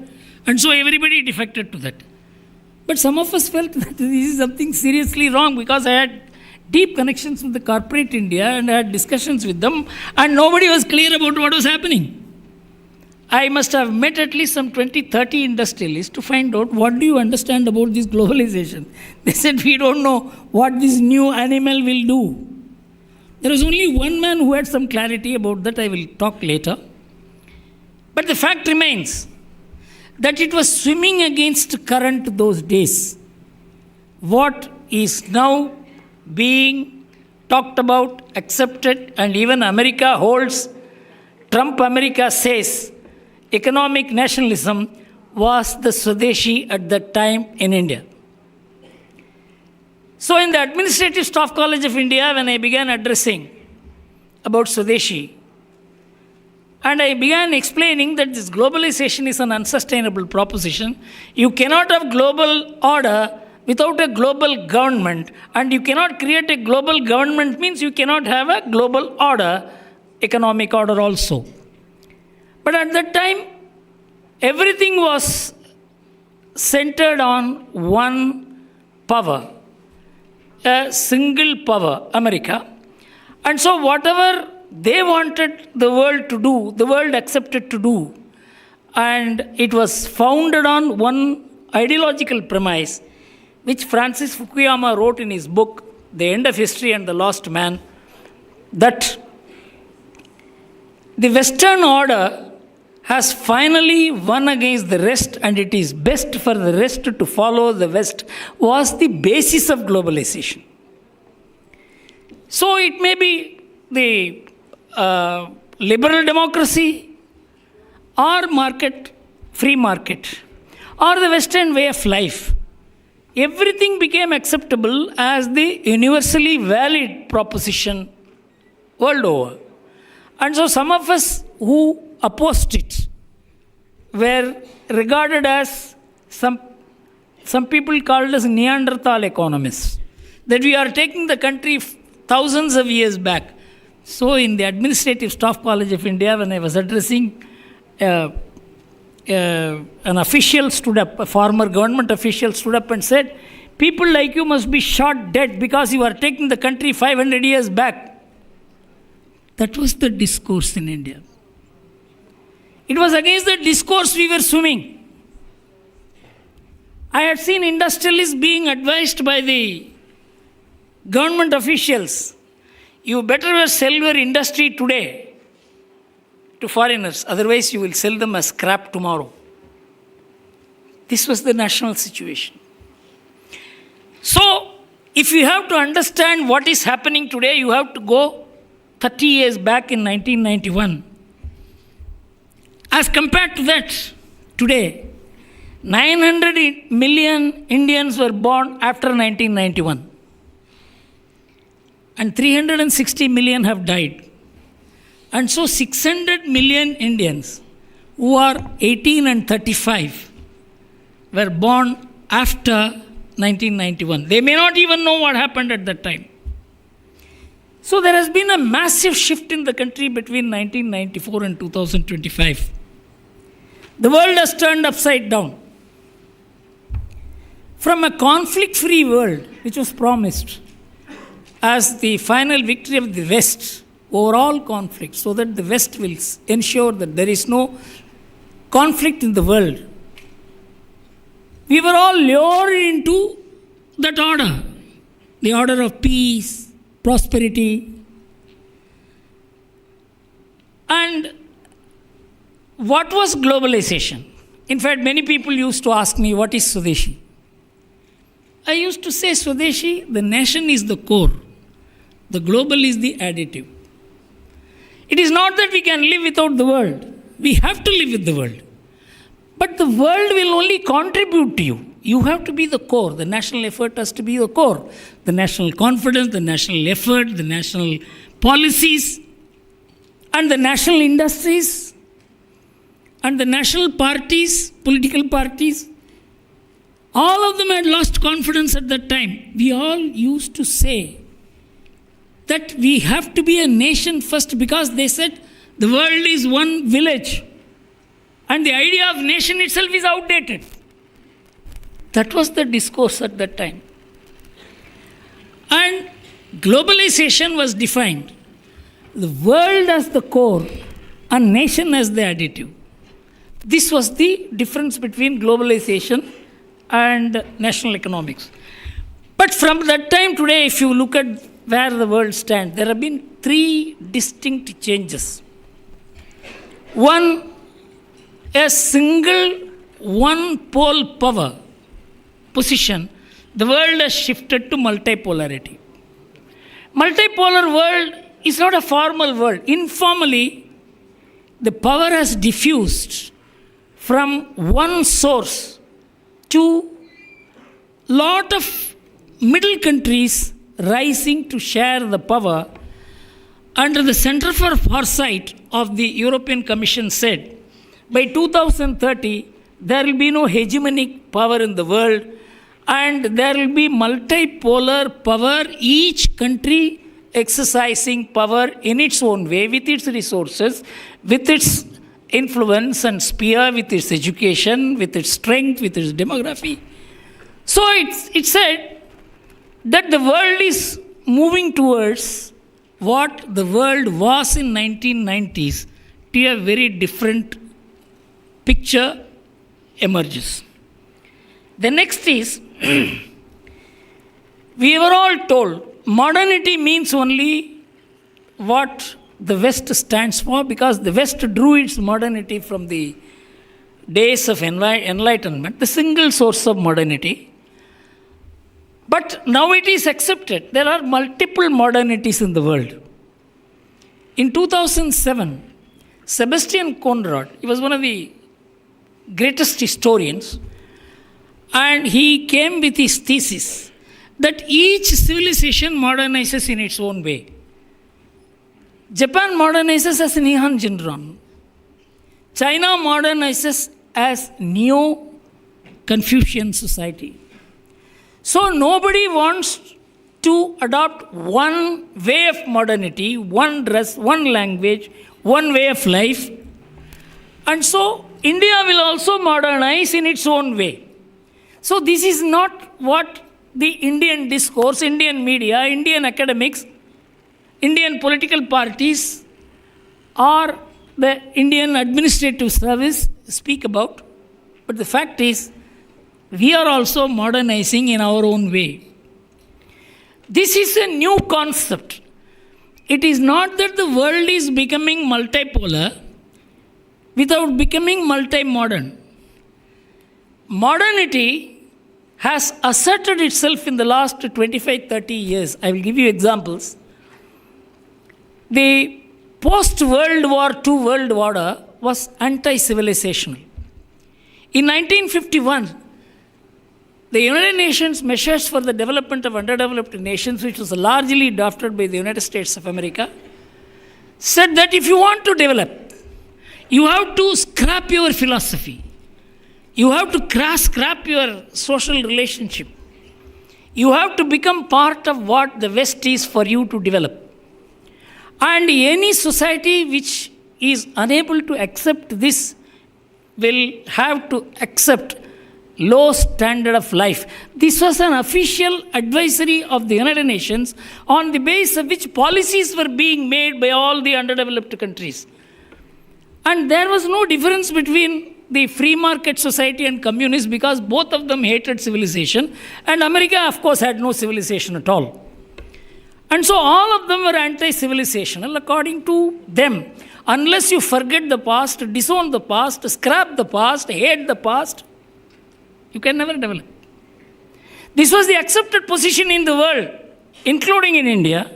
and so everybody defected to that. But some of us felt that this is something seriously wrong, because I had deep connections with the corporate India and I had discussions with them, and nobody was clear about what was happening. I must have met at least some 20-30 industrialists to find out, what do you understand about this globalization? They said, we don't know what this new animal will do. There was only one man who had some clarity about that. I will talk later. But the fact remains that it was swimming against current those days. What is now being talked about, accepted, and even America holds, Trump America says, economic nationalism was the Swadeshi at that time in India. So in the Administrative Staff College of India, when I began addressing about Swadeshi, and I began explaining that this globalization is an unsustainable proposition. You cannot have global order without a global government, and you cannot create a global government means you cannot have a global order, economic order also. But at that time, everything was centered on one power, a single power, America. And so whatever they wanted the world to do, the world accepted to do. And it was founded on one ideological premise, which Francis Fukuyama wrote in his book, The End of History and the Lost Man, that the Western order has finally won against the rest, and it is best for the rest to follow the West, was the basis of globalization. So it may be the liberal democracy or market, free market, or the Western way of life. Everything became acceptable as the universally valid proposition world over. And so some of us who opposed it were regarded as, some people called us Neanderthal economists, that we are taking the country thousands of years back. So in the Administrative Staff College of India, when I was addressing, an official stood up, a former government official stood up and said, people like you must be shot dead because you are taking the country 500 years back. That was the discourse in India. It was against the discourse we were swimming. I had seen industrialists being advised by the government officials, you better sell your industry today to foreigners, otherwise you will sell them as scrap tomorrow. This was the national situation. So, if you have to understand what is happening today, you have to go 30 years back in 1991. As compared to that, today, 900 million Indians were born after 1991. And 360 million have died. And so 600 million Indians who are 18 and 35 were born after 1991. They may not even know what happened at that time. So there has been a massive shift in the country between 1994 and 2025. The world has turned upside down. From a conflict-free world, which was promised as the final victory of the West over all conflicts, so that the West will ensure that there is no conflict in the world, we were all lured into that order, the order of peace, prosperity. And what was globalization? In fact, many people used to ask me, what is Swadeshi? I used to say, Swadeshi, the nation is the core. The global is the additive. It is not that we can live without the world. We have to live with the world. But the world will only contribute to you. You have to be the core. The national effort has to be the core. The national confidence, the national effort, the national policies, and the national industries, and the national parties, political parties. All of them had lost confidence at that time. We all used to say that we have to be a nation first, because they said the world is one village and the idea of nation itself is outdated. That was the discourse at that time. And globalization was defined. The world as the core and nation as the additive. This was the difference between globalization and national economics. But from that time today, if you look at where the world stands, there have been three distinct changes. One, a single one-pole power position, the world has shifted to multipolarity. Multipolar world is not a formal world. Informally, the power has diffused from one source to lot of middle countries rising to share the power. Under the Center for Foresight of the European Commission said, by 2030, there will be no hegemonic power in the world, and there will be multipolar power, each country exercising power in its own way, with its resources, with its influence and sphere, with its education, with its strength, with its demography. So it said that the world is moving towards what the world was in 1990s to a very different picture emerges. The next is, we were all told modernity means only what the West stands for, because the West drew its modernity from the days of enlightenment, the single source of modernity. But now it is accepted. There are multiple modernities in the world. In 2007, Sebastian Conrad, he was one of the greatest historians, and he came with his thesis that each civilization modernizes in its own way. Japan modernizes as Nihon Jinran. China modernizes as Neo-Confucian society. So nobody wants to adopt one way of modernity, one dress, one language, one way of life. And so India will also modernize in its own way. So this is not what the Indian discourse, Indian media, Indian academics, Indian political parties, or the Indian administrative service speak about. But the fact is, we are also modernizing in our own way. This is a new concept. It is not that the world is becoming multipolar without becoming multi-modern. Modernity has asserted itself in the last 25-30 years. I will give you examples. The post-World War II world order was anti-civilizational. In 1951, the United Nations Measures for the Development of Underdeveloped Nations, which was largely adopted by the United States of America, said that if you want to develop, you have to scrap your philosophy. You have to scrap your social relationship. You have to become part of what the West is for you to develop. And any society which is unable to accept this will have to accept low standard of life. This was an official advisory of the United Nations on the basis of which policies were being made by all the underdeveloped countries. And there was no difference between the free market society and communists because both of them hated civilization. And America, of course, had no civilization at all. And so all of them were anti-civilizational according to them. Unless you forget the past, disown the past, scrap the past, hate the past, you can never develop. This was the accepted position in the world, including in India.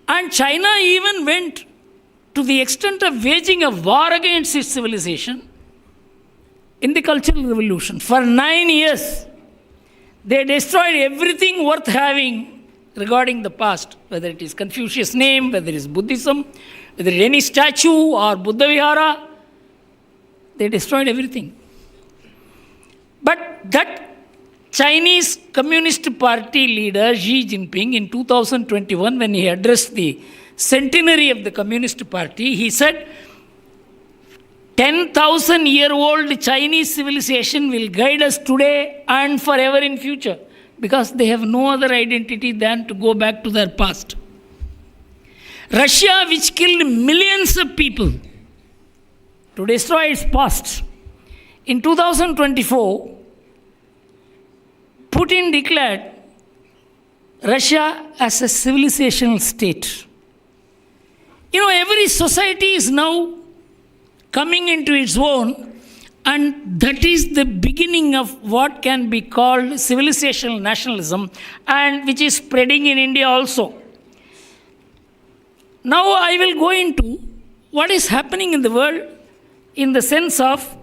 And China even went to the extent of waging a war against its civilization in the Cultural Revolution. For 9 years, they destroyed everything worth having regarding the past, whether it is Confucius' name, whether it is Buddhism, whether it is any statue or Buddha Vihara, they destroyed everything. But that Chinese Communist Party leader Xi Jinping in 2021, when he addressed the centenary of the Communist Party, he said 10,000-year-old Chinese civilization will guide us today and forever in future, because they have no other identity than to go back to their past. Russia, which killed millions of people to destroy its past, in 2024, Putin declared Russia as a civilizational state. You know, every society is now coming into its own, and that is the beginning of what can be called civilizational nationalism, and which is spreading in India also. Now I will go into what is happening in the world in the sense of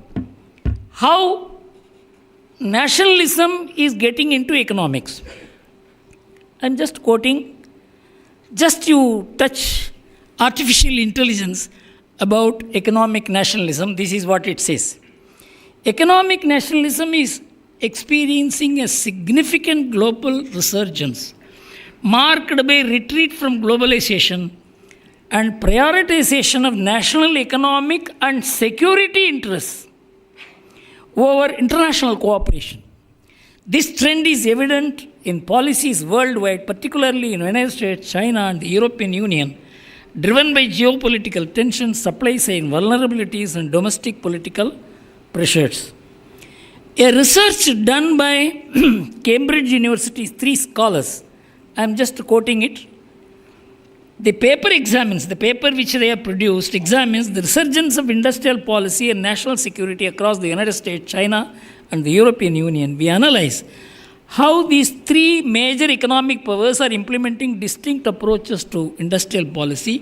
how nationalism is getting into economics. I'm just quoting, just you touch artificial intelligence about economic nationalism. This is what it says. Economic nationalism is experiencing a significant global resurgence, marked by retreat from globalization and prioritization of national economic and security interests over international cooperation. This trend is evident in policies worldwide, particularly in the United States, China, and the European Union, driven by geopolitical tensions, supply chain vulnerabilities, and domestic political pressures. A research done by Cambridge University's 3 scholars, I am just quoting it. The paper which they have produced examines the resurgence of industrial policy and national security across the United States, China, and the European Union. We analyze how these 3 major economic powers are implementing distinct approaches to industrial policy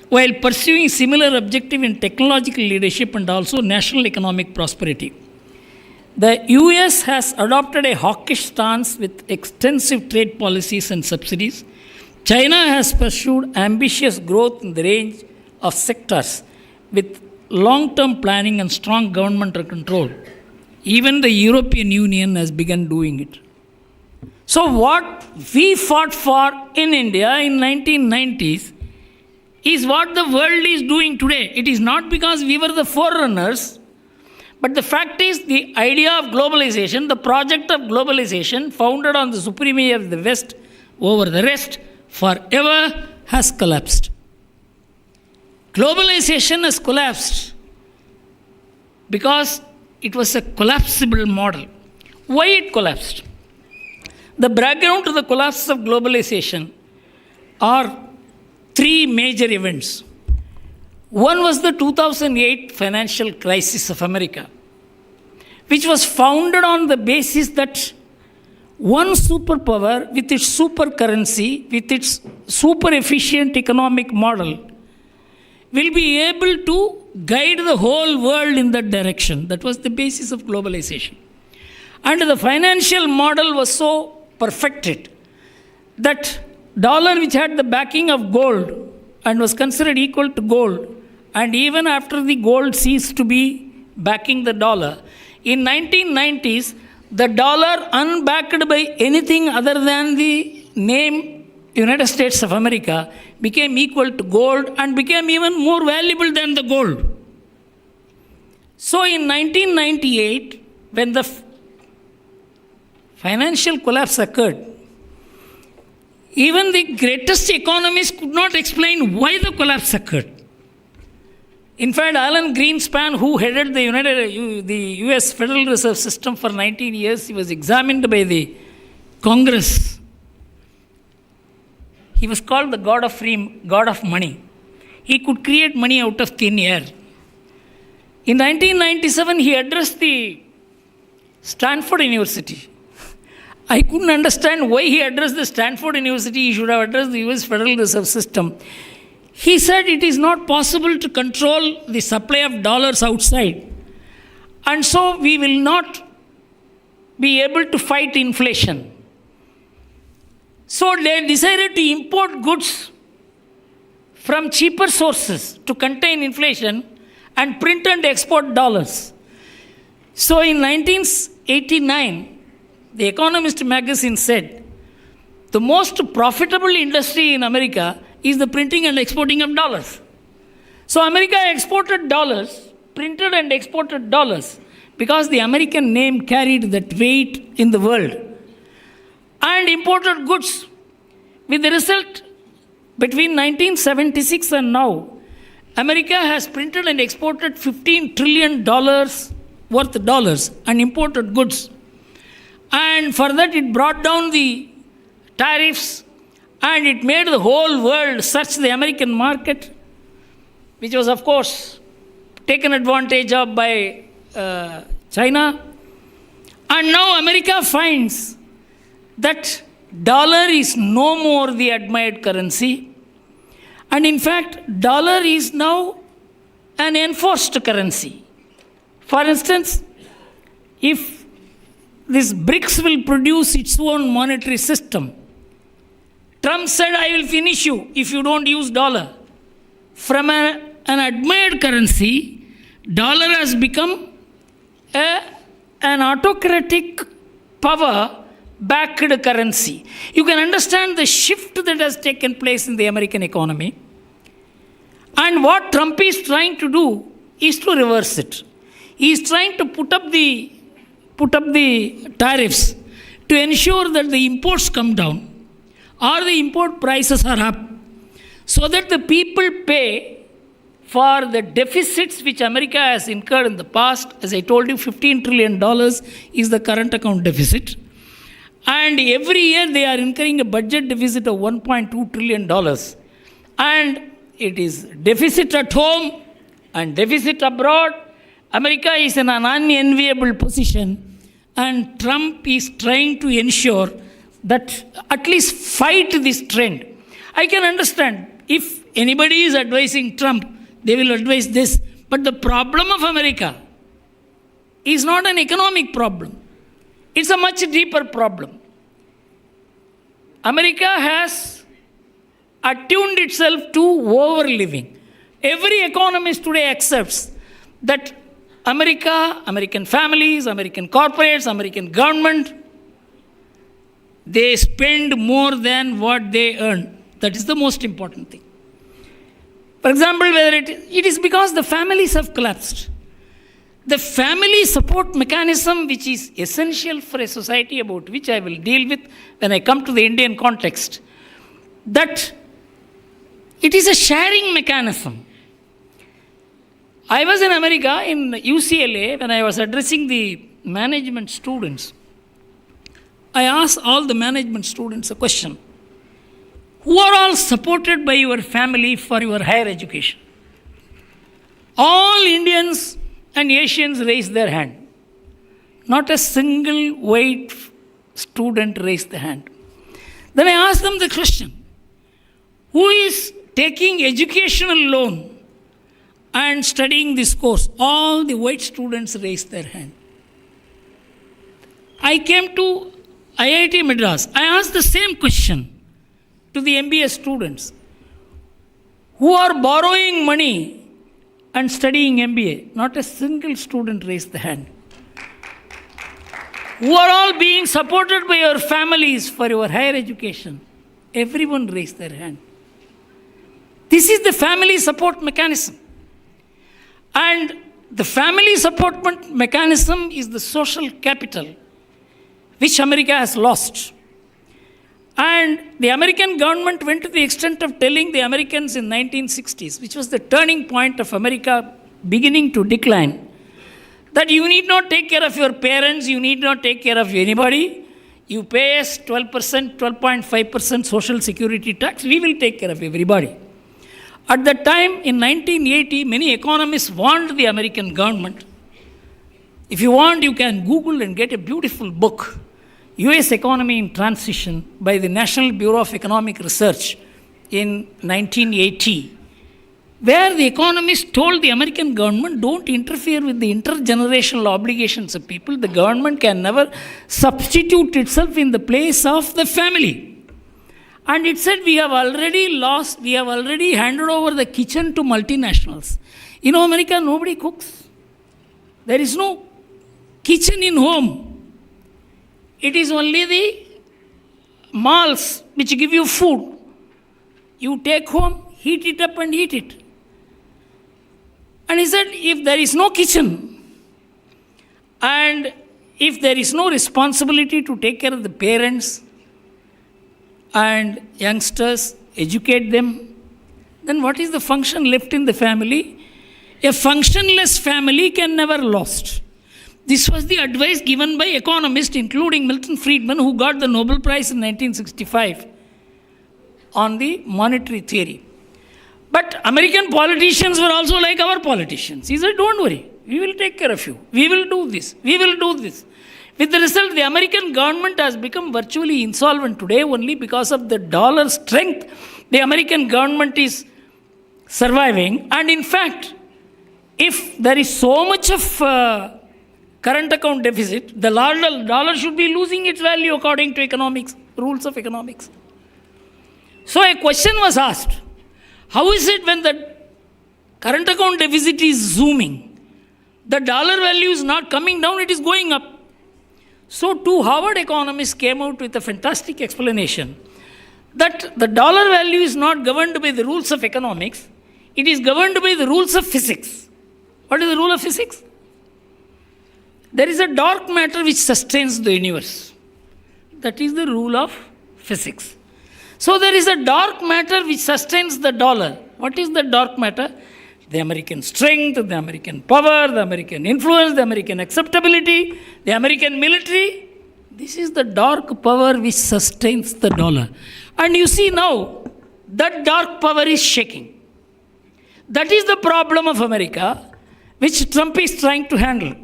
while pursuing similar objectives in technological leadership and also national economic prosperity. The US has adopted a hawkish stance with extensive trade policies and subsidies. China has pursued ambitious growth in the range of sectors with long-term planning and strong governmental control. Even the European Union has begun doing it. So what we fought for in India in 1990s is what the world is doing today. It is not because we were the forerunners, but the fact is the idea of globalization, the project of globalization founded on the supremacy of the West over the rest, forever has collapsed. Globalization has collapsed because it was a collapsible model. Why it collapsed? The background to the collapse of globalization are 3 major events. One was the 2008 financial crisis of America, which was founded on the basis that one superpower with its super currency, with its super efficient economic model, will be able to guide the whole world in that direction. That was the basis of globalization. And the financial model was so perfected that dollar, which had the backing of gold, and was considered equal to gold. And even after the gold ceased to be backing the dollar, in 1990s, the dollar unbacked by anything other than the name United States of America became equal to gold and became even more valuable than the gold. So in 1998, when the financial collapse occurred, even the greatest economists could not explain why the collapse occurred. In fact, Alan Greenspan, who headed the US Federal Reserve System for 19 years, he was examined by the Congress. He was called the god of money. He could create money out of thin air. In 1997, he addressed the Stanford University. I couldn't understand why he addressed the Stanford University. He should have addressed the US Federal Reserve System. He said it is not possible to control the supply of dollars outside. And so we will not be able to fight inflation. So they decided to import goods from cheaper sources to contain inflation and print and export dollars. So in 1989, the Economist magazine said, the most profitable industry in America is the printing and exporting of dollars. So America exported dollars, printed and exported dollars, because the American name carried that weight in the world, and imported goods. With the result, between 1976 and now, America has printed and exported $15 trillion worth dollars and imported goods. And for that, it brought down the tariffs, and it made the whole world search the American market, which was, of course, taken advantage of by China. And now America finds that dollar is no more the admired currency. And in fact, dollar is now an enforced currency. For instance, if this BRICS will produce its own monetary system, Trump said, I will finish you if you don't use dollar. From an admired currency, dollar has become an autocratic power-backed currency. You can understand the shift that has taken place in the American economy. And what Trump is trying to do is to reverse it. He is trying to put up the tariffs to ensure that the imports come down, or the import prices are up, so that the people pay for the deficits which America has incurred in the past. As I told you, $15 trillion is the current account deficit. And every year they are incurring a budget deficit of $1.2 trillion. And it is deficit at home and deficit abroad. America is in an unenviable position, and Trump is trying to ensure that at least fight this trend. I can understand if anybody is advising Trump, they will advise this. But the problem of America is not an economic problem. It's a much deeper problem. America has attuned itself to overliving. Every economist today accepts that America, American families, American corporates, American government, they spend more than what they earn. That is the most important thing. For example, whether it is because the families have collapsed. The family support mechanism, which is essential for a society, about which I will deal with when I come to the Indian context, that it is a sharing mechanism. I was in America, in UCLA, when I was addressing the management students. I asked all the management students a question. Who are all supported by your family for your higher education? All Indians and Asians raised their hand. Not a single white student raised the hand. Then I asked them the question, who is taking educational loan and studying this course? All the white students raised their hand. I came to IIT Madras. I asked the same question to the MBA students. who are borrowing money and studying MBA? Not a single student raised the hand. Who are all being supported by your families for your higher education? Everyone raised their hand. This is the family support mechanism. And the family support mechanism is the social capital which America has lost. And the American government went to the extent of telling the Americans in 1960s, which was the turning point of America beginning to decline, that you need not take care of your parents, you need not take care of anybody. You pay us 12%, 12.5% social security tax, we will take care of everybody. At that time, in 1980, many economists warned the American government. If you want, you can Google and get a beautiful book, US Economy in Transition, by the National Bureau of Economic Research in 1980, where the economists told the American government, don't interfere with the intergenerational obligations of people. The government can never substitute itself in the place of the family. And it said, we have already handed over the kitchen to multinationals. In America, nobody cooks. There is no kitchen in home. It is only the malls which give you food. You take home, heat it up and eat it. And he said, if there is no kitchen and if there is no responsibility to take care of the parents and youngsters, educate them, then what is the function left in the family? A functionless family can never last. This was the advice given by economists, including Milton Friedman, who got the Nobel Prize in 1965 on the monetary theory. But American politicians were also like our politicians. He said, don't worry, we will take care of you. We will do this. We will do this. With the result, the American government has become virtually insolvent today only because of the dollar strength. The American government is surviving. And in fact, if there is so much of current account deficit, the dollar should be losing its value according to economics, rules of economics. So a question was asked, how is it when the current account deficit is zooming, the dollar value is not coming down, it is going up? So two Harvard economists came out with a fantastic explanation that the dollar value is not governed by the rules of economics, it is governed by the rules of physics. What is the rule of physics? There is a dark matter which sustains the universe. That is the rule of physics. So there is a dark matter which sustains the dollar. What is the dark matter? The American strength, the American power, the American influence, the American acceptability, the American military. This is the dark power which sustains the dollar. And you see now, that dark power is shaking. That is the problem of America, which Trump is trying to handle.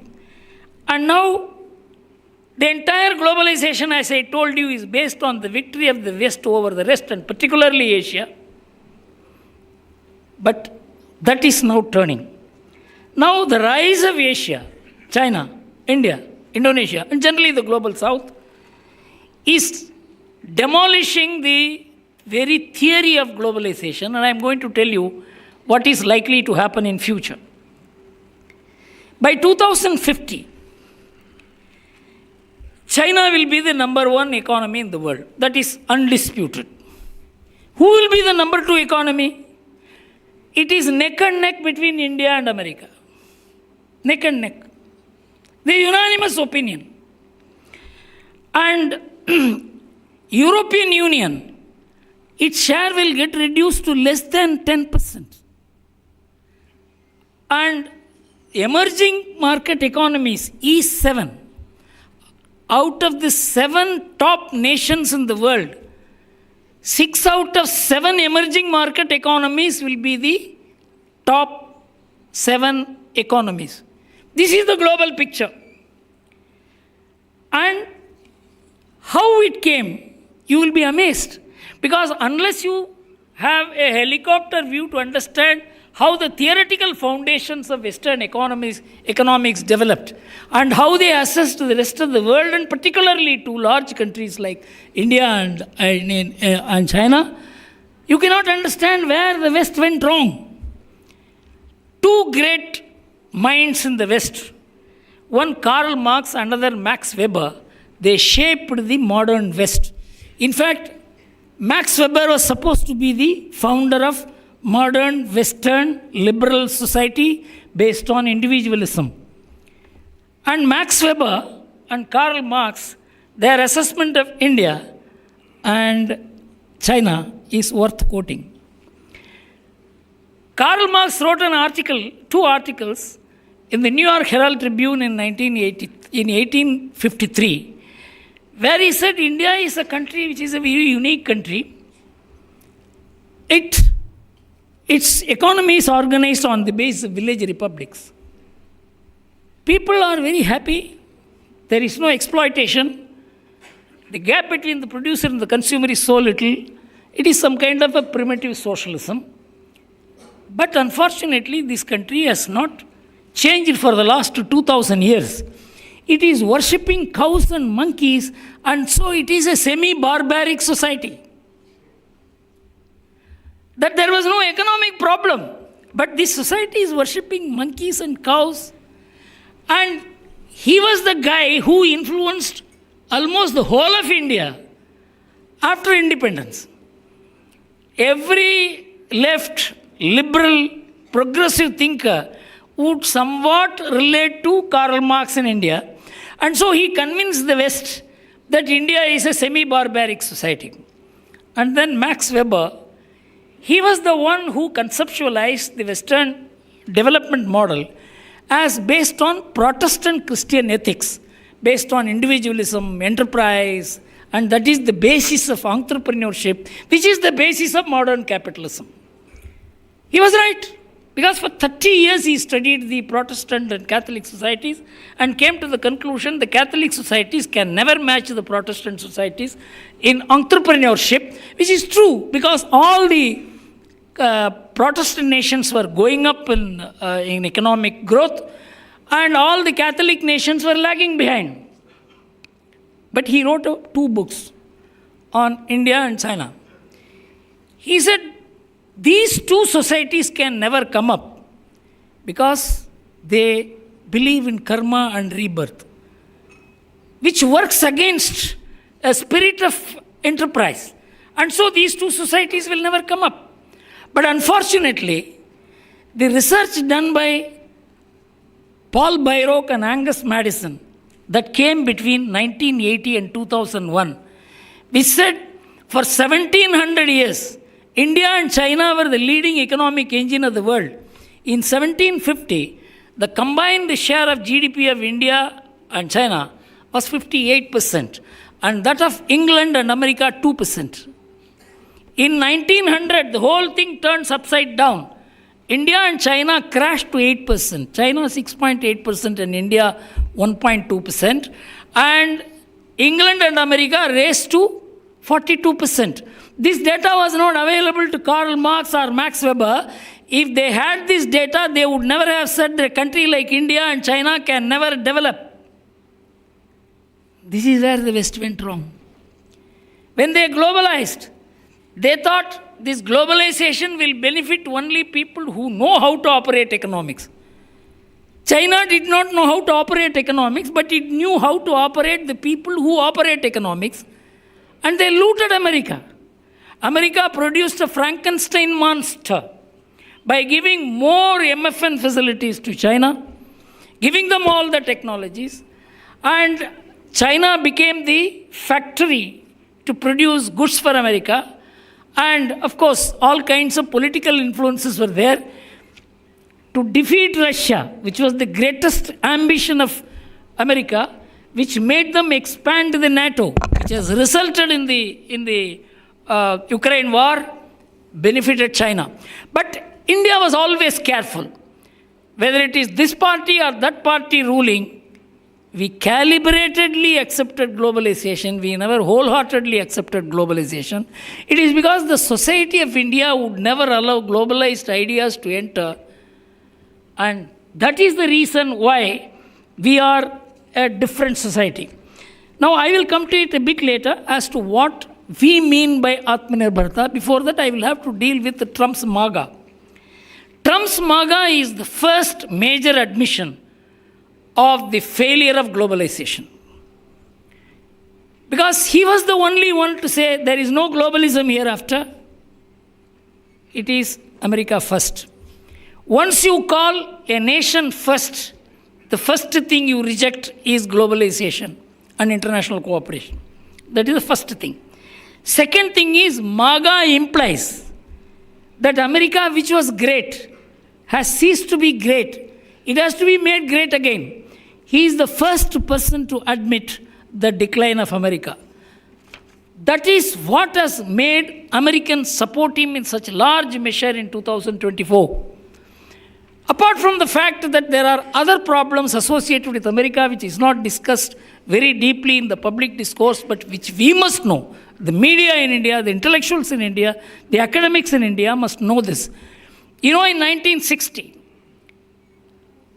And now, the entire globalization, as I told you, is based on the victory of the West over the rest, and particularly Asia. But that is now turning. Now, the rise of Asia, China, India, Indonesia, and generally the global south, is demolishing the very theory of globalization, and I am going to tell you what is likely to happen in future. By 2050, China will be the number one economy in the world. That is undisputed. Who will be the number two economy? It is neck and neck between India and America. Neck and neck. The unanimous opinion. And European Union, its share will get reduced to less than 10%. And emerging market economies, E7, out of the 7 top nations in the world, 6 out of 7 emerging market economies will be the top 7 economies. This is the global picture. And how it came, you will be amazed. Because unless you have a helicopter view to understand how the theoretical foundations of Western economics developed and how they assessed the rest of the world, and particularly to large countries like India and China, You cannot understand where the West went wrong. Two great minds in the West, one Karl Marx, another Max Weber, they shaped the modern West. In fact, Max Weber was supposed to be the founder of modern Western liberal society based on individualism. And Max Weber and Karl Marx, their assessment of India and China is worth quoting. Karl Marx wrote two articles in the New York Herald Tribune in 1853, where he said India is a country which is a very unique country. Its economy is organized on the basis of village republics. People are very happy. There is no exploitation. The gap between the producer and the consumer is so little. It is some kind of a primitive socialism. But unfortunately, this country has not changed for the last 2,000 years. It is worshipping cows and monkeys, and so it is a semi-barbaric society. That there was no economic problem, but this society is worshipping monkeys and cows. And he was the guy who influenced almost the whole of India after independence. Every left, liberal, progressive thinker would somewhat relate to Karl Marx in India. And so he convinced the West that India is a semi-barbaric society. And then Max Weber, he was the one who conceptualized the Western development model as based on Protestant Christian ethics, based on individualism, enterprise, and that is the basis of entrepreneurship, which is the basis of modern capitalism. He was right, because for 30 years he studied the Protestant and Catholic societies and came to the conclusion the Catholic societies can never match the Protestant societies in entrepreneurship, which is true because all the Protestant nations were going up in economic growth and all the Catholic nations were lagging behind. But he wrote two books on India and China. He said, these two societies can never come up because they believe in karma and rebirth, which works against a spirit of enterprise. And so these two societies will never come up. But unfortunately, the research done by Paul Byrock and Angus Madison that came between 1980 and 2001, which said for 1700 years, India and China were the leading economic engine of the world. In 1750, the combined share of GDP of India and China was 58%, and that of England and America 2%. In 1900, the whole thing turns upside down. India and China crashed to 8%. China 6.8% and India 1.2%. And England and America raced to 42%. This data was not available to Karl Marx or Max Weber. If they had this data, they would never have said that a country like India and China can never develop. This is where the West went wrong. When they globalized, they thought this globalization will benefit only people who know how to operate economics. China did not know how to operate economics, but it knew how to operate the people who operate economics, and they looted America. America produced a Frankenstein monster by giving more MFN facilities to China, giving them all the technologies, and China became the factory to produce goods for America. And of course, all kinds of political influences were there to defeat Russia, which was the greatest ambition of America, which made them expand the NATO, which has resulted in the Ukraine war, benefited China. But India was always careful. Whether it is this party or that party ruling, we calibratedly accepted globalization. We never wholeheartedly accepted globalization. It is because the society of India would never allow globalized ideas to enter. And that is the reason why we are a different society. Now, I will come to it a bit later as to what we mean by Atmanirbharta. Before that, I will have to deal with Trump's MAGA. Trump's MAGA is the first major admission of the failure of globalization. Because he was the only one to say there is no globalism hereafter. It is America first. Once you call a nation first, the first thing you reject is globalization and international cooperation. That is the first thing. Second thing is MAGA implies that America, which was great, has ceased to be great. It has to be made great again. He is the first person to admit the decline of America. That is what has made Americans support him in such large measure in 2024. Apart from the fact that there are other problems associated with America which is not discussed very deeply in the public discourse, but which we must know. The media in India, the intellectuals in India, the academics in India must know this. You know, in 1960,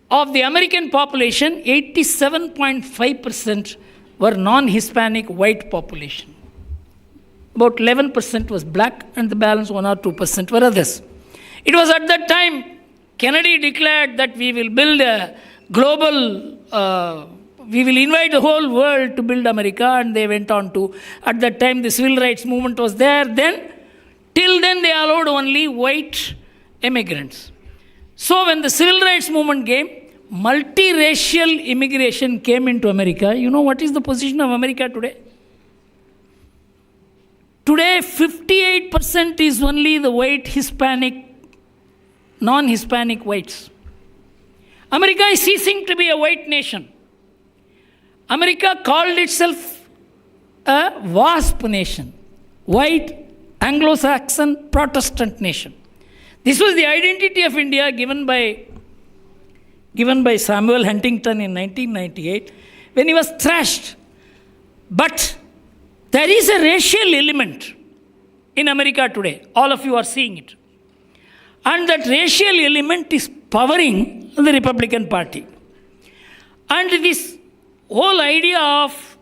of the American population, 87.5% were non-Hispanic white population. About 11% was black and the balance 1 or 2% were others. It was at that time Kennedy declared that we will build a global, we will invite the whole world to build America, and they went on to, at that time the civil rights movement was there then. Till then they allowed only white immigrants. So when the civil rights movement came, multiracial immigration came into America. You know what is the position of America today? Today 58% is only the white Hispanic, non-Hispanic whites. America is ceasing to be a white nation. America called itself a WASP nation, white Anglo-Saxon Protestant nation. This was the identity of India given by Samuel Huntington in 1998 when he was thrashed. But there is a racial element in America today. All of you are seeing it. And that racial element is powering the Republican Party. And this whole idea of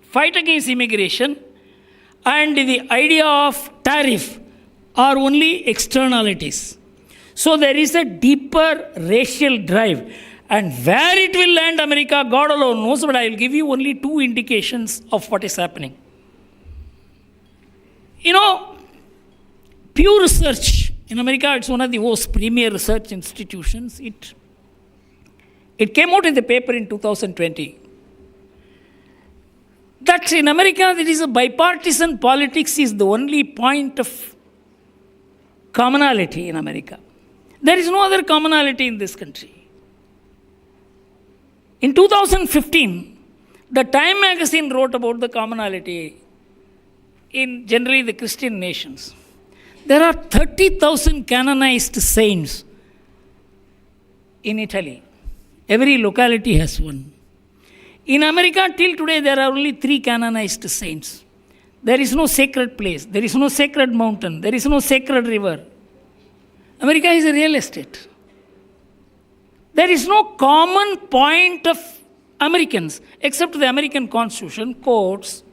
fight against immigration and the idea of tariff are only externalities. So there is a deeper racial drive. And where it will land America, God alone knows, but I will give you only 2 indications of what is happening. You know, Pew Research in America, it's one of the most premier research institutions. It came out in the paper in 2020 that in America there is a bipartisan politics is the only point of commonality in America. There is no other commonality in this country. In 2015, the Time magazine wrote about the commonality in generally the Christian nations. There are 30,000 canonized saints in Italy. Every locality has one. In America, till today, there are only 3 canonized saints. There is no sacred place. There is no sacred mountain. There is no sacred river. America is a real estate. There is no common point of Americans except the American Constitution, courts,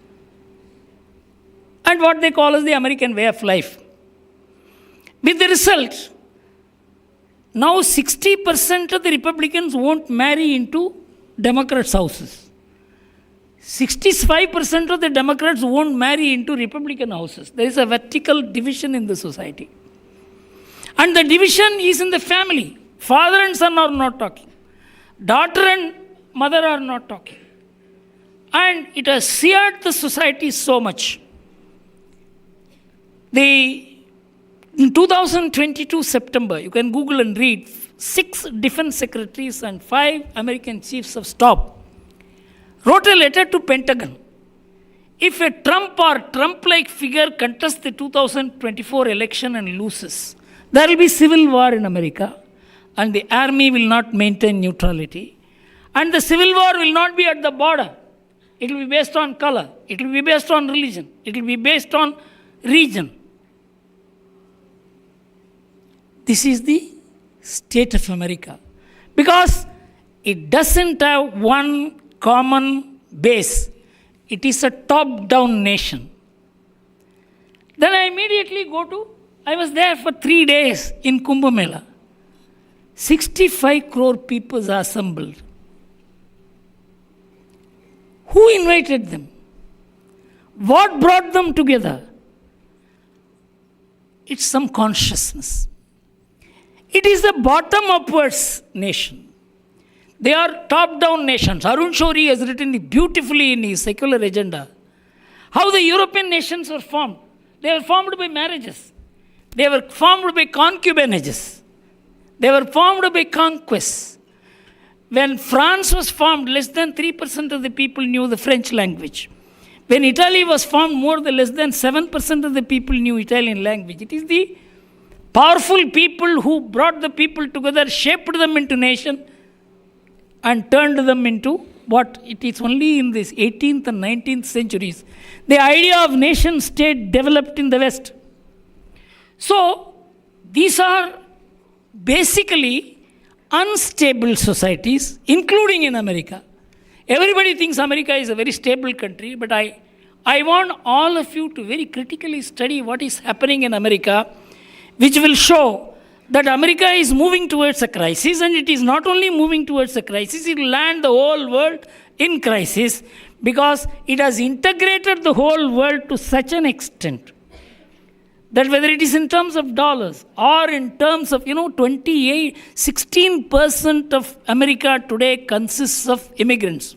and what they call as the American way of life. With the result, now 60% of the Republicans won't marry into Democrats' houses. 65% of the Democrats won't marry into Republican houses. There is a vertical division in the society. And the division is in the family. Father and son are not talking. Daughter and mother are not talking. And it has seared the society so much. In 2022 September, you can Google and read, 6 defense secretaries and 5 American chiefs of staff wrote a letter to Pentagon. If a Trump or Trump-like figure contests the 2024 election and loses, there will be civil war in America, and the army will not maintain neutrality. And the civil war will not be at the border. It will be based on color. It will be based on religion. It will be based on region. This is the state of America. Because it doesn't have one common base. It is a top-down nation. Then I immediately I was there for 3 days in Kumbh Mela. 65 crore people are assembled. Who invited them? What brought them together? It's some consciousness. It is a bottom upwards nation. They are top-down nations. Arun Shourie has written it beautifully in his secular agenda. How the European nations were formed. They were formed by marriages. They were formed by concubinages. They were formed by conquests. When France was formed, less than 3% of the people knew the French language. When Italy was formed, less than 7% of the people knew Italian language. It is the powerful people who brought the people together, shaped them into nation, and turned them into what it is. Only in this 18th and 19th centuries, the idea of nation state developed in the West. So, these are basically unstable societies, including in America. Everybody thinks America is a very stable country, but I want all of you to very critically study what is happening in America, which will show that America is moving towards a crisis, and it is not only moving towards a crisis, it will land the whole world in crisis, because it has integrated the whole world to such an extent that whether it is in terms of dollars or in terms of, 16% of America today consists of immigrants.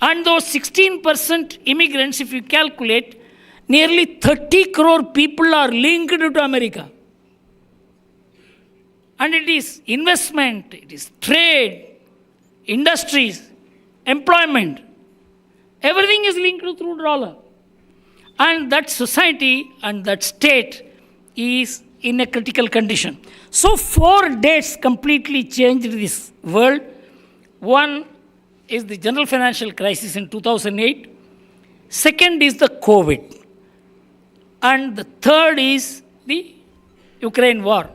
And those 16% immigrants, if you calculate, nearly 30 crore people are linked to America. And it is investment, it is trade, industries, employment. Everything is linked through dollar. And that society and that state is in a critical condition. So 4 dates completely changed this world. One is the general financial crisis in 2008. Second is the COVID. And the third is the Ukraine war.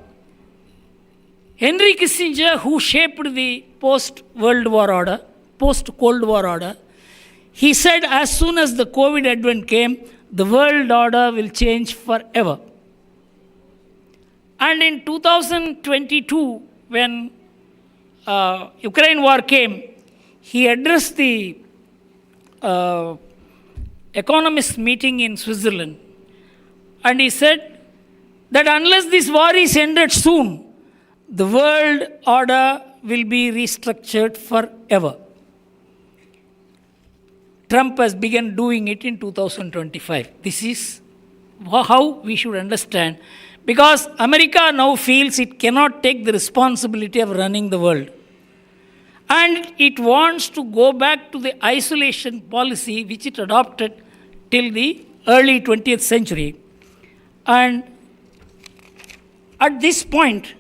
Henry Kissinger, who shaped the post-World War order, post-Cold War order, he said as soon as the COVID advent came, the world order will change forever. And in 2022, when Ukraine war came, he addressed the economist meeting in Switzerland. And he said that unless this war is ended soon, the world order will be restructured forever. Trump has begun doing it in 2025. This is how we should understand, because America now feels it cannot take the responsibility of running the world. And it wants to go back to the isolation policy which it adopted till the early 20th century. And at this point,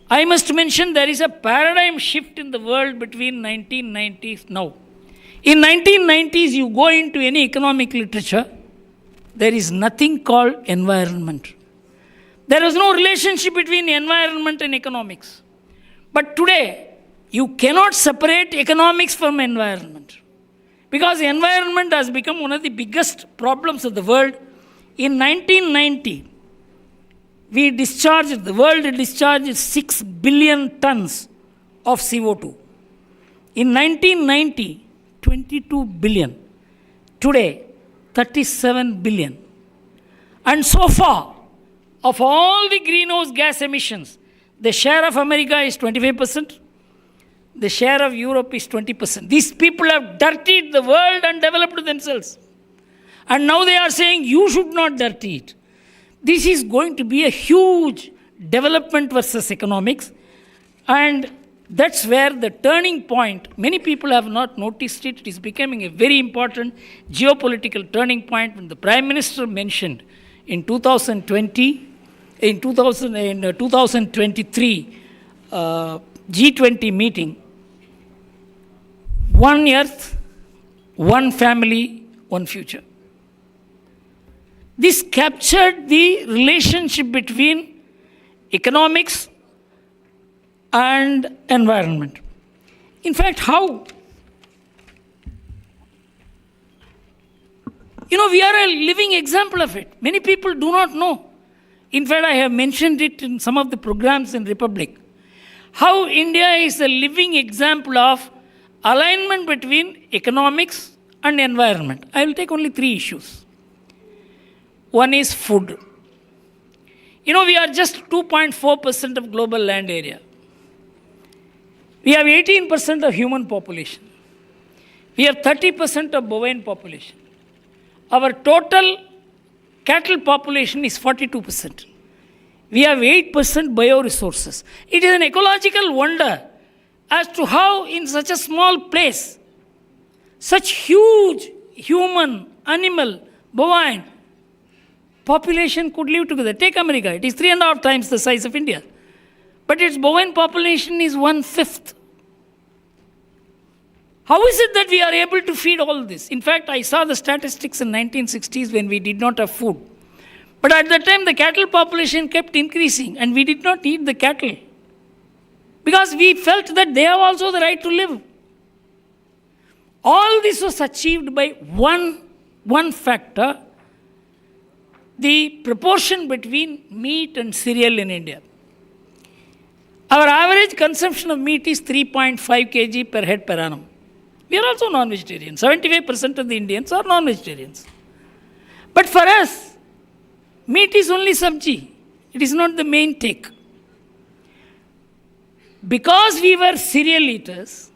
I must mention there is a paradigm shift in the world between 1990s now. In 1990s, you go into any economic literature, there is nothing called environment. There is no relationship between environment and economics. But today, you cannot separate economics from environment, because environment has become one of the biggest problems of the world. In 1990, the world discharged 6 billion tons of CO2. In 1990, 22 billion. Today, 37 billion. And so far, of all the greenhouse gas emissions, the share of America is 25%. The share of Europe is 20%. These people have dirtied the world and developed themselves. And now they are saying, you should not dirty it. This is going to be a huge development versus economics. And that's where the turning point, many people have not noticed it, it is becoming a very important geopolitical turning point when the Prime Minister mentioned in 2023 G20 meeting, one earth, one family, one future. This captured the relationship between economics and environment. In fact, how We are a living example of it. Many people do not know. In fact, I have mentioned it in some of the programs in Republic. How India is a living example of alignment between economics and environment. I will take only 3 issues. One is food. We are just 2.4% of global land area. We have 18% of human population. We have 30% of bovine population. Our total cattle population is 42%. We have 8% bioresources. It is an ecological wonder as to how in such a small place, such huge human, animal, bovine population could live together. Take America. It is 3.5 times the size of India. But its bovine population is 1/5. How is it that we are able to feed all this? In fact, I saw the statistics in 1960s when we did not have food. But at that time, the cattle population kept increasing and we did not eat the cattle. Because we felt that they have also the right to live. All this was achieved by one factor, the proportion between meat and cereal in India. Our average consumption of meat is 3.5 kg per head per annum. We are also non-vegetarians. 75% of the Indians are non-vegetarians. But for us, meat is only sabji. It is not the main take. Because we were cereal eaters,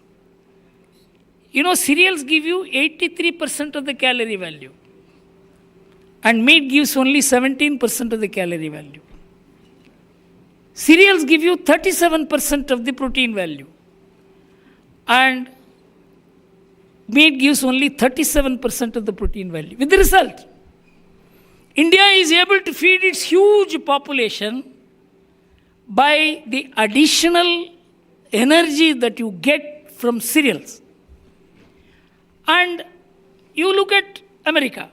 cereals give you 83% of the calorie value. And meat gives only 17% of the calorie value. Cereals give you 37% of the protein value. And meat gives only 37% of the protein value. With the result, India is able to feed its huge population by the additional energy that you get from cereals. And you look at America,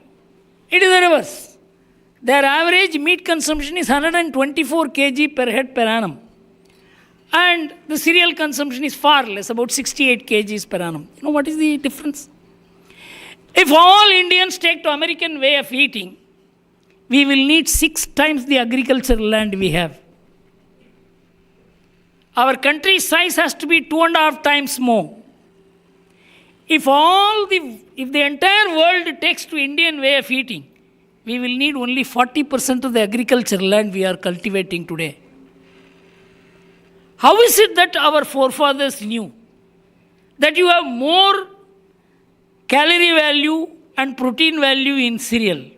it is the reverse. Their average meat consumption is 124 kg per head per annum. And the cereal consumption is far less, about 68 kgs per annum. What is the difference? If all Indians take to American way of eating, we will need 6 times the agricultural land we have. Our country's size has to be 2.5 times more. If the entire world takes to Indian way of eating, we will need only 40% of the agricultural land we are cultivating today. How is it that our forefathers knew that you have more calorie value and protein value in cereal?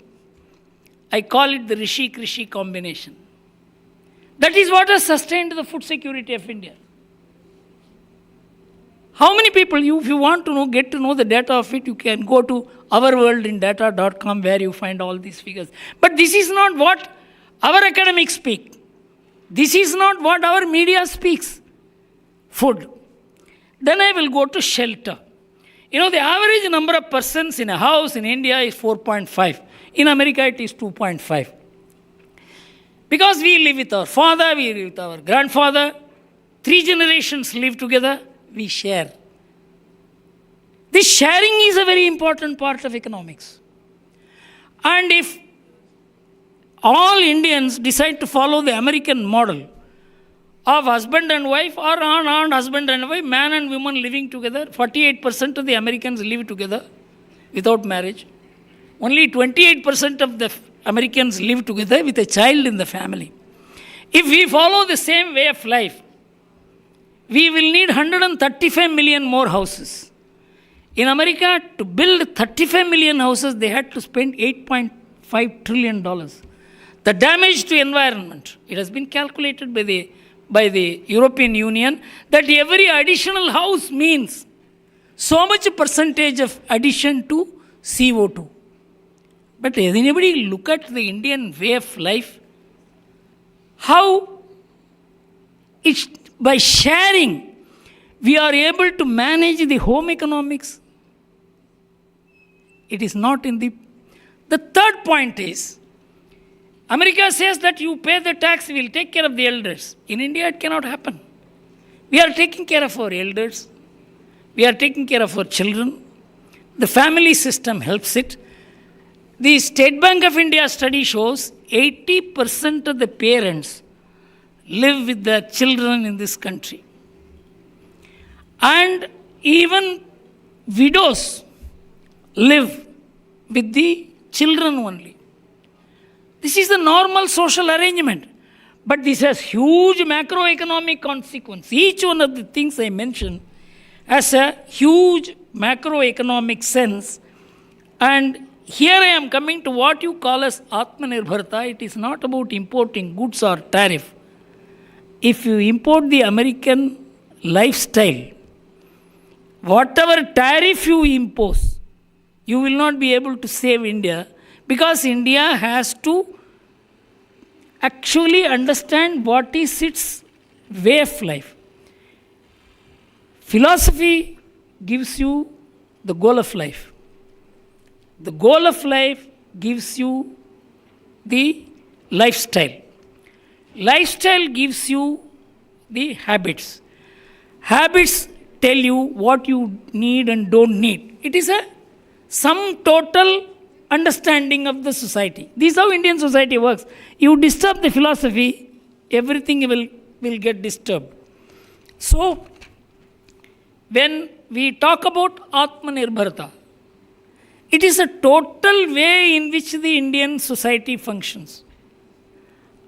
I call it the Rishi-Krishi combination. That is what has sustained the food security of India. How many people, if you want to get to know the data of it, you can go to ourworldindata.com where you find all these figures. But this is not what our academics speak. This is not what our media speaks. Food. Then I will go to shelter. The average number of persons in a house in India is 4.5. In America, it is 2.5. Because we live with our father, we live with our grandfather, 3 generations live together, we share. This sharing is a very important part of economics. And if all Indians decide to follow the American model of husband and wife or husband and wife, man and woman living together, 48% of the Americans live together without marriage. Only 28% of the Americans live together with a child in the family. If we follow the same way of life, we will need 135 million more houses. In America, to build 35 million houses, they had to spend $8.5 trillion. The damage to environment, it has been calculated by the European Union that every additional house means so much percentage of addition to CO2. But does anybody look at the Indian way of life? How by sharing, we are able to manage the home economics. It is not in the... The third point is, America says that you pay the tax, we will take care of the elders. In India, it cannot happen. We are taking care of our elders. We are taking care of our children. The family system helps it. The State Bank of India study shows 80% of the parents live with their children in this country. And even widows live with the children only. This is the normal social arrangement. But this has huge macroeconomic consequence. Each one of the things I mentioned has a huge macroeconomic sense. And here I am coming to what you call as Atmanirbharta. It is not about importing goods or tariff. If you import the American lifestyle, whatever tariff you impose, you will not be able to save India, because India has to actually understand what is its way of life. Philosophy gives you the goal of life. The goal of life gives you the lifestyle. Lifestyle gives you the habits. Habits tell you what you need and don't need. It is a sum total understanding of the society. This is how Indian society works. You disturb the philosophy, everything will get disturbed. So, when we talk about Atmanirbharta, it is a total way in which the Indian society functions.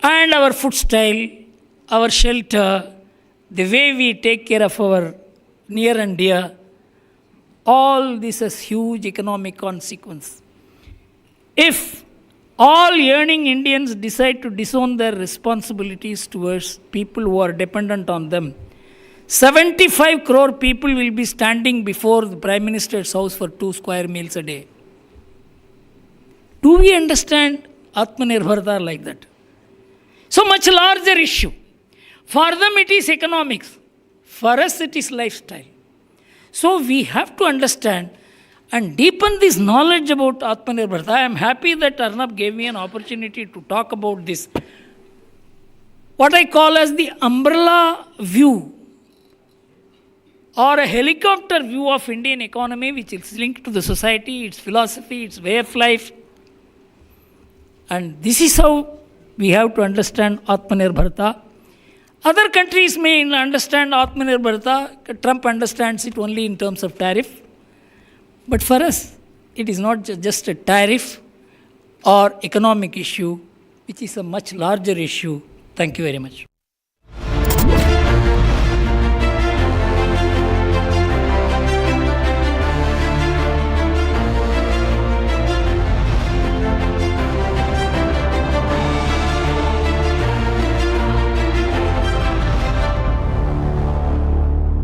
And our food style, our shelter, the way we take care of our near and dear, all this has huge economic consequence. If all yearning Indians decide to disown their responsibilities towards people who are dependent on them, 75 crore people will be standing before the Prime Minister's house for 2 square meals a day. Do we understand Atmanirbharta like that? So much larger issue. For them it is economics. For us it is lifestyle. So we have to understand and deepen this knowledge about Atmanirbharta. I am happy that Arnab gave me an opportunity to talk about this. What I call as the umbrella view or a helicopter view of Indian economy, which is linked to the society, its philosophy, its way of life. And this is how we have to understand Atmanirbharta. Other countries may understand Atmanirbharta. Trump understands it only in terms of tariff. But for us, it is not just a tariff or economic issue, which is a much larger issue. Thank you very much.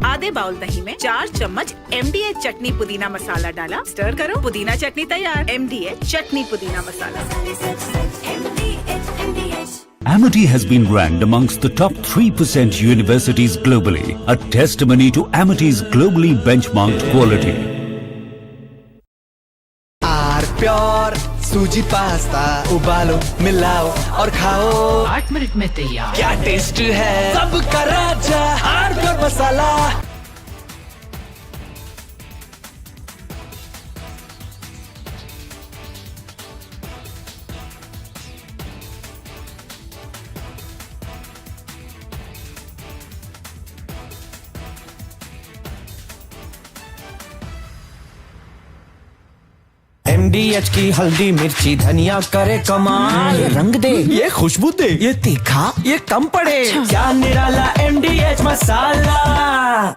आधे bowl दही में 4 चम्मच MDH चटनी पुदीना मसाला डाला, stir करो, पुदीना चटनी तैयार। MDH चटनी पुदीना मसाला। Amity has been ranked amongst the top 3% universities globally, a testimony to Amity's globally benchmarked quality. Pure सूजी पास्ता उबालो मिलाओ और खाओ 8 मिनट में तैयार। क्या टेस्ट है सबका राजा आर प्योर मसाला। MDH की हल्दी मिर्ची धनिया करे कमाल, ये रंग दे, ये खुशबू दे, ये तीखा, ये कम पड़े, क्या निराला MDH masala.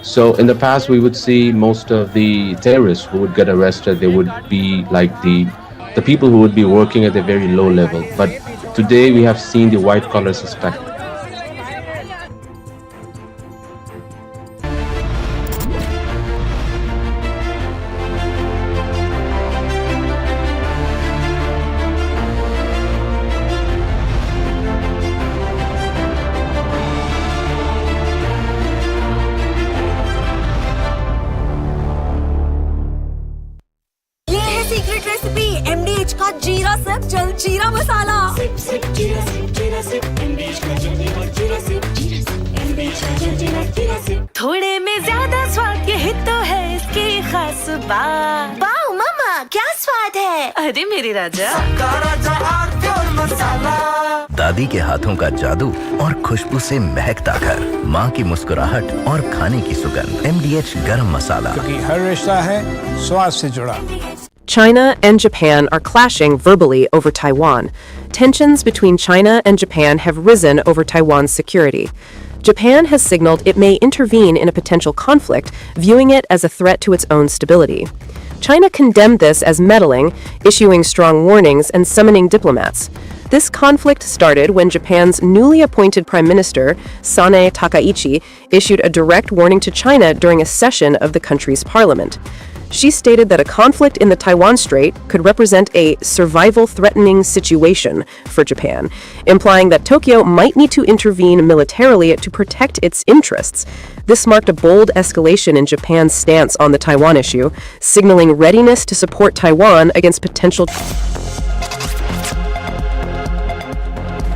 So in the past, we would see most of the terrorists who would get arrested, they would be like the people who would be working at a very low level. But today we have seen the white collar suspect. Secret recipe MDH का जीरा SIP जल जीरा मसाला। SIP SIP जीरा SIP MDH का जल जीरा SIP MDH का जल जीरा सिप। वाह वाह मम्मा क्या स्वाद है। अरे मेरी राजा, दादी के हाथों का जादू और खुशबू से महकता घर, माँ की मुस्कुराहट और खाने की सुगंध। MDH गरम मसाला, क्योंकि हर रिश्ता है स्वाद से जुड़ा। China and Japan are clashing verbally over Taiwan. Tensions between China and Japan have risen over Taiwan's security. Japan has signaled it may intervene in a potential conflict, viewing it as a threat to its own stability. China condemned this as meddling, issuing strong warnings and summoning diplomats. This conflict started when Japan's newly appointed Prime Minister, Sanae Takaichi, issued a direct warning to China during a session of the country's parliament. She stated that a conflict in the Taiwan Strait could represent a survival-threatening situation for Japan, implying that Tokyo might need to intervene militarily to protect its interests. This marked a bold escalation in Japan's stance on the Taiwan issue, signaling readiness to support Taiwan against potential.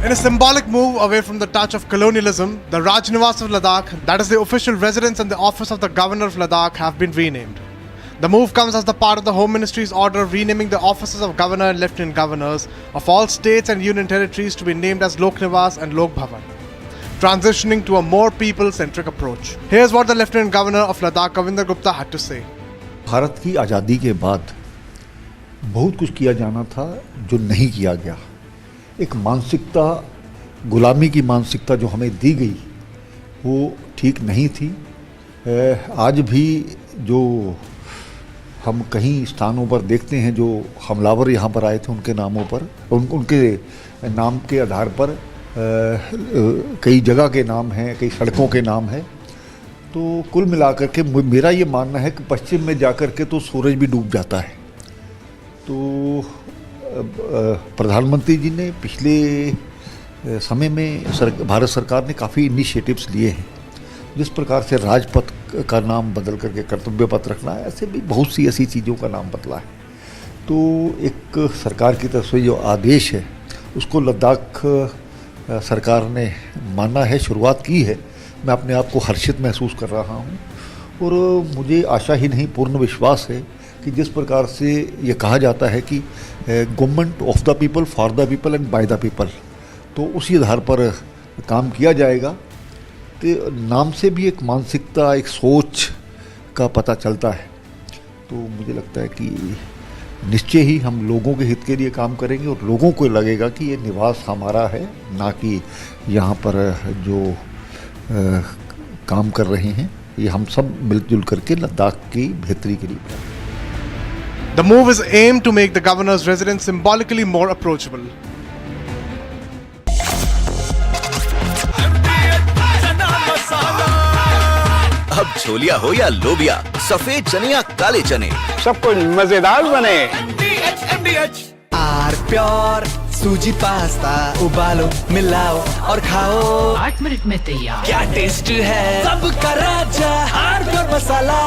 In a symbolic move away from the touch of colonialism, the Rajnivas of Ladakh, that is the official residence and the office of the governor of Ladakh, have been renamed. The move comes as the part of the Home Ministry's order renaming the offices of governor and lieutenant governors of all states and union territories to be named as Lok Nivas and Lok Bhavan, transitioning to a more people-centric approach. Here's what the Lieutenant Governor of Ladakh, Kavinder Gupta, had to say. Bharat की आज़ादी के बाद बहुत कुछ किया जाना था जो नहीं किया गया। एक मानसिकता, गुलामी की मानसिकता जो हमें दी गई वो ठीक नहीं थी। आज भी जो हम कहीं स्थानों पर देखते हैं जो हमलावर यहाँ पर आए थे उनके नामों पर, उनके नाम के आधार पर कई जगह के नाम हैं, कई सड़कों के नाम हैं। तो कुल मिलाकर के मेरा ये मानना है कि पश्चिम में जाकर के तो सूरज भी डूब जाता है। तो प्रधानमंत्री जी ने पिछले समय में भारत सरकार ने काफ़ी इनिशिएटिव्स लिए हैं। जिस प्रकार से राजपथ का नाम बदल करके कर्तव्य पथ रखना है, ऐसे भी बहुत सी ऐसी चीज़ों का नाम बदला है। तो एक सरकार की तरफ से जो आदेश है उसको लद्दाख सरकार ने माना है, शुरुआत की है। मैं अपने आप को हर्षित महसूस कर रहा हूँ और मुझे आशा ही नहीं पूर्ण विश्वास है कि जिस प्रकार से ये कहा जाता है कि government of the people, for the people and by the people, तो उसी आधार पर काम किया जाएगा। तो नाम से भी एक मानसिकता, एक सोच का पता चलता है। तो मुझे लगता है कि निश्चय ही हम लोगों के हित के लिए काम करेंगे और लोगों को लगेगा कि ये निवास हमारा है, ना कि यहाँ पर जो काम कर रहे हैं ये हम सब मिलजुल करके लद्दाख की बेहतरी के लिए। The move is aimed to make the governor's residence symbolically more approachable. अब छोलिया हो या लोबिया, सफेद चने या काले चने, सब कुछ मजेदार बने। आर प्योर सूजी पास्ता, उबालो, मिलाओ और खाओ, 8 मिनट में तैयार। क्या टेस्ट है सबका राजा, R pure masala.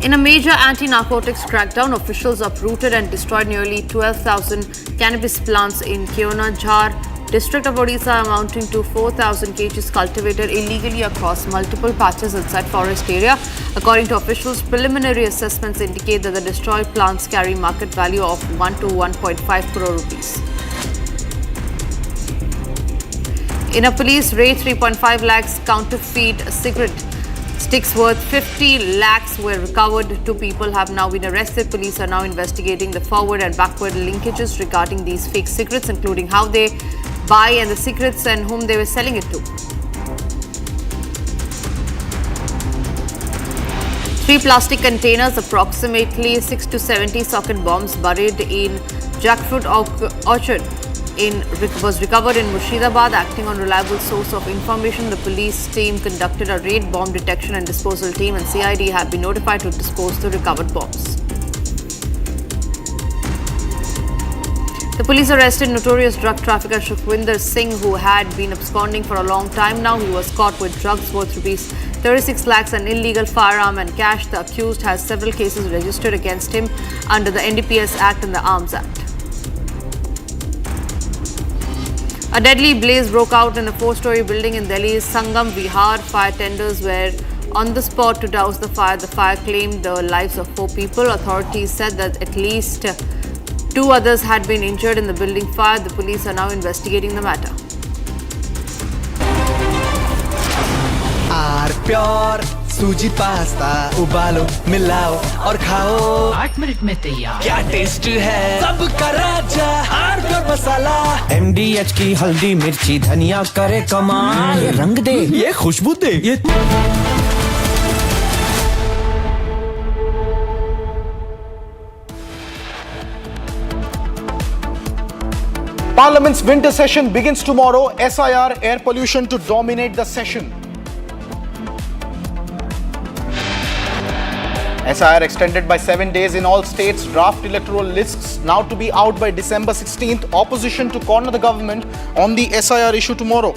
In a major anti-narcotics crackdown, officials uprooted and destroyed nearly 12,000 cannabis plants in Keonjhar district of Odisha, amounting to 4,000 kgs cultivated illegally across multiple patches inside forest area. According to officials, preliminary assessments indicate that the destroyed plants carry market value of 1 to 1.5 crore rupees. In a police raid, 3.5 lakhs counterfeit cigarette sticks worth 50 lakhs were recovered. 2 people have now been arrested. Police are now investigating the forward and backward linkages regarding these fake cigarettes, including how they buy and the cigarettes and whom they were selling it to. 3 plastic containers, approximately 6 to 70 socket bombs buried in jackfruit orchard was recovered in Murshidabad. Acting on reliable source of information, the police team conducted a raid. Bomb detection and disposal team and CID have been notified to dispose the recovered bombs. The police arrested notorious drug trafficker Sukhwinder Singh, who had been absconding for a long time now. He was caught with drugs worth rupees 36 lakhs, an illegal firearm and cash. The accused has several cases registered against him under the NDPS Act and the Arms Act. A deadly blaze broke out in a 4-story building in Delhi's Sangam Vihar. Fire tenders were on the spot to douse the fire. The fire claimed the lives of 4 people. Authorities said that at least 2 others had been injured in the building fire. The police are now investigating the matter. Pure सूजी pasta उबालो मिलाओ और खाओ 8 minute में तैयार क्या taste है सबका राजा pure मसाला MDH की हल्दी मिर्ची धनिया करे कमाल ये रंग दे ये खुशबू दे ये Parliament's winter session begins tomorrow. SIR air pollution to dominate the session. SIR extended by 7 days in all states. Draft electoral lists now to be out by December 16th. Opposition to corner the government on the SIR issue tomorrow.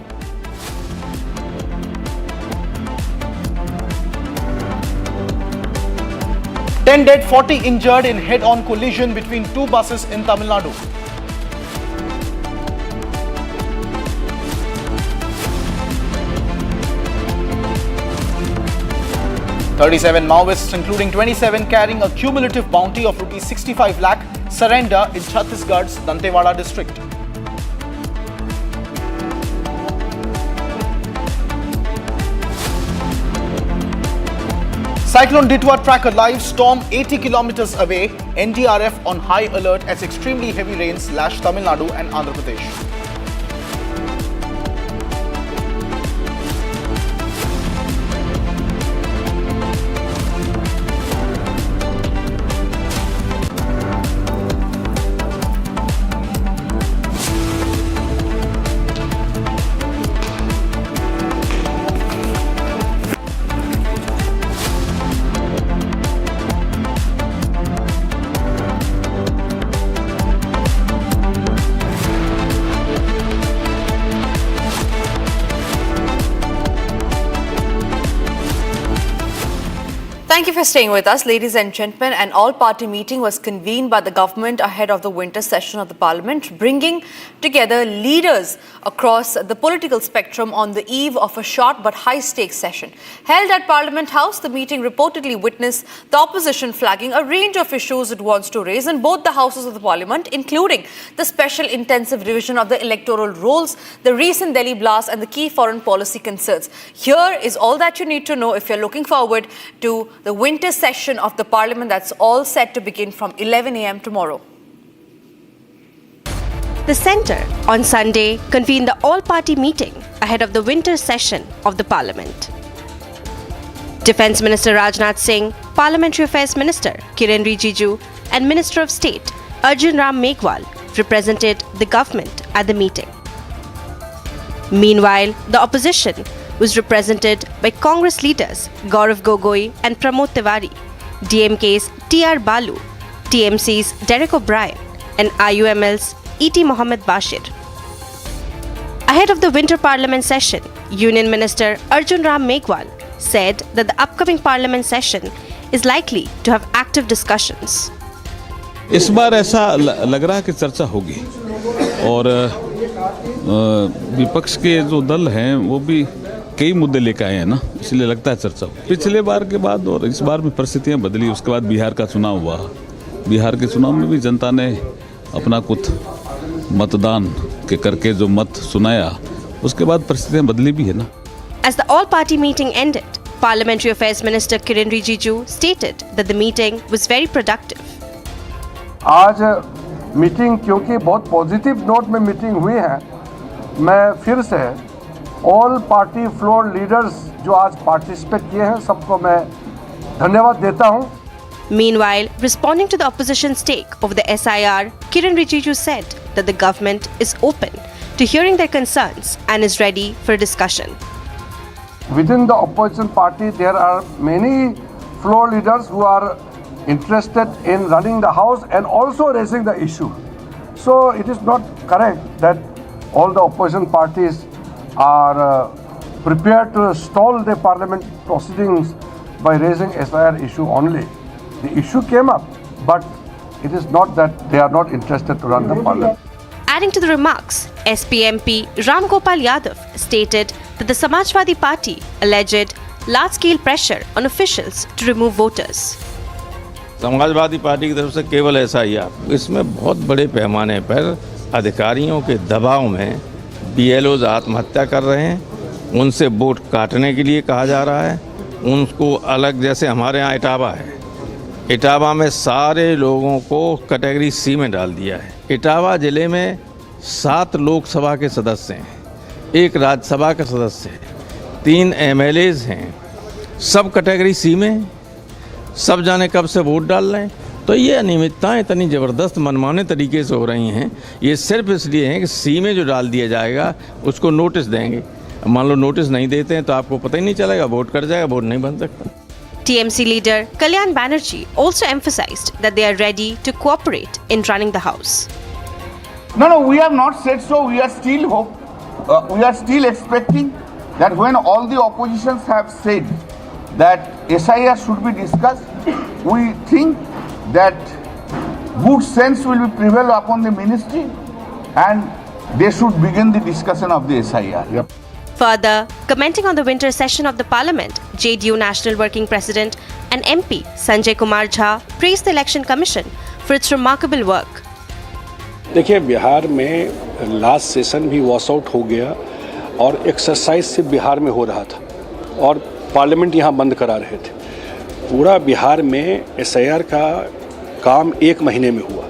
Ten dead, 40 injured in head-on collision between 2 buses in Tamil Nadu. "37 Maoists, including 27 carrying a cumulative bounty of rupees 65 lakh, surrender in Chhattisgarh's Dantewada district." Cyclone Ditwah tracker live, storm 80 kilometers away. NDRF on high alert as extremely heavy rains lash Tamil Nadu and Andhra Pradesh. Thank you for staying with us, ladies and gentlemen. An all-party meeting was convened by the government ahead of the winter session of the Parliament, bringing together leaders across the political spectrum on the eve of a short but high-stakes session. Held at Parliament House, the meeting reportedly witnessed the opposition flagging a range of issues it wants to raise in both the houses of the Parliament, including the special intensive revision of the electoral rolls, the recent Delhi blast and the key foreign policy concerns. Here is all that you need to know if you're looking forward to the winter session of the Parliament that's all set to begin from 11 a.m. tomorrow. The Centre on Sunday convened the all-party meeting ahead of the winter session of the Parliament. Defence Minister Rajnath Singh, Parliamentary Affairs Minister Kiren Rijiju and Minister of State Arjun Ram Meghwal represented the government at the meeting. Meanwhile, the opposition was represented by Congress leaders Gaurav Gogoi and Pramod Tiwari, DMK's T.R. Balu, TMC's Derek O'Brien and IUML's E.T. Mohammed Bashir. Ahead of the winter parliament session, Union Minister Arjun Ram Meghwal said that the upcoming parliament session is likely to have active discussions. इस बार ऐसा लग रहा है कि चर्चा होगी और विपक्ष के जो दल हैं वो भी कई मुद्दे लेकर आए हैं ना, इसलिए लगता है चर्चा हो। पिछले बार के बाद और इस बार में परिस्थितियां बदली, उसके बाद बिहार का चुनाव हुआ। बिहार के चुनाव में भी जनता ने अपना कुछ मतदान के करके जो मत सुनाया, उसके बाद परिस्थितियां बदली भी है ना। As the all-party meeting ended, Parliamentary Affairs Minister Kiren Rijiju stated that the meeting was very productive. आज मीटिंग क्योंकि बहुत पॉजिटिव नोट में मीटिंग हुई है, मैं फिर से ऑल पार्टी फ्लोर लीडर्स जो आज पार्टिसिपेट किए हैं सबको मैं धन्यवाद देता हूं। Meanwhile, responding to the opposition's take over the SIR, Kiren Rijiju said that the government is open to hearing their concerns and is ready for discussion. Within the opposition party, there are many floor leaders who are interested in running the house and also raising the issue. Also, it is not correct that all the opposition parties are prepared to stall the parliament proceedings by raising SIR issue only. The issue came up, but it is not that they are not interested to run the parliament. Adding to the remarks, SPMP Ram Gopal Yadav stated that the Samajwadi Party alleged large-scale pressure on officials to remove voters. Samajwadi party की तरफ से केवल SIR, इसमें बहुत बड़े पैमाने पर अधिकारियों के दबाव में BLOs आत्महत्या कर रहे हैं, उनसे वोट काटने के लिए कहा जा रहा है, उनको अलग, जैसे हमारे यहाँ इटावा है, इटावा में सारे लोगों को कैटेगरी C में डाल दिया है। इटावा ज़िले में 7 लोकसभा के सदस्य हैं, 1 राज्यसभा का सदस्य है, 3 MLAs हैं, सब कैटेगरी C में, सब जाने कब से वोट डाल रहे हैं। तो ये अनियमितताएं इतनी ज़बरदस्त मनमाने तरीके से हो रही हैं, ये सिर्फ इसलिए हैं कि C में जो डाल दिया जाएगा उसको नोटिस देंगे। मान लो नोटिस नहीं देते हैं तो आपको पता ही नहीं चलेगा, वोट कर जाएगा, वोट नहीं बन सकता। TMC leader Kalyan Banerjee also emphasized that they are ready to cooperate in running the house. No, we have not said so. We are still we are still expecting that when all the oppositions have said that SIR should be discussed, we think that good sense will be prevail upon the ministry and they should begin the discussion of the SIR. Yep. Further, commenting on the winter session of the Parliament, JDU National Working President and MP Sanjay Kumar Jha praised the Election Commission for its remarkable work. देखिए, बिहार में last session भी wash out हो गया और exercise से बिहार में हो रहा था और पार्लियामेंट यहाँ बंद करा रहे थे। पूरा बिहार में SIR का काम 1 महीने में हुआ।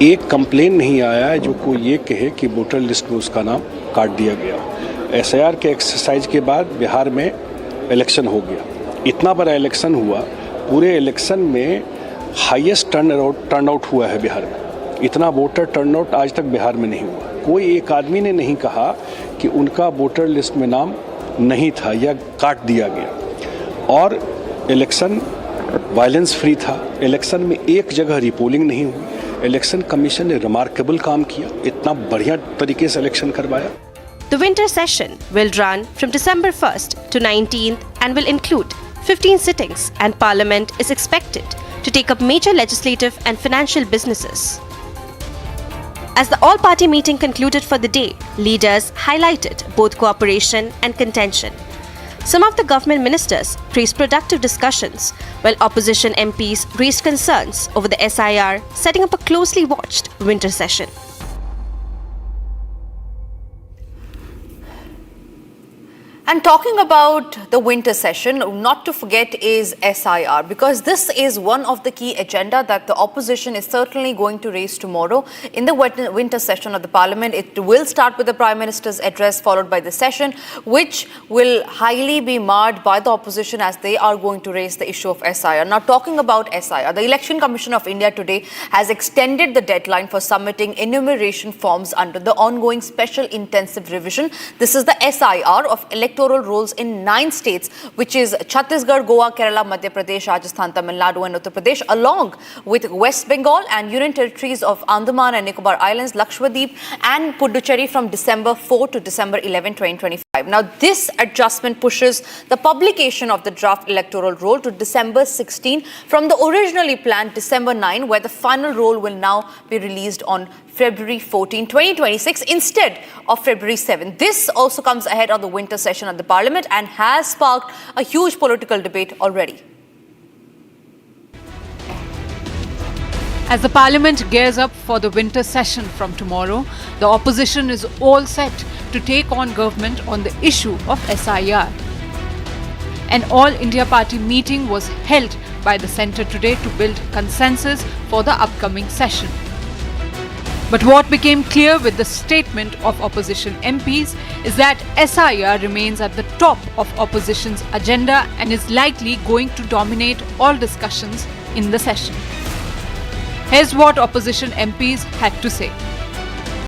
एक कंप्लेन नहीं आया है जो कोई ये कहे कि वोटर लिस्ट में उसका नाम काट दिया गया। SIR के एक्सरसाइज के बाद बिहार में इलेक्शन हो गया। इतना बड़ा इलेक्शन हुआ, पूरे इलेक्शन में हाईएस्ट टर्नआउट हुआ है बिहार में। इतना वोटर टर्नआउट आज तक बिहार में नहीं हुआ। कोई एक आदमी ने नहीं कहा कि उनका वोटर लिस्ट में नाम नहीं था या काट दिया गया। और इलेक्शन वायलेंस फ्री था। इलेक्शन में एक जगह रिपोलिंग नहीं हुई। इलेक्शन कमीशन ने रिमार्केबल काम किया, इतना बढ़िया तरीके से इलेक्शन करवाया। The winter session will run from December 1st to 19th and will include 15 sittings, and Parliament is expected to take up major legislative and financial businesses. As the all-party meeting concluded for the day, leaders highlighted both cooperation and contention. Some of the government ministers praised productive discussions, while opposition MPs raised concerns over the SIR setting up a closely watched winter session. And talking about the winter session, not to forget is SIR, because this is one of the key agenda that the opposition is certainly going to raise tomorrow in the winter session of the Parliament. It will start with the Prime Minister's address, followed by the session, which will highly be marred by the opposition as they are going to raise the issue of SIR. Now, talking about SIR, the Election Commission of India today has extended the deadline for submitting enumeration forms under the ongoing special intensive revision. This is the SIR of electoral rolls in 9 states, which is Chhattisgarh, Goa, Kerala, Madhya Pradesh, Rajasthan, Tamil Nadu and Uttar Pradesh, along with West Bengal and Union Territories of Andaman and Nicobar Islands, Lakshadweep and Puducherry from December 4 to December 11, 2025. Now, this adjustment pushes the publication of the draft electoral roll to December 16 from the originally planned December 9, where the final roll will now be released on February 14, 2026 instead of February 7. This also comes ahead of the winter session of the Parliament and has sparked a huge political debate already. As the Parliament gears up for the winter session from tomorrow, the opposition is all set to take on government on the issue of SIR. An all-India party meeting was held by the centre today to build consensus for the upcoming session. But what became clear with the statement of opposition MPs is that SIR remains at the top of opposition's agenda and is likely going to dominate all discussions in the session. Here's what opposition MPs had to say.